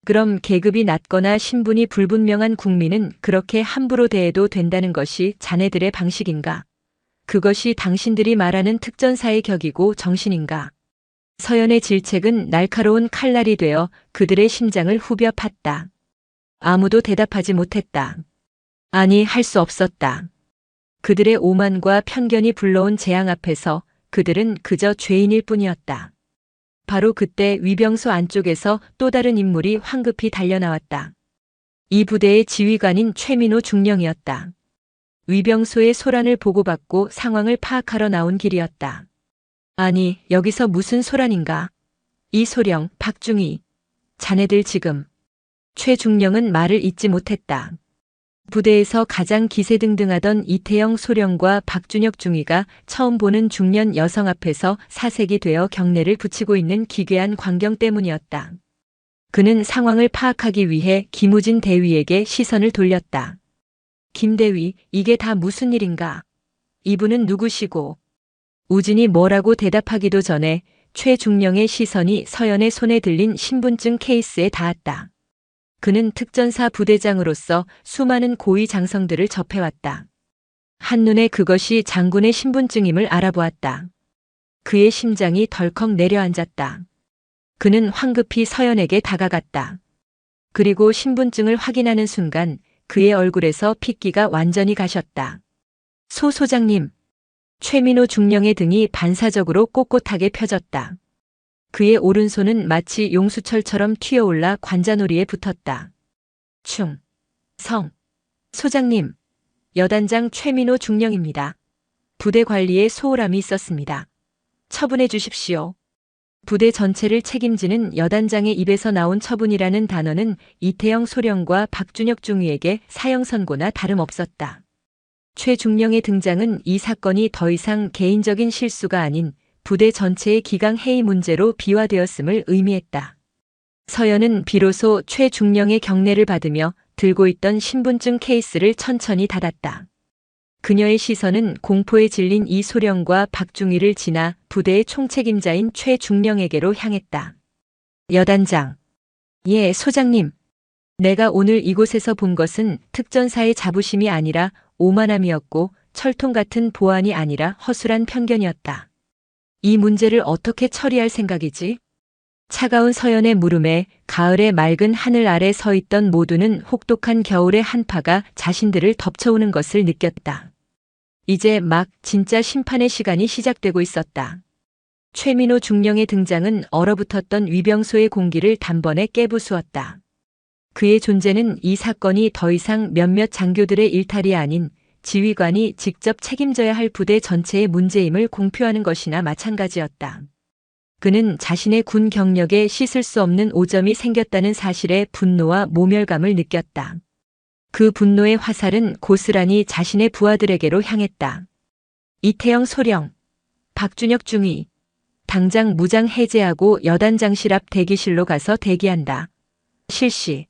그럼 계급이 낮거나 신분이 불분명한 국민은 그렇게 함부로 대해도 된다는 것이 자네들의 방식인가? 그것이 당신들이 말하는 특전사의 격이고 정신인가? 서연의 질책은 날카로운 칼날이 되어 그들의 심장을 후벼 팠다. 아무도 대답하지 못했다. 아니, 할 수 없었다. 그들의 오만과 편견이 불러온 재앙 앞에서 그들은 그저 죄인일 뿐이었다. 바로 그때 위병소 안쪽에서 또 다른 인물이 황급히 달려나왔다. 이 부대의 지휘관인 최민호 중령이었다. 위병소의 소란을 보고받고 상황을 파악하러 나온 길이었다. 아니, 여기서 무슨 소란인가? 이소령, 박중희, 자네들 지금. 최중령은 말을 잇지 못했다. 부대에서 가장 기세등등하던 이태영 소령과 박준혁 중위가 처음 보는 중년 여성 앞에서 사색이 되어 경례를 붙이고 있는 기괴한 광경 때문이었다. 그는 상황을 파악하기 위해 김우진 대위에게 시선을 돌렸다. 김 대위, 이게 다 무슨 일인가? 이분은 누구시고? 우진이 뭐라고 대답하기도 전에 최중령의 시선이 서연의 손에 들린 신분증 케이스에 닿았다. 그는 특전사 부대장으로서 수많은 고위 장성들을 접해왔다. 한눈에 그것이 장군의 신분증임을 알아보았다. 그의 심장이 덜컥 내려앉았다. 그는 황급히 서연에게 다가갔다. 그리고 신분증을 확인하는 순간 그의 얼굴에서 핏기가 완전히 가셨다. 소 소장님. 최민호 중령의 등이 반사적으로 꼿꼿하게 펴졌다. 그의 오른손은 마치 용수철처럼 튀어올라 관자놀이에 붙었다. 소장님. 여단장 최민호 중령입니다. 부대 관리에 소홀함이 있었습니다. 처분해 주십시오. 부대 전체를 책임지는 여단장의 입에서 나온 처분이라는 단어는 이태영 소령과 박준혁 중위에게 사형 선고나 다름없었다. 최 중령의 등장은 이 사건이 더 이상 개인적인 실수가 아닌 부대 전체의 기강 해이 문제로 비화되었음을 의미했다. 서연은 비로소 최 중령의 경례를 받으며 들고 있던 신분증 케이스를 천천히 닫았다. 그녀의 시선은 공포에 질린 이 소령과 박중희를 지나 부대의 총책임자인 최 중령에게로 향했다. 여단장. 예, 소장님. 내가 오늘 이곳에서 본 것은 특전사의 자부심이 아니라 오만함이었고 철통 같은 보안이 아니라 허술한 편견이었다. 이 문제를 어떻게 처리할 생각이지? 차가운 서연의 물음에 가을의 맑은 하늘 아래 서 있던 모두는 혹독한 겨울의 한파가 자신들을 덮쳐오는 것을 느꼈다. 이제 막 진짜 심판의 시간이 시작되고 있었다. 최민호 중령의 등장은 얼어붙었던 위병소의 공기를 단번에 깨부수었다. 그의 존재는 이 사건이 더 이상 몇몇 장교들의 일탈이 아닌 지휘관이 직접 책임져야 할 부대 전체의 문제임을 공표하는 것이나 마찬가지였다. 그는 자신의 군 경력에 씻을 수 없는 오점이 생겼다는 사실에 분노와 모멸감을 느꼈다. 그 분노의 화살은 고스란히 자신의 부하들에게로 향했다. 이태영 소령, 박준혁 중위, 당장 무장 해제하고 여단장실 앞 대기실로 가서 대기한다. 실시.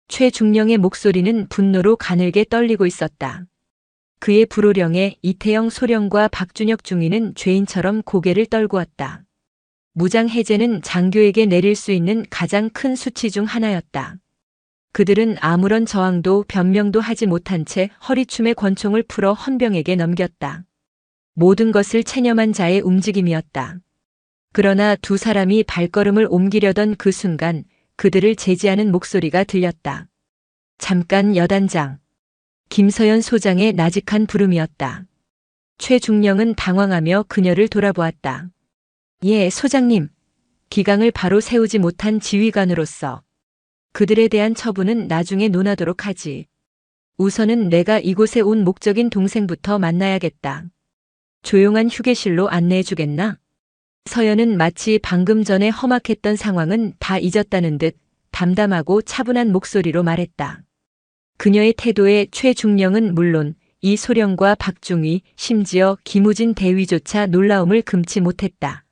최 중령의 목소리는 분노로 가늘게 떨리고 있었다. 그의 불호령에 이태영 소령과 박준혁 중위는 죄인처럼 고개를 떨구었다. 무장 해제는 장교에게 내릴 수 있는 가장 큰 수치 중 하나였다. 그들은 아무런 저항도 변명도 하지 못한 채 허리춤에 권총을 풀어 헌병에게 넘겼다. 모든 것을 체념한 자의 움직임이었다. 그러나 두 사람이 발걸음을 옮기려던 그 순간 그들을 제지하는 목소리가 들렸다. 잠깐 여단장. 김서연 소장의 나직한 부름이었다. 최 중령은 당황하며 그녀를 돌아보았다. 예, 소장님. 기강을 바로 세우지 못한 지휘관으로서 그들에 대한 처분은 나중에 논하도록 하지. 우선은 내가 이곳에 온 목적인 동생부터 만나야겠다. 조용한 휴게실로 안내해 주겠나? 서연은 마치 방금 전에 험악했던 상황은 다 잊었다는 듯 담담하고 차분한 목소리로 말했다. 그녀의 태도에 최 중령은 물론 이 소령과 박중희, 심지어 김우진 대위조차 놀라움을 금치 못했다.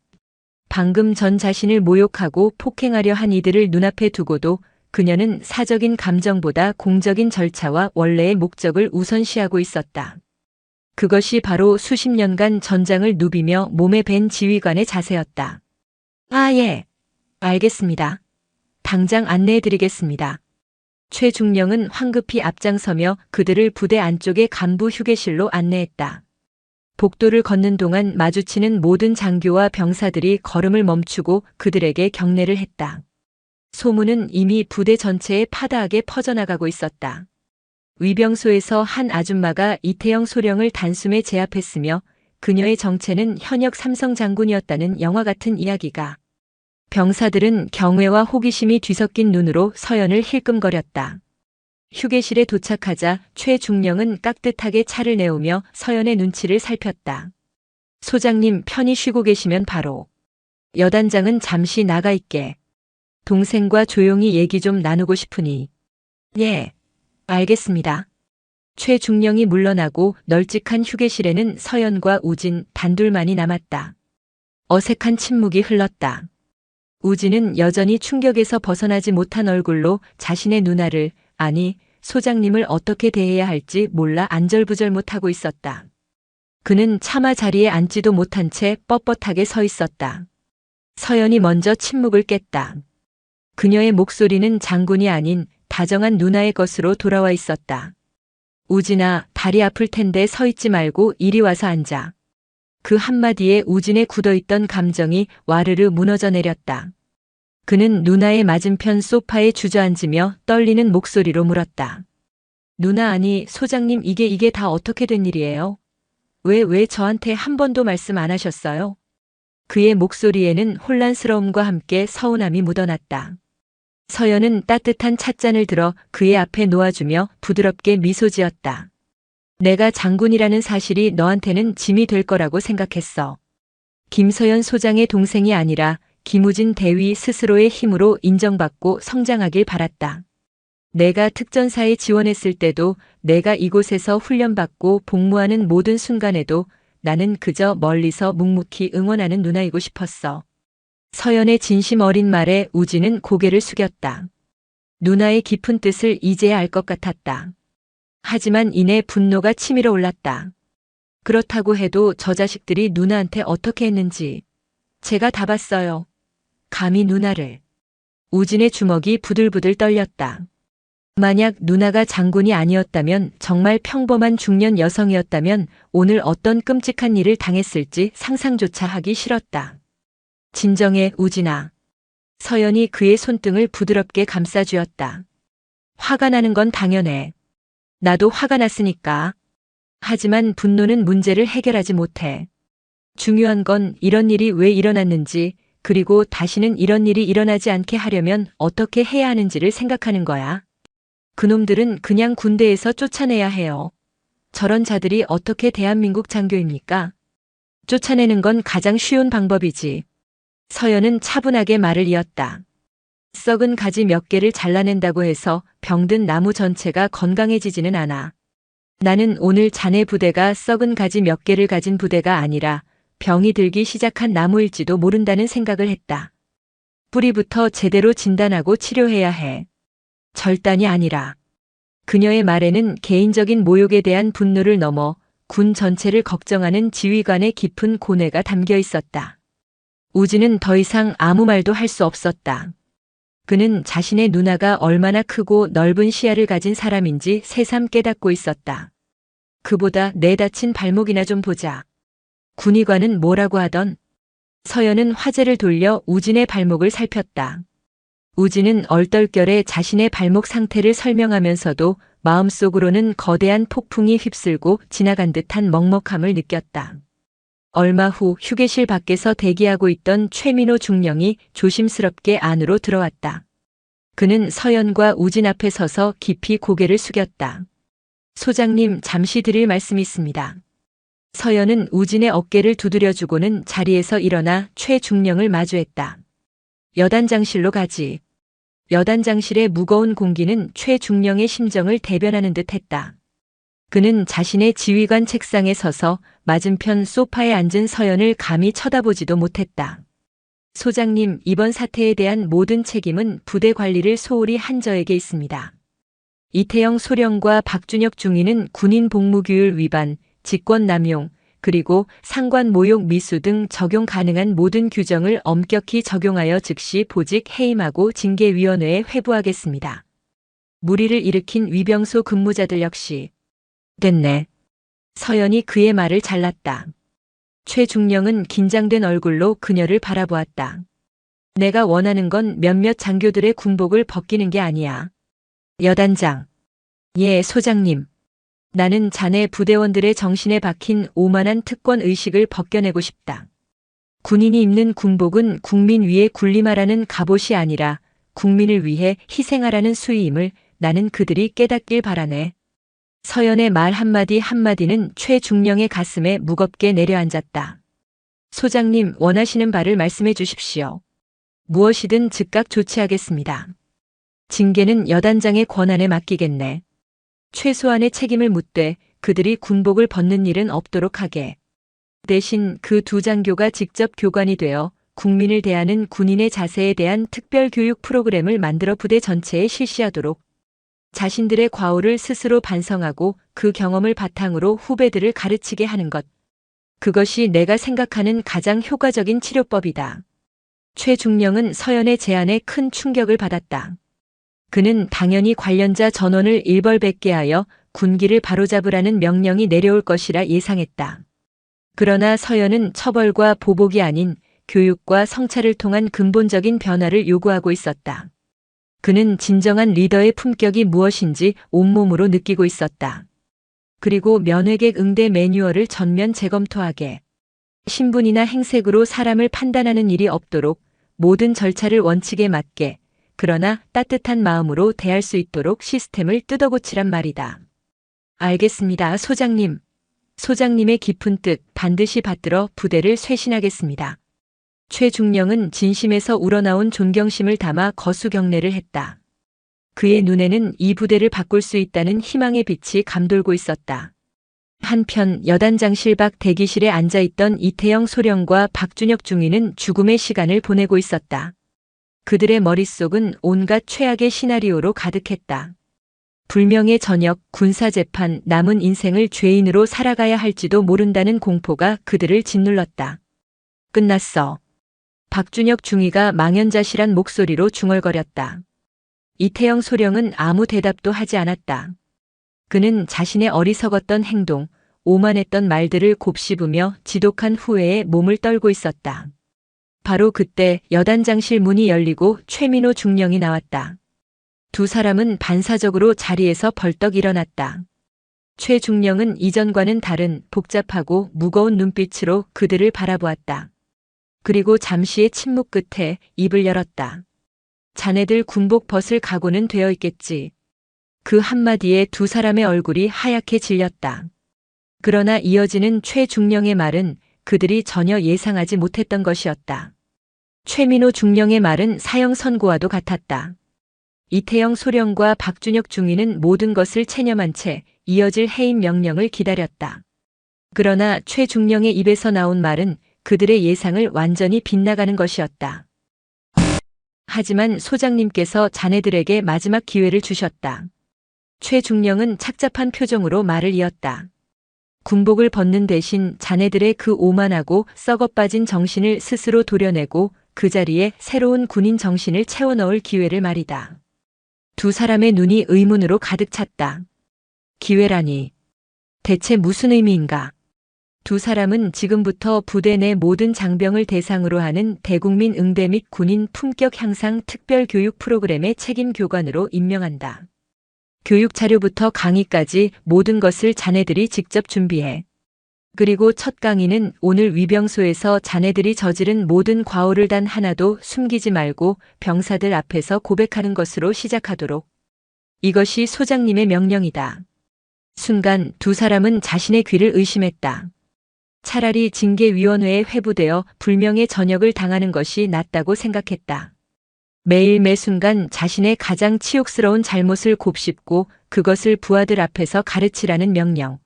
방금 전 자신을 모욕하고 폭행하려 한 이들을 눈앞에 두고도 그녀는 사적인 감정보다 공적인 절차와 원래의 목적을 우선시하고 있었다. 그것이 바로 수십 년간 전장을 누비며 몸에 밴 지휘관의 자세였다. 아, 예. 알겠습니다. 당장 안내해드리겠습니다. 최 중령은 황급히 앞장서며 그들을 부대 안쪽의 간부 휴게실로 안내했다. 복도를 걷는 동안 마주치는 모든 장교와 병사들이 걸음을 멈추고 그들에게 경례를 했다. 소문은 이미 부대 전체에 파다하게 퍼져나가고 있었다. 위병소에서 한 아줌마가 이태영 소령을 단숨에 제압했으며 그녀의 정체는 현역 삼성 장군이었다는 영화 같은 이야기가. 병사들은 경외와 호기심이 뒤섞인 눈으로 서연을 힐끔거렸다. 휴게실에 도착하자 최 중령은 깍듯하게 차를 내오며 서연의 눈치를 살폈다. 소장님 편히 쉬고 계시면 바로. 여단장은 잠시 나가 있게. 동생과 조용히 얘기 좀 나누고 싶으니. 예, 알겠습니다. 최 중령이 물러나고 널찍한 휴게실에는 서연과 우진 단둘만이 남았다. 어색한 침묵이 흘렀다. 우진은 여전히 충격에서 벗어나지 못한 얼굴로 자신의 누나를, 아니 소장님을 어떻게 대해야 할지 몰라 안절부절 못하고 있었다. 그는 차마 자리에 앉지도 못한 채 뻣뻣하게 서 있었다. 서연이 먼저 침묵을 깼다. 그녀의 목소리는 장군이 아닌 다정한 누나의 것으로 돌아와 있었다. 우진아, 다리 아플 텐데 서 있지 말고 이리 와서 앉아. 그 한마디에 우진의 굳어있던 감정이 와르르 무너져 내렸다. 그는 누나의 맞은편 소파에 주저앉으며 떨리는 목소리로 물었다. 누나, 아니, 소장님, 이게 다 어떻게 된 일이에요? 왜 저한테 한 번도 말씀 안 하셨어요? 그의 목소리에는 혼란스러움과 함께 서운함이 묻어났다. 서연은 따뜻한 찻잔을 들어 그의 앞에 놓아주며 부드럽게 미소 지었다. 내가 장군이라는 사실이 너한테는 짐이 될 거라고 생각했어. 김서연 소장의 동생이 아니라 김우진 대위 스스로의 힘으로 인정받고 성장하길 바랐다. 내가 특전사에 지원했을 때도, 내가 이곳에서 훈련받고 복무하는 모든 순간에도 나는 그저 멀리서 묵묵히 응원하는 누나이고 싶었어. 서연의 진심 어린 말에 우진은 고개를 숙였다. 누나의 깊은 뜻을 이제야 알 것 같았다. 하지만 이내 분노가 치밀어 올랐다. 그렇다고 해도 저 자식들이 누나한테 어떻게 했는지 제가 다 봤어요. 감히 누나를. 우진의 주먹이 부들부들 떨렸다. 만약 누나가 장군이 아니었다면, 정말 평범한 중년 여성이었다면 오늘 어떤 끔찍한 일을 당했을지 상상조차 하기 싫었다. 진정해, 우진아. 서연이 그의 손등을 부드럽게 감싸주었다. 화가 나는 건 당연해. 나도 화가 났으니까. 하지만 분노는 문제를 해결하지 못해. 중요한 건 이런 일이 왜 일어났는지, 그리고 다시는 이런 일이 일어나지 않게 하려면 어떻게 해야 하는지를 생각하는 거야. 그놈들은 그냥 군대에서 쫓아내야 해요. 저런 자들이 어떻게 대한민국 장교입니까? 쫓아내는 건 가장 쉬운 방법이지. 서연은 차분하게 말을 이었다. 썩은 가지 몇 개를 잘라낸다고 해서 병든 나무 전체가 건강해지지는 않아. 나는 오늘 자네 부대가 썩은 가지 몇 개를 가진 부대가 아니라 병이 들기 시작한 나무일지도 모른다는 생각을 했다. 뿌리부터 제대로 진단하고 치료해야 해. 절단이 아니라. 그녀의 말에는 개인적인 모욕에 대한 분노를 넘어 군 전체를 걱정하는 지휘관의 깊은 고뇌가 담겨 있었다. 우진은 더 이상 아무 말도 할 수 없었다. 그는 자신의 누나가 얼마나 크고 넓은 시야를 가진 사람인지 새삼 깨닫고 있었다. 그보다 내 다친 발목이나 좀 보자. 군의관은 뭐라고 하던? 서연은 화제를 돌려 우진의 발목을 살폈다. 우진은 얼떨결에 자신의 발목 상태를 설명하면서도 마음속으로는 거대한 폭풍이 휩쓸고 지나간 듯한 먹먹함을 느꼈다. 얼마 후 휴게실 밖에서 대기하고 있던 최민호 중령이 조심스럽게 안으로 들어왔다. 그는 서연과 우진 앞에 서서 깊이 고개를 숙였다. 소장님, 잠시 드릴 말씀이 있습니다. 서연은 우진의 어깨를 두드려주고는 자리에서 일어나 최 중령을 마주했다. 여단장실로 가지. 여단장실의 무거운 공기는 최 중령의 심정을 대변하는 듯 했다. 그는 자신의 지휘관 책상에 서서 맞은편 소파에 앉은 서연을 감히 쳐다보지도 못했다. 소장님, 이번 사태에 대한 모든 책임은 부대 관리를 소홀히 한 저에게 있습니다. 이태영 소령과 박준혁 중위는 군인 복무규율 위반, 직권남용, 그리고 상관 모욕 미수 등 적용 가능한 모든 규정을 엄격히 적용하여 즉시 보직 해임하고 징계위원회에 회부하겠습니다. 무리를 일으킨 위병소 근무자들 역시. 됐네. 서연이 그의 말을 잘랐다. 최중령은 긴장된 얼굴로 그녀를 바라보았다. 내가 원하는 건 몇몇 장교들의 군복을 벗기는 게 아니야. 여단장. 예, 소장님. 나는 자네 부대원들의 정신에 박힌 오만한 특권 의식을 벗겨내고 싶다. 군인이 입는 군복은 국민 위에 군림하라는 갑옷이 아니라 국민을 위해 희생하라는 수의임을 나는 그들이 깨닫길 바라네. 서연의 말 한마디 한마디는 최중령의 가슴에 무겁게 내려앉았다. 소장님, 원하시는 바를 말씀해 주십시오. 무엇이든 즉각 조치하겠습니다. 징계는 여단장의 권한에 맡기겠네. 최소한의 책임을 묻되 그들이 군복을 벗는 일은 없도록 하게. 대신 그 두 장교가 직접 교관이 되어 국민을 대하는 군인의 자세에 대한 특별 교육 프로그램을 만들어 부대 전체에 실시하도록. 자신들의 과오를 스스로 반성하고 그 경험을 바탕으로 후배들을 가르치게 하는 것. 그것이 내가 생각하는 가장 효과적인 치료법이다. 최중령은 서연의 제안에 큰 충격을 받았다. 그는 당연히 관련자 전원을 일벌백계하여 군기를 바로잡으라는 명령이 내려올 것이라 예상했다. 그러나 서연은 처벌과 보복이 아닌 교육과 성찰을 통한 근본적인 변화를 요구하고 있었다. 그는 진정한 리더의 품격이 무엇인지 온몸으로 느끼고 있었다. 그리고 면회객 응대 매뉴얼을 전면 재검토하게, 신분이나 행색으로 사람을 판단하는 일이 없도록 모든 절차를 원칙에 맞게, 그러나 따뜻한 마음으로 대할 수 있도록 시스템을 뜯어고치란 말이다. 알겠습니다, 소장님. 소장님의 깊은 뜻 반드시 받들어 부대를 쇄신하겠습니다. 최중령은 진심에서 우러나온 존경심을 담아 거수경례를 했다. 그의 눈에는 이 부대를 바꿀 수 있다는 희망의 빛이 감돌고 있었다. 한편 여단장실 밖 대기실에 앉아있던 이태영 소령과 박준혁 중위는 죽음의 시간을 보내고 있었다. 그들의 머릿속은 온갖 최악의 시나리오로 가득했다. 불명예 전역, 군사재판, 남은 인생을 죄인으로 살아가야 할지도 모른다는 공포가 그들을 짓눌렀다. 끝났어. 박준혁 중위가 망연자실한 목소리로 중얼거렸다. 이태영 소령은 아무 대답도 하지 않았다. 그는 자신의 어리석었던 행동, 오만했던 말들을 곱씹으며 지독한 후회에 몸을 떨고 있었다. 바로 그때 여단장실 문이 열리고 최민호 중령이 나왔다. 두 사람은 반사적으로 자리에서 벌떡 일어났다. 최 중령은 이전과는 다른 복잡하고 무거운 눈빛으로 그들을 바라보았다. 그리고 잠시의 침묵 끝에 입을 열었다. 자네들 군복 벗을 각오는 되어 있겠지. 그 한마디에 두 사람의 얼굴이 하얗게 질렸다. 그러나 이어지는 최 중령의 말은 그들이 전혀 예상하지 못했던 것이었다. 최민호 중령의 말은 사형 선고와도 같았다. 이태영 소령과 박준혁 중위는 모든 것을 체념한 채 이어질 해임 명령을 기다렸다. 그러나 최 중령의 입에서 나온 말은 그들의 예상을 완전히 빗나가는 것이었다. 하지만 소장님께서 자네들에게 마지막 기회를 주셨다. 최 중령은 착잡한 표정으로 말을 이었다. 군복을 벗는 대신 자네들의 그 오만하고 썩어빠진 정신을 스스로 도려내고 그 자리에 새로운 군인 정신을 채워넣을 기회를 말이다. 두 사람의 눈이 의문으로 가득 찼다. 기회라니. 대체 무슨 의미인가? 두 사람은 지금부터 부대 내 모든 장병을 대상으로 하는 대국민 응대 및 군인 품격 향상 특별 교육 프로그램의 책임 교관으로 임명한다. 교육 자료부터 강의까지 모든 것을 자네들이 직접 준비해. 그리고 첫 강의는 오늘 위병소에서 자네들이 저지른 모든 과오를 단 하나도 숨기지 말고 병사들 앞에서 고백하는 것으로 시작하도록. 이것이 소장님의 명령이다. 순간 두 사람은 자신의 귀를 의심했다. 차라리 징계위원회에 회부되어 불명예 전역을 당하는 것이 낫다고 생각했다. 매일 매순간 자신의 가장 치욕스러운 잘못을 곱씹고 그것을 부하들 앞에서 가르치라는 명령.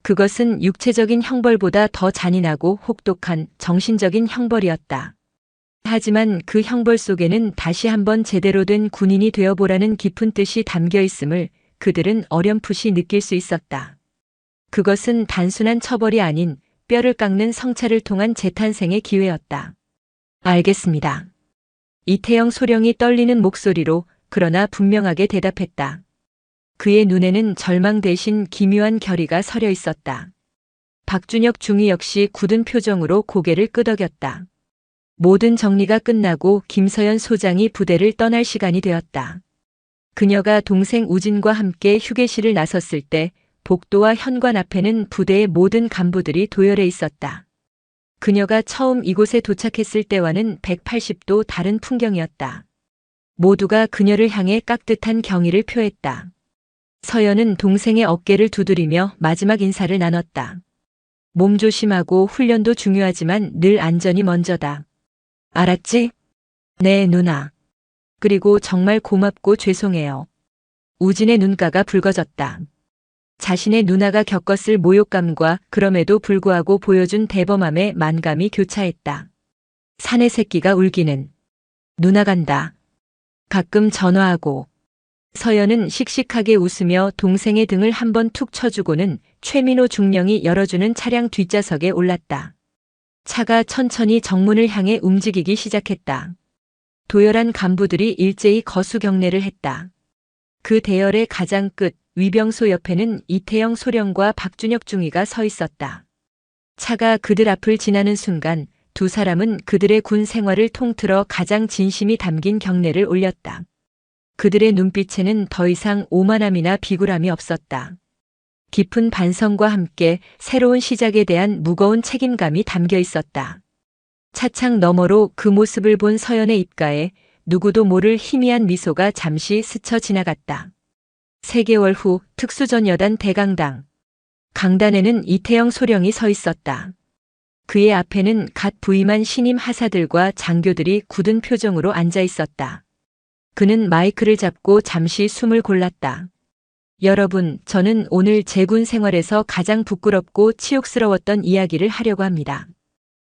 그것은 육체적인 형벌보다 더 잔인하고 혹독한 정신적인 형벌이었다. 하지만 그 형벌 속에는 다시 한번 제대로 된 군인이 되어보라는 깊은 뜻이 담겨 있음을 그들은 어렴풋이 느낄 수 있었다. 그것은 단순한 처벌이 아닌 뼈를 깎는 성찰을 통한 재탄생의 기회였다. 알겠습니다. 이태영 소령이 떨리는 목소리로 그러나 분명하게 대답했다. 그의 눈에는 절망 대신 기묘한 결의가 서려 있었다. 박준혁 중위 역시 굳은 표정으로 고개를 끄덕였다. 모든 정리가 끝나고 김서연 소장이 부대를 떠날 시간이 되었다. 그녀가 동생 우진과 함께 휴게실을 나섰을 때 복도와 현관 앞에는 부대의 모든 간부들이 도열해 있었다. 그녀가 처음 이곳에 도착했을 때와는 180도 다른 풍경이었다. 모두가 그녀를 향해 깍듯한 경의를 표했다. 서연은 동생의 어깨를 두드리며 마지막 인사를 나눴다. 몸 조심하고 훈련도 중요하지만 늘 안전이 먼저다. 알았지? 네, 누나. 그리고 정말 고맙고 죄송해요. 우진의 눈가가 붉어졌다. 자신의 누나가 겪었을 모욕감과 그럼에도 불구하고 보여준 대범함에 만감이 교차했다. 사내 새끼가 울기는. 누나 간다. 가끔 전화하고. 서연은 씩씩하게 웃으며 동생의 등을 한번 툭 쳐주고는 최민호 중령이 열어주는 차량 뒷좌석에 올랐다. 차가 천천히 정문을 향해 움직이기 시작했다. 도열한 간부들이 일제히 거수 경례를 했다. 그 대열의 가장 끝 위병소 옆에는 이태영 소령과 박준혁 중위가 서 있었다. 차가 그들 앞을 지나는 순간 두 사람은 그들의 군 생활을 통틀어 가장 진심이 담긴 경례를 올렸다. 그들의 눈빛에는 더 이상 오만함이나 비굴함이 없었다. 깊은 반성과 함께 새로운 시작에 대한 무거운 책임감이 담겨 있었다. 차창 너머로 그 모습을 본 서연의 입가에 누구도 모를 희미한 미소가 잠시 스쳐 지나갔다. 3개월 후 특수전여단 대강당. 강단에는 이태영 소령이 서 있었다. 그의 앞에는 갓 부임한 신임 하사들과 장교들이 굳은 표정으로 앉아 있었다. 그는 마이크를 잡고 잠시 숨을 골랐다. 여러분, 저는 오늘 제 군 생활에서 가장 부끄럽고 치욕스러웠던 이야기를 하려고 합니다.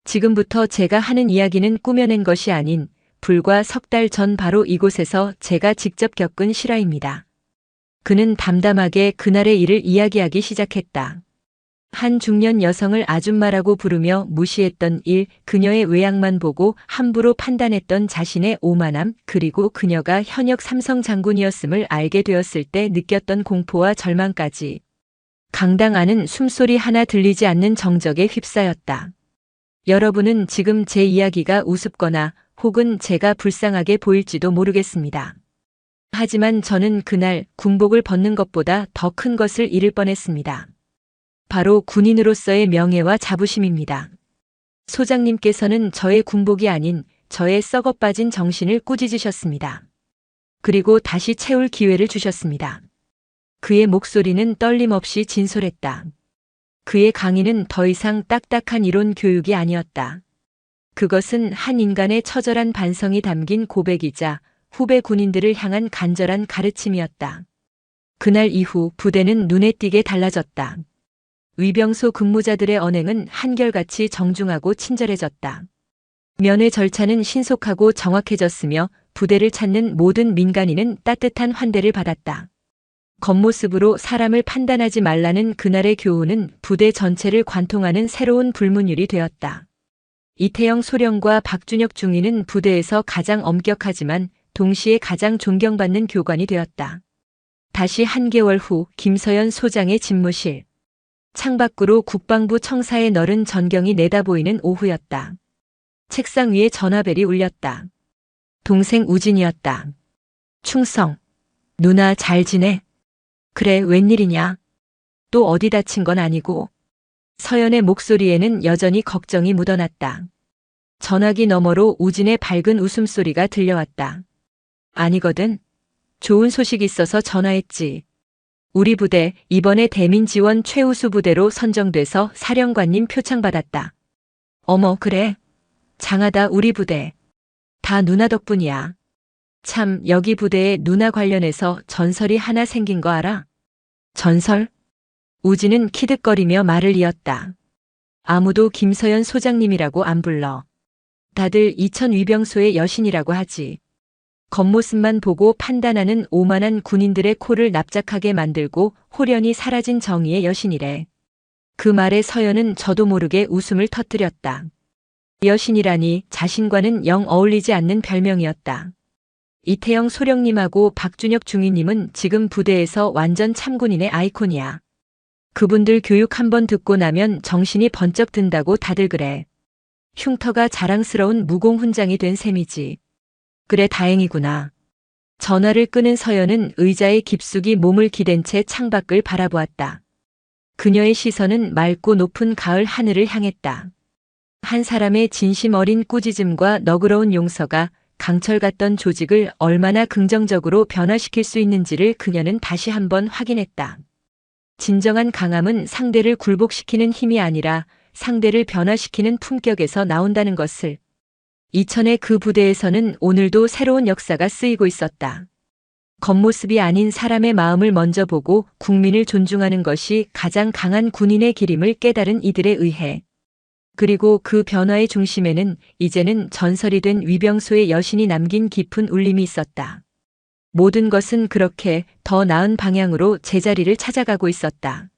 지금부터 제가 하는 이야기는 꾸며낸 것이 아닌 불과 3달 전 바로 이곳에서 제가 직접 겪은 실화입니다. 그는 담담하게 그날의 일을 이야기하기 시작했다. 한 중년 여성을 아줌마라고 부르며 무시했던 일, 그녀의 외양만 보고 함부로 판단했던 자신의 오만함, 그리고 그녀가 현역 삼성 장군이었음을 알게 되었을 때 느꼈던 공포와 절망까지. 강당 안은 숨소리 하나 들리지 않는 정적에 휩싸였다. 여러분은 지금 제 이야기가 우습거나 혹은 제가 불쌍하게 보일지도 모르겠습니다. 하지만 저는 그날 군복을 벗는 것보다 더 큰 것을 잃을 뻔했습니다. 바로 군인으로서의 명예와 자부심입니다. 소장님께서는 저의 군복이 아닌 저의 썩어빠진 정신을 꾸짖으셨습니다. 그리고 다시 채울 기회를 주셨습니다. 그의 목소리는 떨림없이 진솔했다. 그의 강의는 더 이상 딱딱한 이론 교육이 아니었다. 그것은 한 인간의 처절한 반성이 담긴 고백이자 후배 군인들을 향한 간절한 가르침이었다. 그날 이후 부대는 눈에 띄게 달라졌다. 위병소 근무자들의 언행은 한결같이 정중하고 친절해졌다. 면회 절차는 신속하고 정확해졌으며 부대를 찾는 모든 민간인은 따뜻한 환대를 받았다. 겉모습으로 사람을 판단하지 말라는 그날의 교훈은 부대 전체를 관통하는 새로운 불문율이 되었다. 이태영 소령과 박준혁 중위는 부대에서 가장 엄격하지만 동시에 가장 존경받는 교관이 되었다. 다시 한 개월 후 김서연 소장의 집무실. 창밖으로 국방부 청사의 너른 전경이 내다보이는 오후였다. 책상 위에 전화벨이 울렸다. 동생 우진이었다. 충성. 누나 잘 지내? 그래, 웬일이냐? 또 어디 다친 건 아니고? 서연의 목소리에는 여전히 걱정이 묻어났다. 전화기 너머로 우진의 밝은 웃음소리가 들려왔다. 아니거든. 좋은 소식 있어서 전화했지. 우리 부대 이번에 대민지원 최우수 부대로 선정돼서 사령관님 표창 받았다. 어머, 그래? 장하다. 우리 부대. 다 누나 덕분이야. 참, 여기 부대에 누나 관련해서 전설이 하나 생긴 거 알아? 전설? 우진은 키득거리며 말을 이었다. 아무도 김서연 소장님이라고 안 불러. 다들 이천 위병소의 여신이라고 하지. 겉모습만 보고 판단하는 오만한 군인들의 코를 납작하게 만들고 홀연히 사라진 정의의 여신이래. 그 말에 서연은 저도 모르게 웃음을 터뜨렸다. 여신이라니 자신과는 영 어울리지 않는 별명이었다. 이태영 소령님하고 박준혁 중위님은 지금 부대에서 완전 참군인의 아이콘이야. 그분들 교육 한번 듣고 나면 정신이 번쩍 든다고 다들 그래. 흉터가 자랑스러운 무공훈장이 된 셈이지. 그래, 다행이구나. 전화를 끄는 서연은 의자에 깊숙이 몸을 기댄 채 창밖을 바라보았다. 그녀의 시선은 맑고 높은 가을 하늘을 향했다. 한 사람의 진심 어린 꾸짖음과 너그러운 용서가 강철 같던 조직을 얼마나 긍정적으로 변화시킬 수 있는지를 그녀는 다시 한번 확인했다. 진정한 강함은 상대를 굴복시키는 힘이 아니라 상대를 변화시키는 품격에서 나온다는 것을. 이천의 그 부대에서는 오늘도 새로운 역사가 쓰이고 있었다. 겉모습이 아닌 사람의 마음을 먼저 보고 국민을 존중하는 것이 가장 강한 군인의 길임을 깨달은 이들에 의해. 그리고 그 변화의 중심에는 이제는 전설이 된 위병소의 여신이 남긴 깊은 울림이 있었다. 모든 것은 그렇게 더 나은 방향으로 제자리를 찾아가고 있었다.